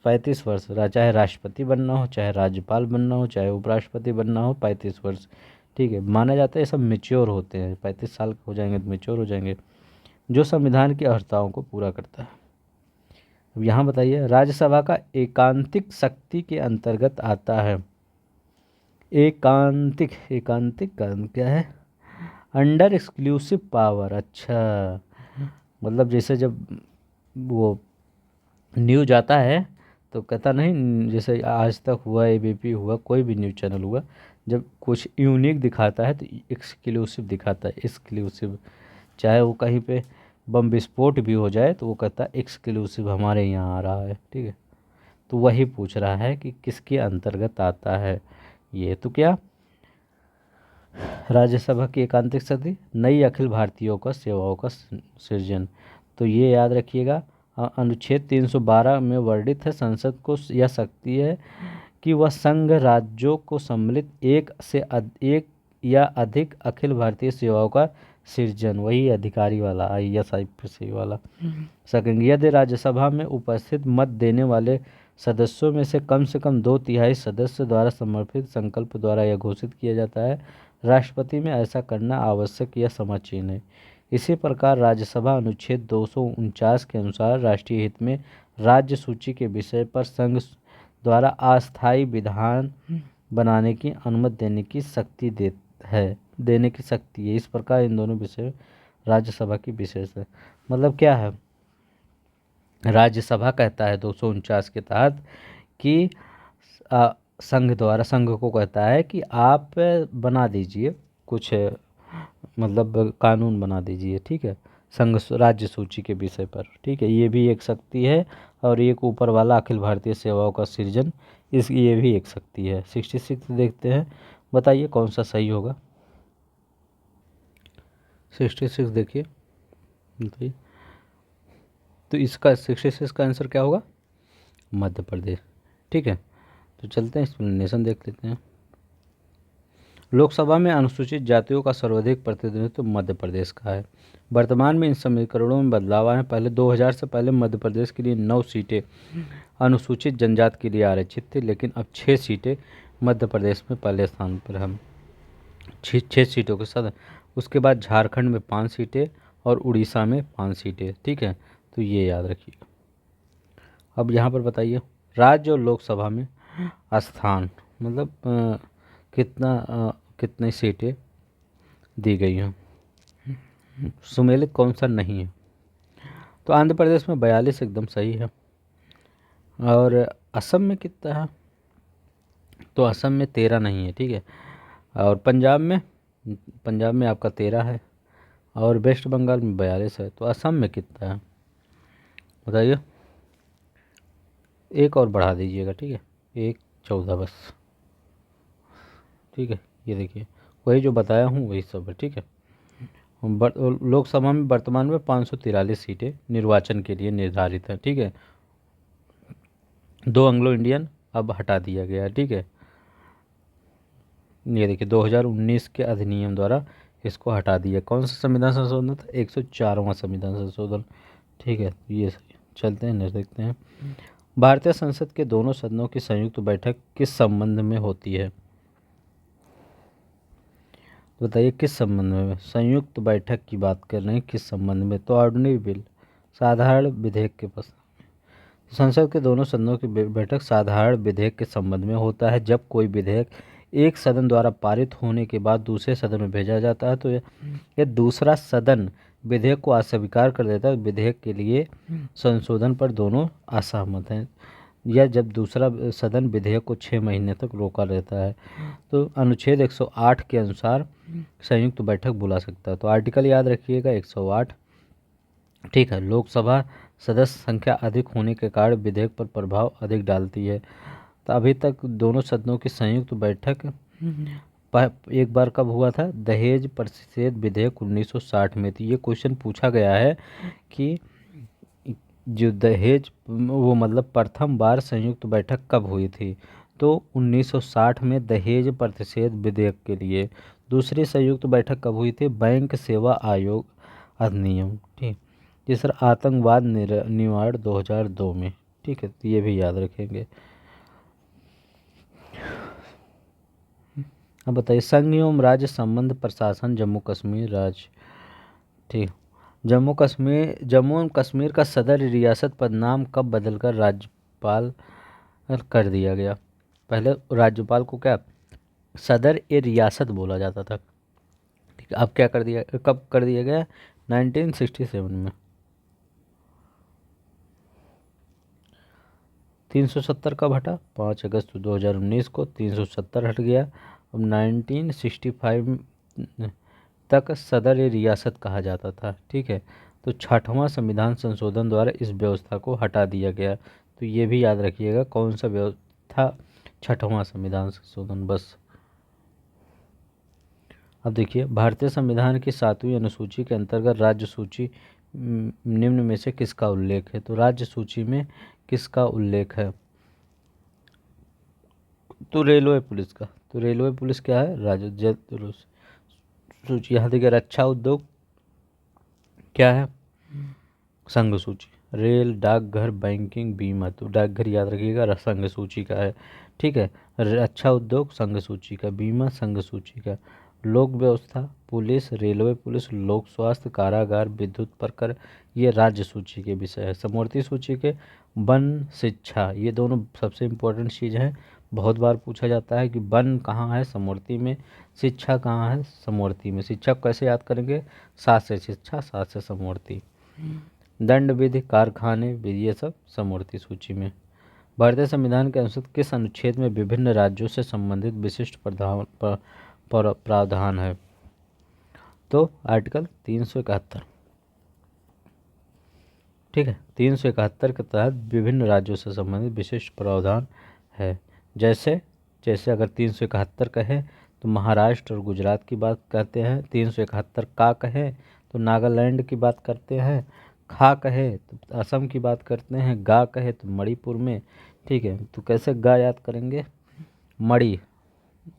35 वर्ष, चाहे राष्ट्रपति बनना हो, चाहे राज्यपाल बनना हो, चाहे उपराष्ट्रपति बनना हो, 35 वर्ष। ठीक है, माना जाता है ये सब मेच्योर होते हैं, 35 साल हो जाएंगे तो मेच्योर हो जाएंगे, जो संविधान की अर्हताओं को पूरा करता है। अब यहाँ बताइए, राज्यसभा का एकांतिक शक्ति के अंतर्गत आता है। एकांतिक, एकांतिक का क्या है? Under exclusive power. अच्छा, मतलब जैसे जब वो न्यूज आता है तो कहता नहीं, जैसे आज तक हुआ, एबीपी हुआ, कोई भी न्यूज़ चैनल हुआ, जब कुछ यूनिक दिखाता है तो एक्सक्लूसिव दिखाता है, एक्सक्लूसिव। चाहे वो कहीं पे बम विस्फोट भी हो जाए तो वो कहता है एक्सक्लूसिव हमारे यहाँ आ रहा है। ठीक है, तो वही पूछ रहा है कि किसके अंतर्गत आता है ये। तो क्या राज्यसभा की एकांतिक शक्ति, नई अखिल भारतीयों का सेवाओं का सृजन। तो ये याद रखिएगा, अनुच्छेद 312 में वर्णित है, संसद को यह शक्ति है कि वह संघ राज्यों को सम्मिलित एक या अधिक अखिल भारतीय सेवाओं का सृजन, वही अधिकारी वाला IAS IPS वाला सकेंगे। यदि राज्यसभा में उपस्थित मत देने वाले सदस्यों में से कम 2/3 सदस्य द्वारा समर्थित संकल्प द्वारा यह घोषित किया जाता है, राष्ट्रपति में ऐसा करना आवश्यक या समीचीन है। इसी प्रकार राज्यसभा अनुच्छेद 249 के अनुसार राष्ट्रीय हित में राज्य सूची के विषय पर संघ द्वारा अस्थायी विधान बनाने की अनुमति देने की शक्ति है। इस प्रकार इन दोनों विषय राज्यसभा की विशेष है। मतलब क्या है, राज्यसभा कहता है 249 के तहत कि संघ को कहता है कि आप बना दीजिए कुछ, मतलब कानून बना दीजिए। ठीक है, संघ राज्य सूची के विषय पर। ठीक है, ये भी एक शक्ति है, और एक ऊपर वाला अखिल भारतीय सेवाओं का सृजन, ये भी एक शक्ति है। 66 देखते हैं, बताइए कौन सा सही होगा। 66 देखिए, तो इसका 66 का आंसर क्या होगा? मध्य प्रदेश। ठीक है, तो चलते हैं एक्सप्लेनेशन देख लेते हैं। लोकसभा में अनुसूचित जातियों का सर्वाधिक प्रतिनिधित्व मध्य प्रदेश का है। वर्तमान में इन समीकरणों में बदलाव आए हैं। पहले 2000 से पहले मध्य प्रदेश के लिए 9 सीटें अनुसूचित जनजाति के लिए आरक्षित थी, लेकिन अब 6 सीटें मध्य प्रदेश में पहले स्थान पर हैं। छः सीटों के साथ। उसके बाद झारखंड में 5 सीटें और उड़ीसा में 5 सीटें। ठीक है, तो ये याद रखिए। अब यहाँ पर बताइए राज्य और लोकसभा में स्थान, मतलब कितनी सीटें दी गई हैं, सुमेलित कौन सा नहीं है। तो आंध्र प्रदेश में 42 एकदम सही है। और असम में कितना है, तो असम में 13 नहीं है। ठीक है, और पंजाब में आपका 13 है, और वेस्ट बंगाल में 42 है। तो असम में कितना है बताइए, एक और बढ़ा दीजिएगा। ठीक है, एक 14 बस। ठीक है, ये देखिए वही जो बताया हूँ वही सब है। ठीक है, लोकसभा में वर्तमान में 543 सीटें निर्वाचन के लिए निर्धारित है। ठीक है, 2 एंग्लो इंडियन अब हटा दिया गया है। ठीक है, ये देखिए 2019 के अधिनियम द्वारा इसको हटा दिया। कौन सा संविधान संशोधन था, 104वां संविधान संशोधन। ठीक है, ये सही। चलते हैं नेक्स्ट देखते हैं। भारतीय संसद के दोनों सदनों की संयुक्त बैठक किस संबंध में होती है, बताइए किस संबंध में। संयुक्त बैठक की बात कर रहे हैं, किस संबंध में, तो ऑर्डिनरी बिल, साधारण विधेयक के प्रस्ताव। संसद के दोनों सदनों की बैठक साधारण विधेयक के संबंध में होता है। जब कोई विधेयक एक सदन द्वारा पारित होने के बाद दूसरे सदन में भेजा जाता है तो यह दूसरा सदन विधेयक को अस्वीकार कर देता है, विधेयक के लिए संशोधन पर दोनों असहमत हैं, या जब दूसरा सदन विधेयक को 6 महीने तक रोका रहता है तो अनुच्छेद 108 के अनुसार संयुक्त बैठक बुला सकता है। तो आर्टिकल याद रखिएगा 108। ठीक है, लोकसभा सदस्य संख्या अधिक होने के कारण विधेयक पर प्रभाव अधिक डालती है। तो अभी तक दोनों सदनों की संयुक्त बैठक एक बार कब हुआ था, दहेज प्रतिषेध विधेयक 1960 में थी। ये क्वेश्चन पूछा गया है कि जो दहेज वो मतलब प्रथम बार संयुक्त बैठक कब हुई थी, तो 1960 में दहेज प्रतिषेध विधेयक के लिए। दूसरी संयुक्त बैठक कब हुई थी, बैंक सेवा आयोग अधिनियम। ठीक, तीसरा आतंकवाद निवारण 2002 में। ठीक है, तो ये भी याद रखेंगे। अब बताइए संघ एवं राज्य संबंध प्रशासन जम्मू कश्मीर राज्य। ठीक, जम्मू एवं कश्मीर का सदर रियासत पद नाम कब बदलकर राज्यपाल कर दिया गया। पहले राज्यपाल को क्या सदर ए रियासत बोला जाता था। ठीक है, अब क्या कर दिया, कब कर दिया गया, 1967 में। 370 कब हटा, 5 अगस्त 2019 को 370 हट गया। अब 1965 तक सदर ए रियासत कहा जाता था। ठीक है, तो 6वां संविधान संशोधन द्वारा इस व्यवस्था को हटा दिया गया। तो ये भी याद रखिएगा कौन सा व्यवस्था, 6वां संविधान संशोधन बस। अब देखिए भारतीय संविधान की 7वीं अनुसूची के अंतर्गत राज्य सूची निम्न में से किसका उल्लेख है। तो राज्य सूची में किसका उल्लेख है, तो रेलवे पुलिस का। तो रेलवे पुलिस क्या है, राज्य सूची। यहाँ देखिए रक्षा उद्योग क्या है, संघ सूची। रेल, डाकघर, बैंकिंग, बीमा, तो डाकघर याद रखिएगा संघ सूची का है। ठीक है, रक्षा उद्योग संघ सूची का, बीमा संघ सूची का, लोक व्यवस्था, पुलिस, रेलवे पुलिस, लोक स्वास्थ्य, कारागार, विद्युत प्रकर, ये राज्य सूची के विषय है। समवर्ती सूची के वन, शिक्षा, ये दोनों सबसे इम्पोर्टेंट चीज़ हैं। बहुत बार पूछा जाता है कि वन कहाँ है, समवर्ती में, शिक्षा कहाँ है, समवर्ती में। शिक्षा को कैसे याद करेंगे, 7 से शिक्षा, 7 से समवर्ती। दंड विधि, कारखाने, ये सब समवर्ती सूची में। भारतीय संविधान के अनुच्छेद किस अनुच्छेद में विभिन्न राज्यों से संबंधित विशिष्ट प्रावधान है, तो आर्टिकल 371। ठीक है, 371 के तहत विभिन्न राज्यों से संबंधित विशिष्ट प्रावधान है। जैसे जैसे अगर 371 कहें तो महाराष्ट्र और गुजरात की बात करते हैं, 371 का कहें तो नागालैंड की बात करते हैं, खा कहे तो असम की बात करते हैं, गा कहे तो मणिपुर में। ठीक है, तो कैसे गा याद करेंगे, मणि,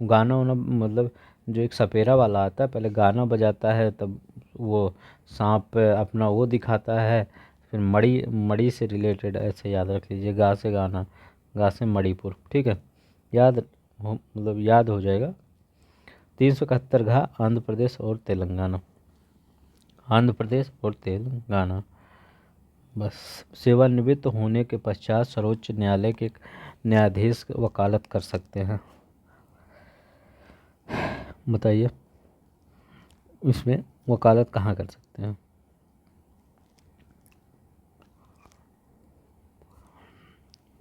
गाना वाना मतलब जो एक सपेरा वाला आता है पहले गाना बजाता है, तब वो सांप अपना वो दिखाता है, फिर मणि, मणि से रिलेटेड ऐसे याद रख लीजिए, गा से गाना, गा से मणिपुर। ठीक है, याद हो मतलब याद हो जाएगा। 371 घा आंध्र प्रदेश और तेलंगाना, आंध्र प्रदेश और तेलंगाना। बस सेवानिवृत्त होने के पश्चात सर्वोच्च न्यायालय के न्यायाधीश वकालत कर सकते हैं। बताइए इसमें वकालत कहाँ कर सकते हैं?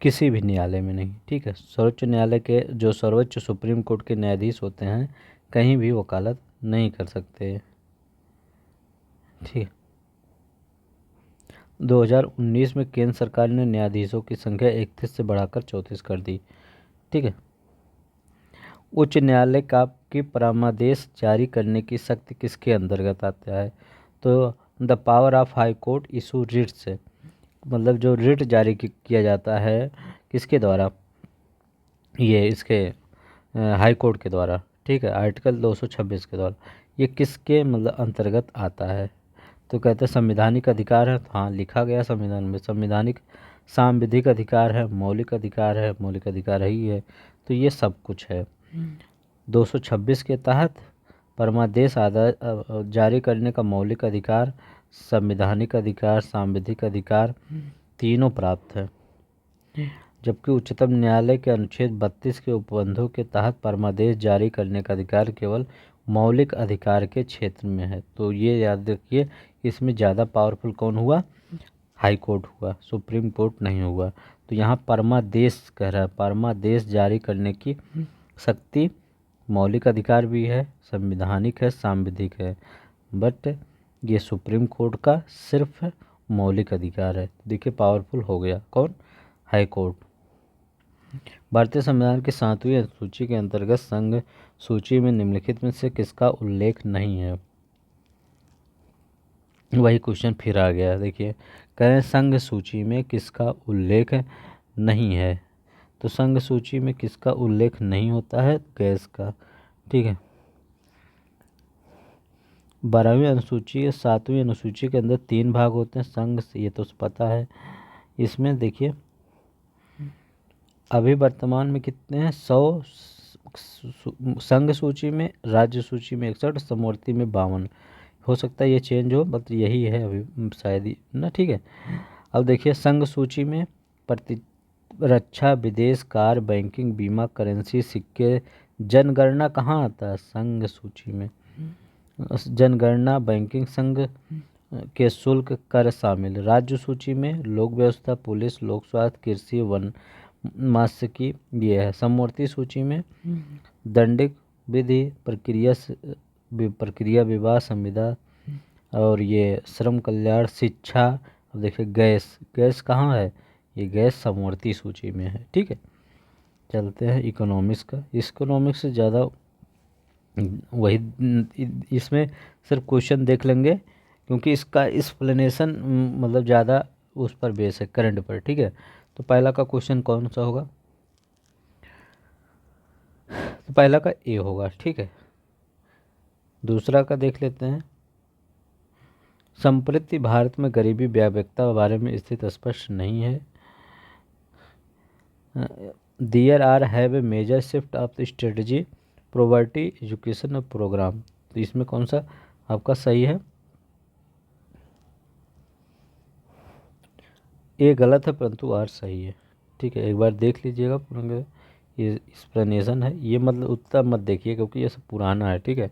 किसी भी न्यायालय में नहीं, ठीक है। सर्वोच्च न्यायालय के जो सर्वोच्च सुप्रीम कोर्ट के न्यायाधीश होते हैं कहीं भी वकालत नहीं कर सकते, ठीक है। 2019 में केंद्र सरकार ने न्यायाधीशों की संख्या 31 से बढ़ाकर 34 कर दी, ठीक है। उच्च न्यायालय का की परामर्श जारी करने की शक्ति किसके अंतर्गत आता है? तो the power of high court issue Ritz से, मतलब जो रिट जारी किया जाता है किसके द्वारा? ये इसके हाई कोर्ट के द्वारा, ठीक है, आर्टिकल 226 के द्वारा। ये किसके मतलब अंतर्गत आता है? तो कहते हैं संवैधानिक अधिकार है। हाँ, लिखा गया संविधान में संवैधानिक सांविधिक अधिकार है, मौलिक अधिकार है, मौलिक अधिकार ही है, तो ये सब कुछ है। 226 के तहत परमादेश जारी करने का मौलिक अधिकार, संवैधानिक अधिकार, सांविधिक अधिकार तीनों प्राप्त है। जबकि उच्चतम न्यायालय के अनुच्छेद 32 के उपबंधों के तहत परमादेश जारी करने का अधिकार केवल मौलिक अधिकार के क्षेत्र में है। तो ये याद रखिए, इसमें ज़्यादा पावरफुल कौन हुआ? हाई कोर्ट हुआ, सुप्रीम कोर्ट नहीं हुआ। तो यहाँ परमादेश कह रहा है, परमादेश जारी करने की शक्ति मौलिक अधिकार भी है, संवैधानिक है, सांविधिक है, बट ये सुप्रीम कोर्ट का सिर्फ मौलिक अधिकार है। देखिए पावरफुल हो गया कौन? High court. भारतीय संविधान की 7वीं अनुसूची के अंतर्गत संघ सूची में निम्नलिखित में से किसका उल्लेख नहीं है? वही क्वेश्चन फिर आ गया। देखिए कह रहे हैं संघ सूची में किसका उल्लेख नहीं है। तो संघ सूची में किसका उल्लेख नहीं होता है? गैस का, ठीक है। 12वीं अनुसूची या 7वीं अनुसूची के अंदर 3 भाग होते हैं संघ, ये तो पता है। इसमें देखिए अभी वर्तमान में कितने हैं? 100 संघ सूची में, राज्य सूची में 61, समवर्ती में 52। हो सकता है ये चेंज हो, बट यही है अभी शायद ही ना, ठीक है। अब देखिए संघ सूची में रक्षा, विदेश, कार, बैंकिंग, बीमा, करेंसी, सिक्के, जनगणना कहाँ आता है? संघ सूची में। जनगणना, बैंकिंग, संघ के शुल्क, कर शामिल। राज्य सूची में लोक व्यवस्था, पुलिस, लोक स्वास्थ्य, कृषि, वन, मात्स्यिकी ये है। समवर्ती सूची में दंडिक विधि, प्रक्रिया, विवाह, संविदा और ये श्रम कल्याण, शिक्षा। अब देखिए गैस, गैस कहाँ है? ये गैस समवर्ती सूची में है, ठीक है। चलते हैं इकोनॉमिक्स का। इकोनॉमिक्स से ज़्यादा वही इसमें सिर्फ क्वेश्चन देख लेंगे क्योंकि इसका एक्सप्लेनेशन मतलब ज़्यादा उस पर बेस है, करंट पर, ठीक है। तो पहला का क्वेश्चन कौन सा होगा? तो पहला का ए होगा, ठीक है। दूसरा का देख लेते हैं। संप्रति भारत में गरीबी व्यापकता बारे में स्थिति स्पष्ट नहीं है। There are have a major shift of strategy, poverty, education और प्रोग्राम। तो इसमें कौन सा आपका सही है? ए गलत है परंतु आर सही है, ठीक है। एक बार देख लीजिएगा पूरा, ये एक्सप्लेनेशन है। ये मतलब उतना मत देखिए क्योंकि ये सब पुराना है, ठीक है।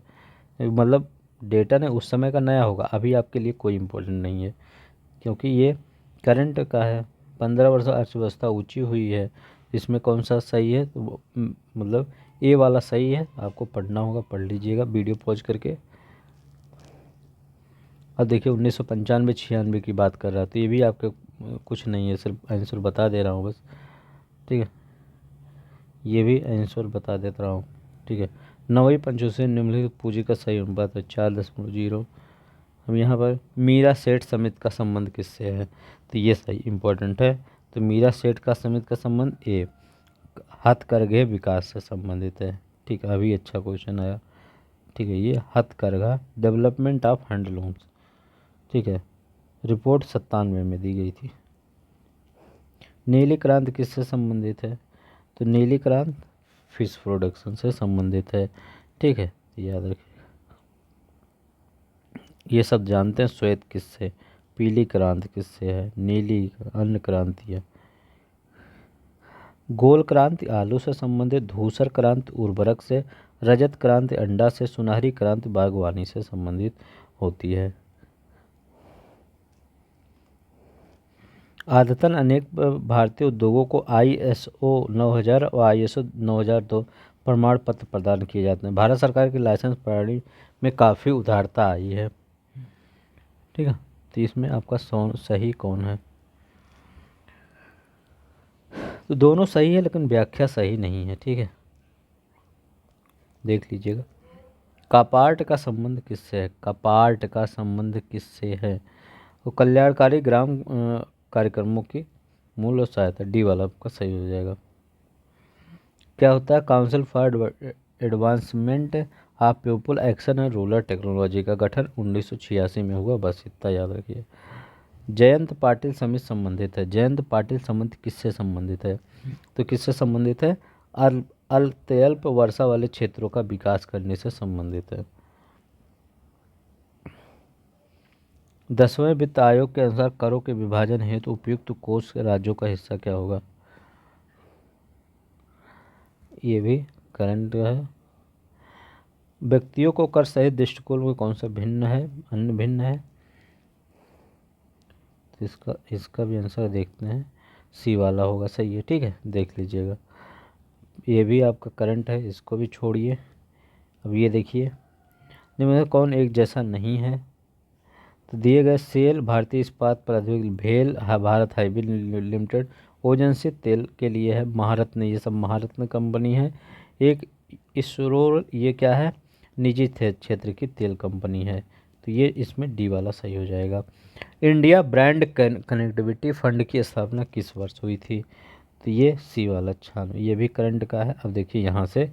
मतलब डेटा ने उस समय का नया होगा, अभी आपके लिए कोई इम्पोर्टेंट नहीं है क्योंकि ये करंट का है। 15 वर्ष अर्थव्यवस्था ऊंची हुई है, इसमें कौन सा सही है? तो मतलब ए वाला सही है, आपको पढ़ना होगा, पढ़ लीजिएगा वीडियो पॉज करके। अब देखिए 1995 96 की बात कर रहा है, तो ये भी आपके कुछ नहीं है, सिर्फ आंसर बता दे रहा हूँ बस, ठीक है। ये भी आंसर बता देता रहा हूँ, ठीक है। 9वीं पंचकोश निम्नलिखित पूंजी का सही अनुपात है 4.0। हम यहाँ पर मीरा सेठ समिति का संबंध किससे है? तो ये सही इंपॉर्टेंट है। तो मीरा सेठ का समिति का संबंध ए हथकरघे विकास से संबंधित है, ठीक है। अभी अच्छा क्वेश्चन आया, ठीक है। ये हथकरघा डेवलपमेंट ऑफ हैंडलूम्स, ठीक है। रिपोर्ट 97 में दी गई थी। नीली क्रांति किससे संबंधित है? तो नीली क्रांति फिश प्रोडक्शन से संबंधित है, ठीक है। याद रखिए। ये सब जानते हैं। श्वेत किससे, पीली क्रांति किससे है, नीली अन्न क्रांति है। गोल क्रांति आलू से संबंधित, धूसर क्रांति उर्वरक से, रजत क्रांति अंडा से, सुनहरी क्रांति बागवानी से संबंधित होती है। आदतन अनेक भारतीय उद्योगों को ISO 9000 और ISO 9002 प्रमाण पत्र प्रदान किए जाते हैं। भारत सरकार की लाइसेंस प्रणाली में काफ़ी उदारता आई है। ठीक है, तो इसमें आपका सही कौन है? तो दोनों सही है लेकिन व्याख्या सही नहीं है। ठीक है, देख लीजिएगा। कपार्ट का संबंध किससे है? कपार्ट का संबंध किससे है? वो कल्याणकारी ग्राम कार्यक्रमों की मूल और सहायता, डी वाला आपका सही हो जाएगा। क्या होता है? Council for advancement of people action and rural technology का गठन 1986 में हुआ। बस इतना याद रखिए। जयंत पाटिल समिति संबंधित है। जयंत पाटिल समिति किससे संबंधित है? तो किससे संबंधित है? अत्यल्प वर्षा वाले क्षेत्रों का विकास करने से संबंधित है। 10वें वित्त आयोग के अनुसार करों के विभाजन हेतु उपयुक्त कोष राज्यों का हिस्सा क्या होगा? ये भी करंट है। व्यक्तियों को कर सहित दृष्टिकोण में कौन सा भिन्न है? अन्य भिन्न है। तो इसका भी आंसर देखते हैं, सी वाला होगा। सही है। ठीक है, देख लीजिएगा। ये भी आपका करंट है, इसको भी छोड़िए। अब ये देखिए, निम्न में कौन एक जैसा नहीं है? तो दिए गए सेल भारतीय इस्पात प्रौद्योगिकी, भेल भारत हाईवे लिमिटेड, ओजेंसी तेल के लिए है महारत्न, ये सब महारत्न कंपनी है। एक इसरो, ये क्या है? निजी क्षेत्र की तेल कंपनी है। तो ये इसमें डी वाला सही हो जाएगा। इंडिया ब्रांड कनेक्टिविटी फंड की स्थापना किस वर्ष हुई थी? तो ये सी वाला 96, ये भी करंट का है। अब देखिए यहाँ से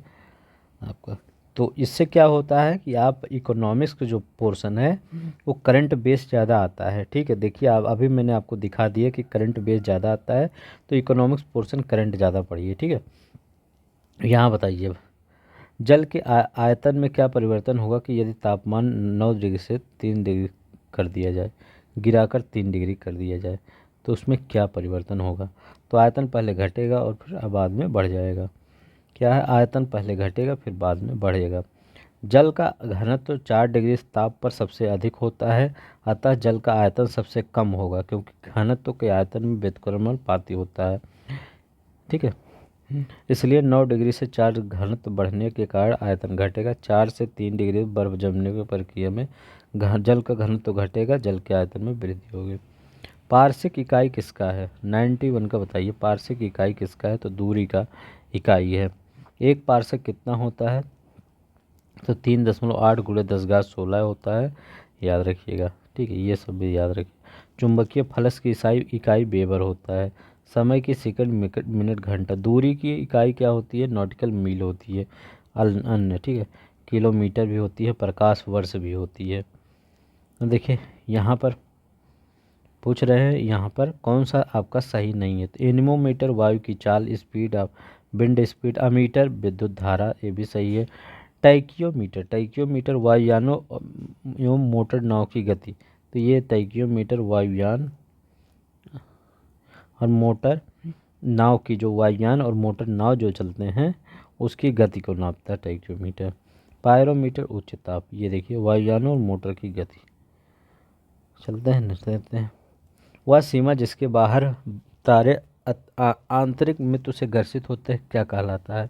आपका, तो इससे क्या होता है कि आप इकोनॉमिक्स का जो पोर्शन है वो करंट बेस ज़्यादा आता है। ठीक है, देखिए आप, अभी मैंने आपको दिखा दिया कि करंट बेस ज़्यादा आता है, तो इकोनॉमिक्स पोर्शन करंट ज़्यादा पढ़िए। ठीक है, यहाँ बताइए, जल के आयतन में क्या परिवर्तन होगा कि यदि तापमान 9 डिग्री से 3 डिग्री कर दिया जाए, गिराकर 3 डिग्री कर दिया जाए, तो उसमें क्या परिवर्तन होगा? तो आयतन पहले घटेगा और फिर बाद में बढ़ जाएगा। क्या है? आयतन पहले घटेगा फिर बाद में बढ़ेगा। जल का घनत्व 4 डिग्री ताप पर सबसे अधिक होता है, अतः जल का आयतन सबसे कम होगा, क्योंकि घनत्व के आयतन में व्युत्क्रमणपाती होता है। ठीक है, इसलिए 9 डिग्री से 4 घनत्व बढ़ने के कारण आयतन घटेगा। 4 से 3 डिग्री बर्फ जमने की प्रक्रिया में जल का घनत्व घटेगा, जल के आयतन में वृद्धि होगी। पारसिक इकाई किसका है? 91 का बताइए। पारसिक इकाई किसका है? तो दूरी का इकाई है। एक पारसिक कितना होता है? तो 3.8 × 10⁻16 होता है, याद रखिएगा। ठीक है, ये सब भी याद रखिए। चुंबकीय फलक की इकाई वेबर होता है। समय की सेकंड मिनट घंटा। दूरी की इकाई क्या होती है? नॉटिकल मील होती है। अन्य, ठीक है, किलोमीटर भी होती है, प्रकाश वर्ष भी होती है। देखिए यहाँ पर पूछ रहे हैं, यहाँ पर कौन सा आपका सही नहीं है? तो एनीमोमीटर वायु की चाल, speed of wind speed, ammeter विद्युत धारा, ये भी सही है। टाइकियोमीटर वायुयानों एवं मोटर नाव की गति, तो ये टाइकियोमीटर वायुयान और मोटर नाव की, जो वायुयान और मोटर नाव जो चलते हैं उसकी गति को नापता है टाइकियोमीटर। पायरोमीटर उच्च ताप, ये देखिए वायुयानों और मोटर की गति चलते हैं, चलते हैं। वह सीमा जिसके बाहर तारे आंतरिक मित्र से घर्षित होते हैं क्या कहलाता है?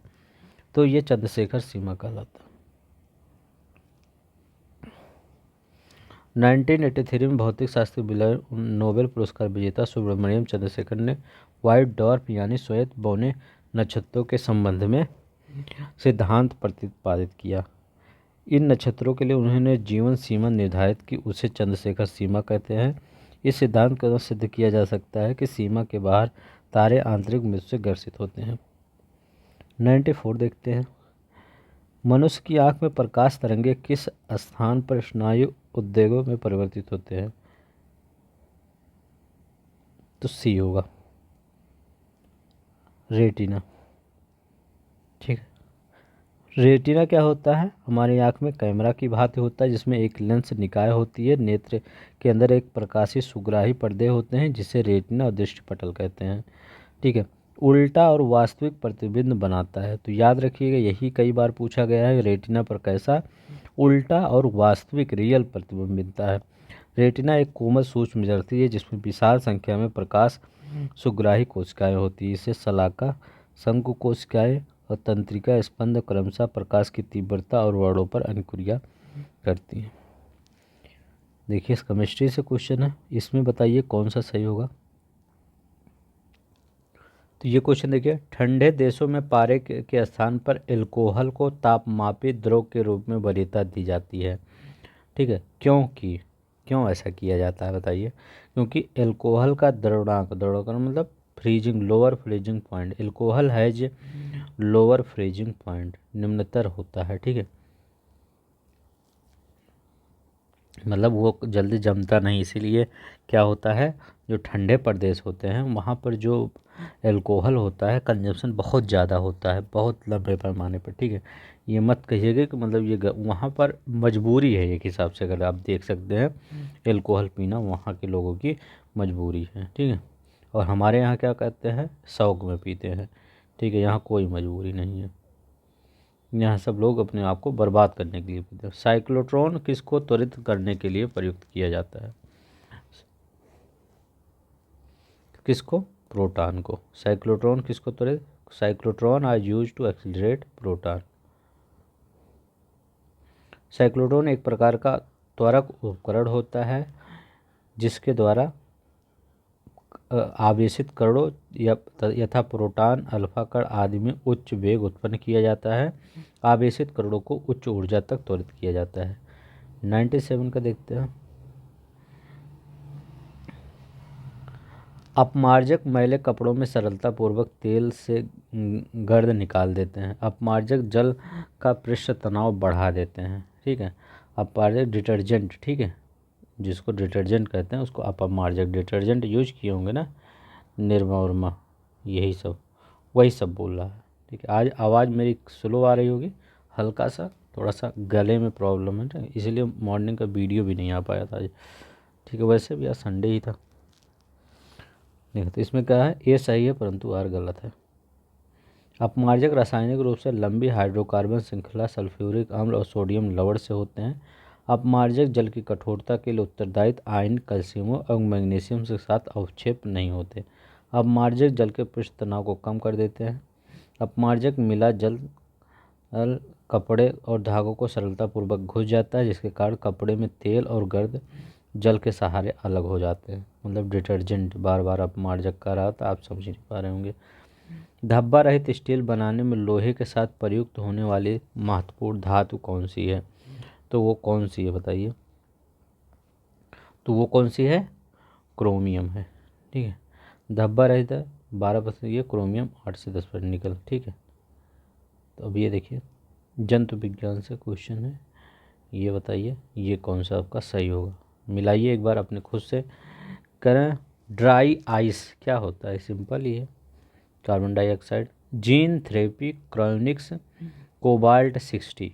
तो ये चंद्रशेखर सीमा कहलाता है। 1983 में भौतिक शास्त्र विलय नोबेल पुरस्कार विजेता सुब्रमण्यम चंद्रशेखर ने व्हाइट डॉर्फ यानी श्वेत बौने नक्षत्रों के संबंध में सिद्धांत प्रतिपादित किया। इन नक्षत्रों के लिए उन्होंने जीवन सीमा निर्धारित की, उसे चंद्रशेखर सीमा कहते हैं। इस सिद्धांत का सिद्ध किया जा सकता है कि सीमा के बाहर तारे आंतरिक मृत्यु से ग्रसित होते हैं। 94 देखते हैं। मनुष्य की आंख में प्रकाश तरंगे किस स्थान पर स्नायु उद्वेगों में परिवर्तित होते हैं? तो सी होगा, रेटिना। ठीक है, रेटिना क्या होता है? हमारी आँख में कैमरा की भांति होता है जिसमें एक लेंस निकाय होती है। नेत्र के अंदर एक प्रकाशीय सुग्राही पर्दे होते हैं जिसे रेटिना और दृष्टिपटल कहते हैं। ठीक है। उल्टा और वास्तविक प्रतिबिंब बनाता है। तो याद रखिएगा, यही कई बार पूछा गया है, रेटिना पर कैसा उल्टा और वास्तविक रियल प्रतिबिंब मिलता है। रेटिना एक कोमल सूक्ष्म ग्रंथि है जिसमें विशाल संख्या में प्रकाश सुग्राही कोशिकाएं होती है। इसे शलाका, शंकु कोशिकाएं और तंत्रिका स्पंद क्रमशः प्रकाश की तीव्रता और वर्णों पर अनुक्रिया करती हैं। देखिए, इस केमिस्ट्री से क्वेश्चन है, इसमें बताइए कौन सा सही होगा। तो ये क्वेश्चन देखिए, ठंडे देशों में पारे के स्थान पर एल्कोहल को तापमापी द्रव के रूप में वरीयता दी जाती है। ठीक है, क्यों ऐसा किया जाता है बताइए। क्योंकि एल्कोहल का द्रवणांक मतलब freezing, lower freezing point, alcohol has lower freezing point, निम्नतर होता है। ठीक है, मतलब वो जल्दी जमता नहीं, इसीलिए क्या होता है, जो ठंडे प्रदेश होते हैं वहाँ पर जो एल्कोहल होता है कंजम्पशन बहुत ज़्यादा होता है, बहुत लंबे पैमाने पर। ठीक है, ये मत कहिएगा कि मतलब ये वहाँ पर मजबूरी है, एक हिसाब से अगर आप देख सकते हैं एल्कोहल पीना वहाँ के लोगों की मजबूरी है। ठीक है, और हमारे यहाँ क्या कहते हैं, शौक में पीते हैं। ठीक है, यहाँ कोई मजबूरी नहीं है, यहाँ सब लोग अपने आप को बर्बाद करने के लिए पीते हैं। साइक्लोट्रॉन किसको त्वरित करने के लिए प्रयुक्त किया जाता है? किसको? प्रोटॉन को। साइक्लोट्रॉन किसको त्वरित? Cyclotron are use to accelerate proton. Cyclotron एक प्रकार का त्वरक उपकरण होता है जिसके द्वारा आवेशित कणों यथा प्रोटॉन, अल्फा कण आदि में उच्च वेग उत्पन्न किया जाता है। आवेशित कणों को उच्च ऊर्जा तक त्वरित किया जाता है। 97 का देखते हैं। अपमार्जक मैले कपड़ों में सरलतापूर्वक तेल से गर्द निकाल देते हैं। अपमार्जक जल का पृष्ठ तनाव बढ़ा देते हैं। ठीक है, अपमार्जक डिटर्जेंट, ठीक है, जिसको डिटर्जेंट कहते हैं उसको अपमार्जक डिटर्जेंट यूज किए होंगे ना, निरमा उरमा, यही सब, वही सब बोल रहा है। ठीक है, आज आवाज़ मेरी स्लो आ रही होगी, हल्का सा थोड़ा सा गले में प्रॉब्लम है, इसलिए मॉर्निंग का वीडियो भी नहीं आ पाया था आज। ठीक है, वैसे भी आज संडे ही था। देखो, तो इसमें क्या है, ए सही है परंतु आर गलत है। अपमार्जक रासायनिक रूप से लंबी हाइड्रोकार्बन श्रृंखला सल्फ्यूरिक अम्ल और सोडियम लवण से होते हैं। अपमार्जक जल की कठोरता के लिए उत्तरदायित्व आयन, कैल्शियम और मैग्नीशियम के साथ अवक्षेप नहीं होते। अपमार्जक जल के पृष्ठ तनाव को कम कर देते हैं। अपमार्जक मिला जल कपड़े और धागों को सरलतापूर्वक घुस जाता है जिसके कारण कपड़े में तेल और गर्द जल के सहारे अलग हो जाते हैं। मतलब डिटर्जेंट बार बार अपमार्जक का रहा था, आप समझ नहीं पा रहे होंगे। धब्बा रहित स्टील बनाने में लोहे के साथ प्रयुक्त होने वाली महत्वपूर्ण धातु कौन सी है? तो वो कौन सी है बताइए। तो वो कौन सी है? क्रोमियम है। ठीक है, धब्बा रहित है 12% ये क्रोमियम, 8 से 10% निकल। ठीक है, तो अब ये देखिए, जंतु विज्ञान से क्वेश्चन है, ये बताइए ये कौन सा आपका सही होगा। मिलाइए एक बार अपने खुद से करें। ड्राई आइस क्या होता है? सिंपल ही है, carbon dioxide. Gene therapy, cryonics, cobalt 60।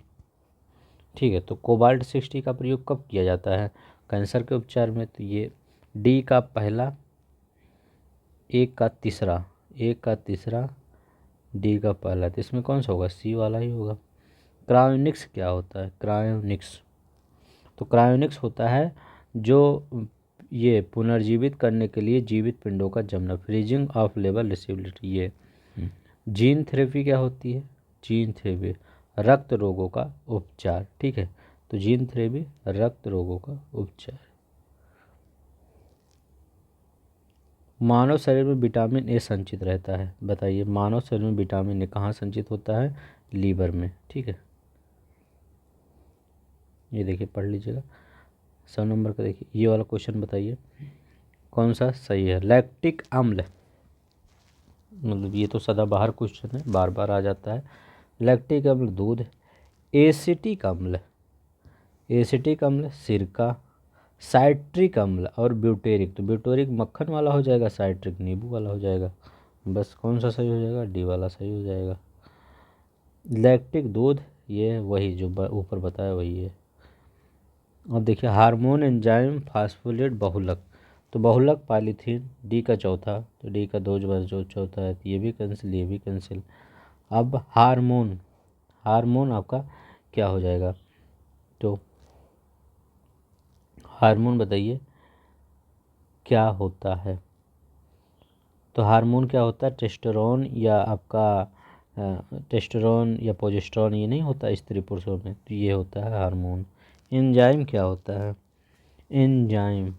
ठीक है, तो कोबाल्ट 60 का प्रयोग कब किया जाता है? कैंसर के उपचार में। तो ये डी का पहला, एक का तीसरा, डी का पहला, तो इसमें कौन सा होगा? सी वाला ही होगा। क्रायोनिक्स क्या होता है? क्रायोनिक्स, तो क्रायोनिक्स होता है जो ये पुनर्जीवित करने के लिए जीवित पिंडों का जमना, फ्रीजिंग ऑफ लेबर रिसिबिलिटी। ये जीन थेरेपी क्या होती है? जीन थेरेपी रक्त रोगों का उपचार। ठीक है, तो जीन थेरेपी रक्त रोगों का उपचार। मानव शरीर में विटामिन ए संचित रहता है, बताइए मानव शरीर में विटामिन ए कहाँ संचित होता है? लीवर में। ठीक है, ये देखिए पढ़ लीजिएगा। 100 नंबर का देखिए ये वाला क्वेश्चन, बताइए कौन सा सही है। लैक्टिक अम्ल, मतलब ये तो सदाबहार क्वेश्चन है, बार बार आ जाता है। लैक्टिक अम्ल दूध। एसिटिक अम्ल सिरका। साइट्रिक अम्ल और ब्यूटेरिक, तो ब्यूटेरिक मक्खन वाला हो जाएगा, साइट्रिक नींबू वाला हो जाएगा। बस कौन सा सही हो जाएगा? डी वाला सही हो जाएगा। लैक्टिक दूध, ये वही जो ऊपर बताया वही है। अब देखिए हार्मोन, एंजाइम, फास्फोलिपिड, बहुलक। तो बहुलक पॉलीथीन, डी का चौथा, तो डी का दो जो चौथा है, तो ये भी कैंसिल, ये भी कैंसिल। अब हार्मोन, हार्मोन आपका क्या हो जाएगा? तो हार्मोन बताइए क्या होता है? तो हार्मोन क्या होता है? टेस्टोस्टेरोन या आपका टेस्टोस्टेरोन या प्रोजेस्टेरोन, ये नहीं होता स्त्री पुरुषों में, तो ये होता है हार्मोन। एंजाइम क्या होता है? एंजाइम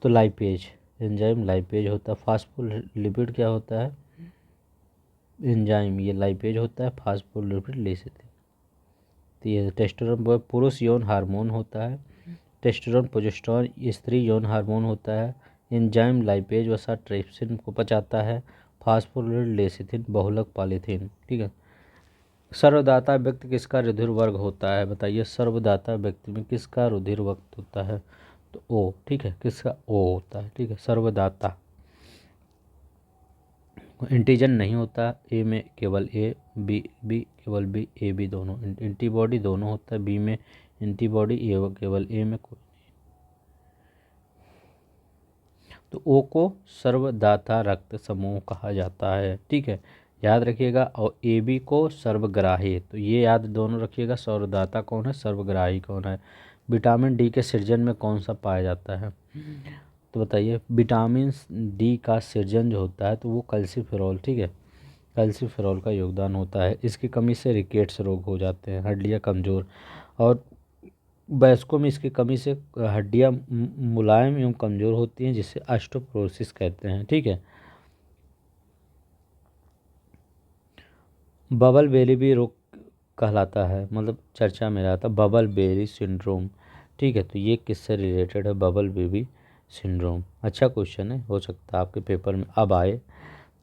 तो लाइपेज, एंजाइम लाइपेज होता है। फास्फोलिपिड क्या होता है? एंजाइम ये लाइपेज होता है, फास्फोलिपिड लेसिथिन। तो ये टेस्टोस्टेरोन पुरुष यौन हार्मोन होता है, टेस्टोस्टेरोन प्रोजेस्टेरोन स्त्री यौन हार्मोन होता है। एंजाइम लाइपेज वसा ट्रिप्सिन को पचाता है। फास्फोलिपिड लेसिथिन, बहुलक पॉलीथीन। ठीक है। सर्वदाता व्यक्ति किसका रुधिर वर्ग होता है? बताइए सर्वदाता व्यक्ति में किसका रुधिर वर्ग होता है? तो ओ। ठीक है, किसका? ओ होता है। ठीक है, सर्वदाता। एंटीजन नहीं होता ए में, केवल ए, बी बी केवल बी, ए बी दोनों। एंटीबॉडी दोनों होता है, बी में एंटीबॉडी, ए केवल ए में कोई। तो ओ को सर्वदाता रक्त समूह कहा जाता है। ठीक है, याद रखिएगा। और ए बी को सर्वग्राही, तो ये याद दोनों रखिएगा। सर्वदाता कौन है, सर्वग्राही कौन है? विटामिन डी के सृजन में कौन सा पाया जाता है? तो बताइए विटामिन डी का सृजन जो होता है तो वो कैल्सीफेरॉल। ठीक है, कैल्सीफेरॉल का योगदान होता है। इसकी कमी से रिकेट्स रोग हो जाते हैं, हड्डियाँ कमज़ोर। और वयस्कों में इसकी कमी से हड्डियाँ मुलायम एवं कमज़ोर होती हैं, जिसे ऑस्टियोपोरोसिस कहते हैं। ठीक है। बबल बेली भी रोग कहलाता है, मतलब चर्चा में रहा था बबल बेरी सिंड्रोम। ठीक है, तो ये किससे रिलेटेड है? Bubble baby syndrome. अच्छा क्वेश्चन है, हो सकता है आपके पेपर में अब आए।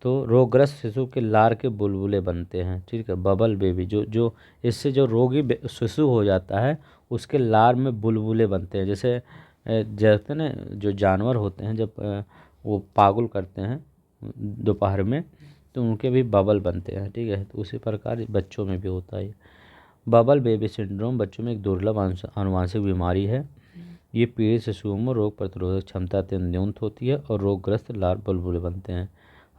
तो रोगग्रस्त शिशु के लार के बुलबुले बनते हैं। ठीक है, बबल बेबी जो जो इससे जो रोगी शिशु हो जाता है उसके लार में बुलबुले बनते हैं। जैसे ना जो जानवर होते हैं जब वो पागुल करते हैं दोपहर में, तो उनके भी बबल बनते हैं। ठीक है, तो उसी प्रकार बच्चों में भी होता है। बबल बेबी सिंड्रोम बच्चों में एक दुर्लभ आनुवांशिक बीमारी है। ये पीड़ित शिशुओं में रोग प्रतिरोधक क्षमता अत्यंत न्यून होती है और रोगग्रस्त लार बुलबुले बनते हैं।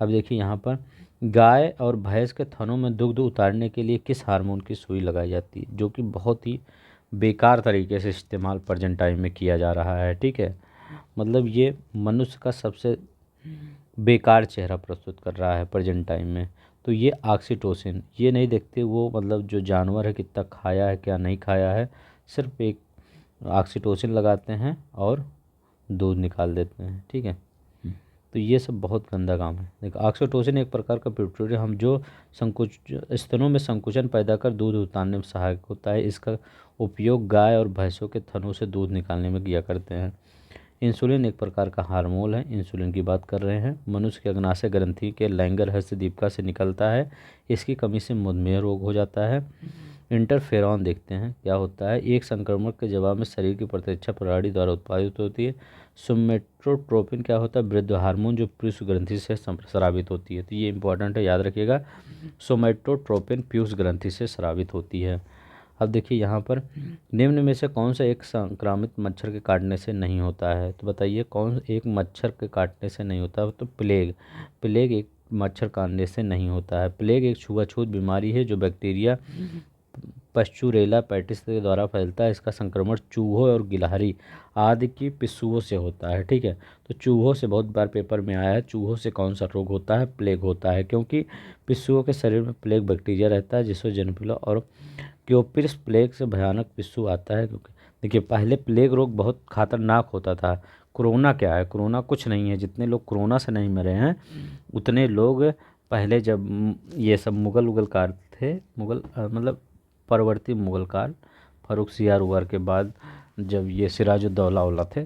अब देखिए यहाँ पर गाय और भैंस के थनों में दुग्ध उतारने के लिए किस हार्मोन की सुई लगाई जाती है, जो कि बहुत ही बेकार तरीके से इस्तेमाल प्रेजेंट टाइम में किया जा रहा है। ठीक है, मतलब ये मनुष्य का सबसे बेकार चेहरा प्रस्तुत कर रहा है प्रेजेंट टाइम में। तो ये ऑक्सीटोसिन, ये नहीं देखते वो मतलब जो जानवर है कितना खाया है क्या नहीं खाया है, सिर्फ एक ऑक्सीटोसिन लगाते हैं और दूध निकाल देते हैं। ठीक है, तो ये सब बहुत गंदा काम है। देखो ऑक्सीटोसिन एक प्रकार का प्यूटोरिया हम जो संकुच स्तनों में संकुचन पैदा कर दूध उतारने में सहायक होता है। इसका उपयोग गाय और भैंसों के थनों से दूध निकालने में किया करते हैं। इंसुलिन एक प्रकार का हार्मोन है, इंसुलिन की बात कर रहे हैं। मनुष्य के अग्नाशय ग्रंथि के लैंगर हस्तदीपिका से निकलता है। इसकी कमी से मधुमेह रोग हो जाता है। इंटरफेरॉन देखते हैं क्या होता है। एक संक्रमण के जवाब में शरीर की प्रतिरक्षा प्रणाली द्वारा उत्पादित होती है। सोमेटोट्रोपिन क्या होता है? वृद्धि हार्मोन जो पीयूष ग्रंथि से स्रावित होती है। तो ये इंपॉर्टेंट है, याद रखिएगा। सोमेटोट्रोपिन पीयूष ग्रंथि से स्रावित होती है। अब देखिए यहाँ पर निम्न में से कौन सा एक संक्रामित मच्छर के काटने से नहीं होता है? तो बताइए कौन एक मच्छर के काटने से नहीं होता? तो प्लेग, प्लेग एक मच्छर काटने से नहीं होता है। प्लेग एक छुआछूत बीमारी है जो बैक्टीरिया पश्चुरेला पैटिस के द्वारा फैलता है। इसका संक्रमण चूहों और गिलहरी आदि की पिस्सुओं से होता है। ठीक है, तो चूहों से बहुत बार पेपर में आया है, चूहों से कौन सा रोग होता है? प्लेग होता है, क्योंकि पिस्सुओं के शरीर में प्लेग बैक्टीरिया रहता है जिससे जनपिला और क्योपिर्स प्लेग से भयानक पिस्सू आता है। क्योंकि देखिए पहले प्लेग रोग बहुत खतरनाक होता था। कोरोना क्या है? कोरोना कुछ नहीं है। जितने लोग कोरोना से नहीं मरे हैं उतने लोग पहले जब ये सब मुगल उगल काल थे, मुगल मतलब परवर्ती मुगल काल, फर्रुख सियार उबार के बाद जब ये सिराजुद्दौला औला थे,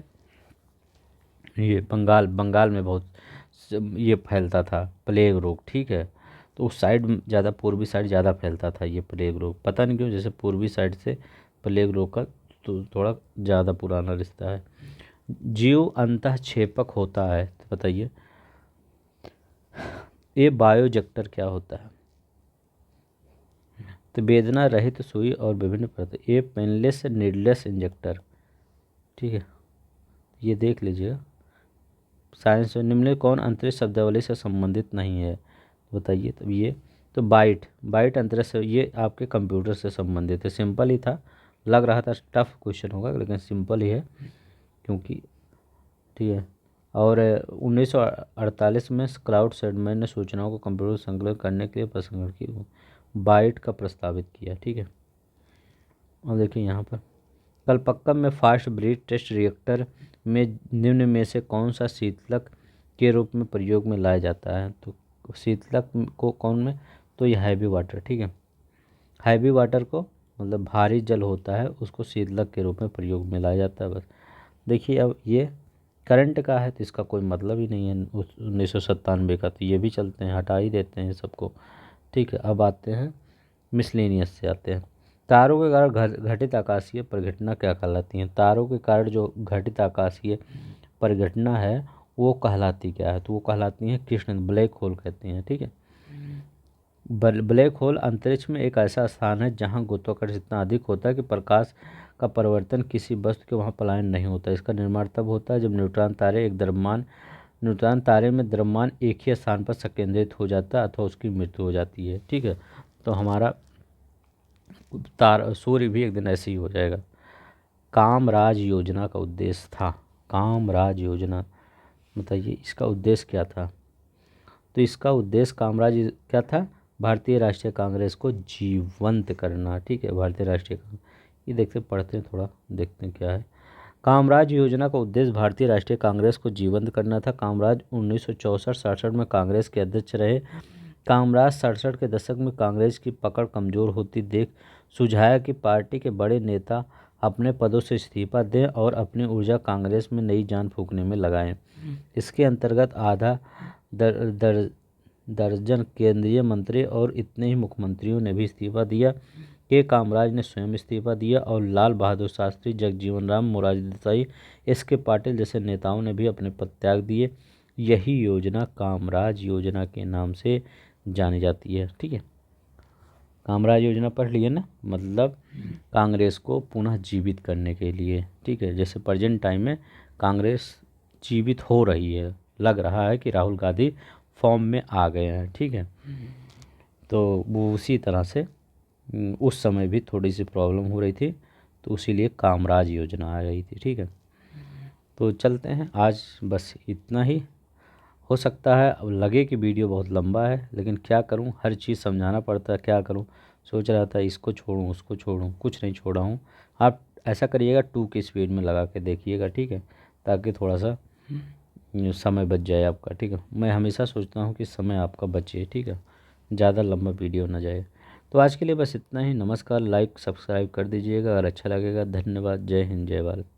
ये बंगाल में बहुत ये फैलता था प्लेग रोग। ठीक है, तो उस साइड ज़्यादा, पूर्वी साइड ज़्यादा फैलता था ये प्लेग रोग। पता नहीं क्यों, जैसे पूर्वी साइड से प्लेग रोग का तो थोड़ा ज़्यादा पुराना रिश्ता है। जीव अंतःक्षेपक होता है, तो बताइए ये बायोरिएक्टर क्या होता है? तो वेदना रहित सुई और विभिन्न प्रकार, ए पेनलेस नीडलेस इंजेक्टर, ठीक है, ये देख लीजिएगा। साइंस में निम्न कौन अंतरिक्ष शब्दावली से संबंधित नहीं है, बताइए। तब ये तो बाइट, बाइट अंतरिक्ष, ये आपके कंप्यूटर से संबंधित है। सिंपल ही था, लग रहा था टफ क्वेश्चन होगा लेकिन सिंपल ही है, क्योंकि ठीक है। और 1948 में क्लाउड सैडमैन ने सूचनाओं को कंप्यूटर संकलित करने के लिए प्रसंग की बाइट का प्रस्तावित किया, ठीक है। और देखिए यहाँ पर कलपक्कम में फास्ट ब्रीड टेस्ट रिएक्टर में निम्न में से कौन सा शीतलक के रूप में प्रयोग में लाया जाता है, तो शीतलक को कौन में, तो ये हैवी वाटर, ठीक है। हैवी वाटर को मतलब भारी जल होता है उसको शीतलक के रूप में प्रयोग में लाया जाता है। बस देखिए, अब ये करंट का है तो इसका कोई मतलब ही नहीं है 1997 का, तो ये भी चलते हैं, हटा ही देते हैं सबको, ठीक है। अब आते हैं मिसलेनियस से आते हैं। तारों के कारण घटित आकाशीय परिघटना क्या कहलाती है, तारों के कारण जो घटित आकाशीय परिघटना है वो कहलाती क्या है, तो वो कहलाती है कृष्ण, ब्लैक होल कहते हैं, ठीक है। ब्लैक होल अंतरिक्ष में एक ऐसा स्थान है जहां गुरुत्वाकर्षण इतना अधिक होता है कि प्रकाश का परिवर्तन किसी वस्तु के वहां पलायन नहीं होता। इसका निर्माण तब होता है जब न्यूट्रॉन तारे में द्रव्यमान एक ही स्थान पर संकेंद्रित हो जाता है अथवा उसकी मृत्यु हो जाती है, ठीक है। तो हमारा सूर्य भी एक दिन ऐसे ही हो जाएगा। कामराज योजना का उद्देश्य था, कामराज योजना, बताइए इसका उद्देश्य क्या था, तो इसका उद्देश्य कामराज क्या था, भारतीय राष्ट्रीय कांग्रेस को जीवंत करना, ठीक है। भारतीय राष्ट्रीय कांग्रेस, ये देखते पढ़ते हैं, थोड़ा देखते हैं क्या है। कामराज योजना का उद्देश्य भारतीय राष्ट्रीय कांग्रेस को जीवंत करना था। कामराज 1964-67 में कांग्रेस के अध्यक्ष रहे। कामराज 67 के दशक में कांग्रेस की पकड़ कमजोर होती देख सुझाया कि पार्टी के बड़े नेता अपने पदों से इस्तीफा दें और अपनी ऊर्जा कांग्रेस में नई जान फूंकने में लगाएं। इसके अंतर्गत आधा दर्जन केंद्रीय मंत्री और इतने ही मुख्यमंत्रियों ने भी इस्तीफा दिया। के कामराज ने स्वयं इस्तीफा दिया और लाल बहादुर शास्त्री, जगजीवन राम, मोरारजी देसाई, एस.के. पाटिल जैसे नेताओं ने भी अपने पद त्याग दिए। यही योजना कामराज योजना के नाम से जानी जाती है, ठीक है। कामराज योजना पढ़ लिए ना, मतलब कांग्रेस को पुनः जीवित करने के लिए, ठीक है। जैसे प्रेजेंट टाइम में कांग्रेस जीवित हो रही है, लग रहा है कि राहुल गांधी फॉर्म में आ गए हैं, ठीक है। तो वो उसी तरह से उस समय भी थोड़ी सी प्रॉब्लम हो रही थी, तो इसीलिए कामराज योजना आ गई थी, ठीक है। तो चलते हैं, आज बस इतना ही। हो सकता है अब लगे कि वीडियो बहुत लंबा है, लेकिन क्या करूं, हर चीज़ समझाना पड़ता है, क्या करूं। सोच रहा था इसको छोड़ूं उसको छोड़ूं, कुछ नहीं छोड़ा हूं। आप ऐसा करिएगा 2 की स्पीड में लगा के देखिएगा, ठीक है, ताकि थोड़ा सा समय बच जाए आपका, ठीक है। मैं हमेशा सोचता हूँ कि समय आपका बचे, ठीक है, ज़्यादा लंबा वीडियो ना जाए। तो आज के लिए बस इतना ही। नमस्कार, लाइक सब्सक्राइब कर दीजिएगा अगर अच्छा लगेगा। धन्यवाद, जय हिंद, जय भारत।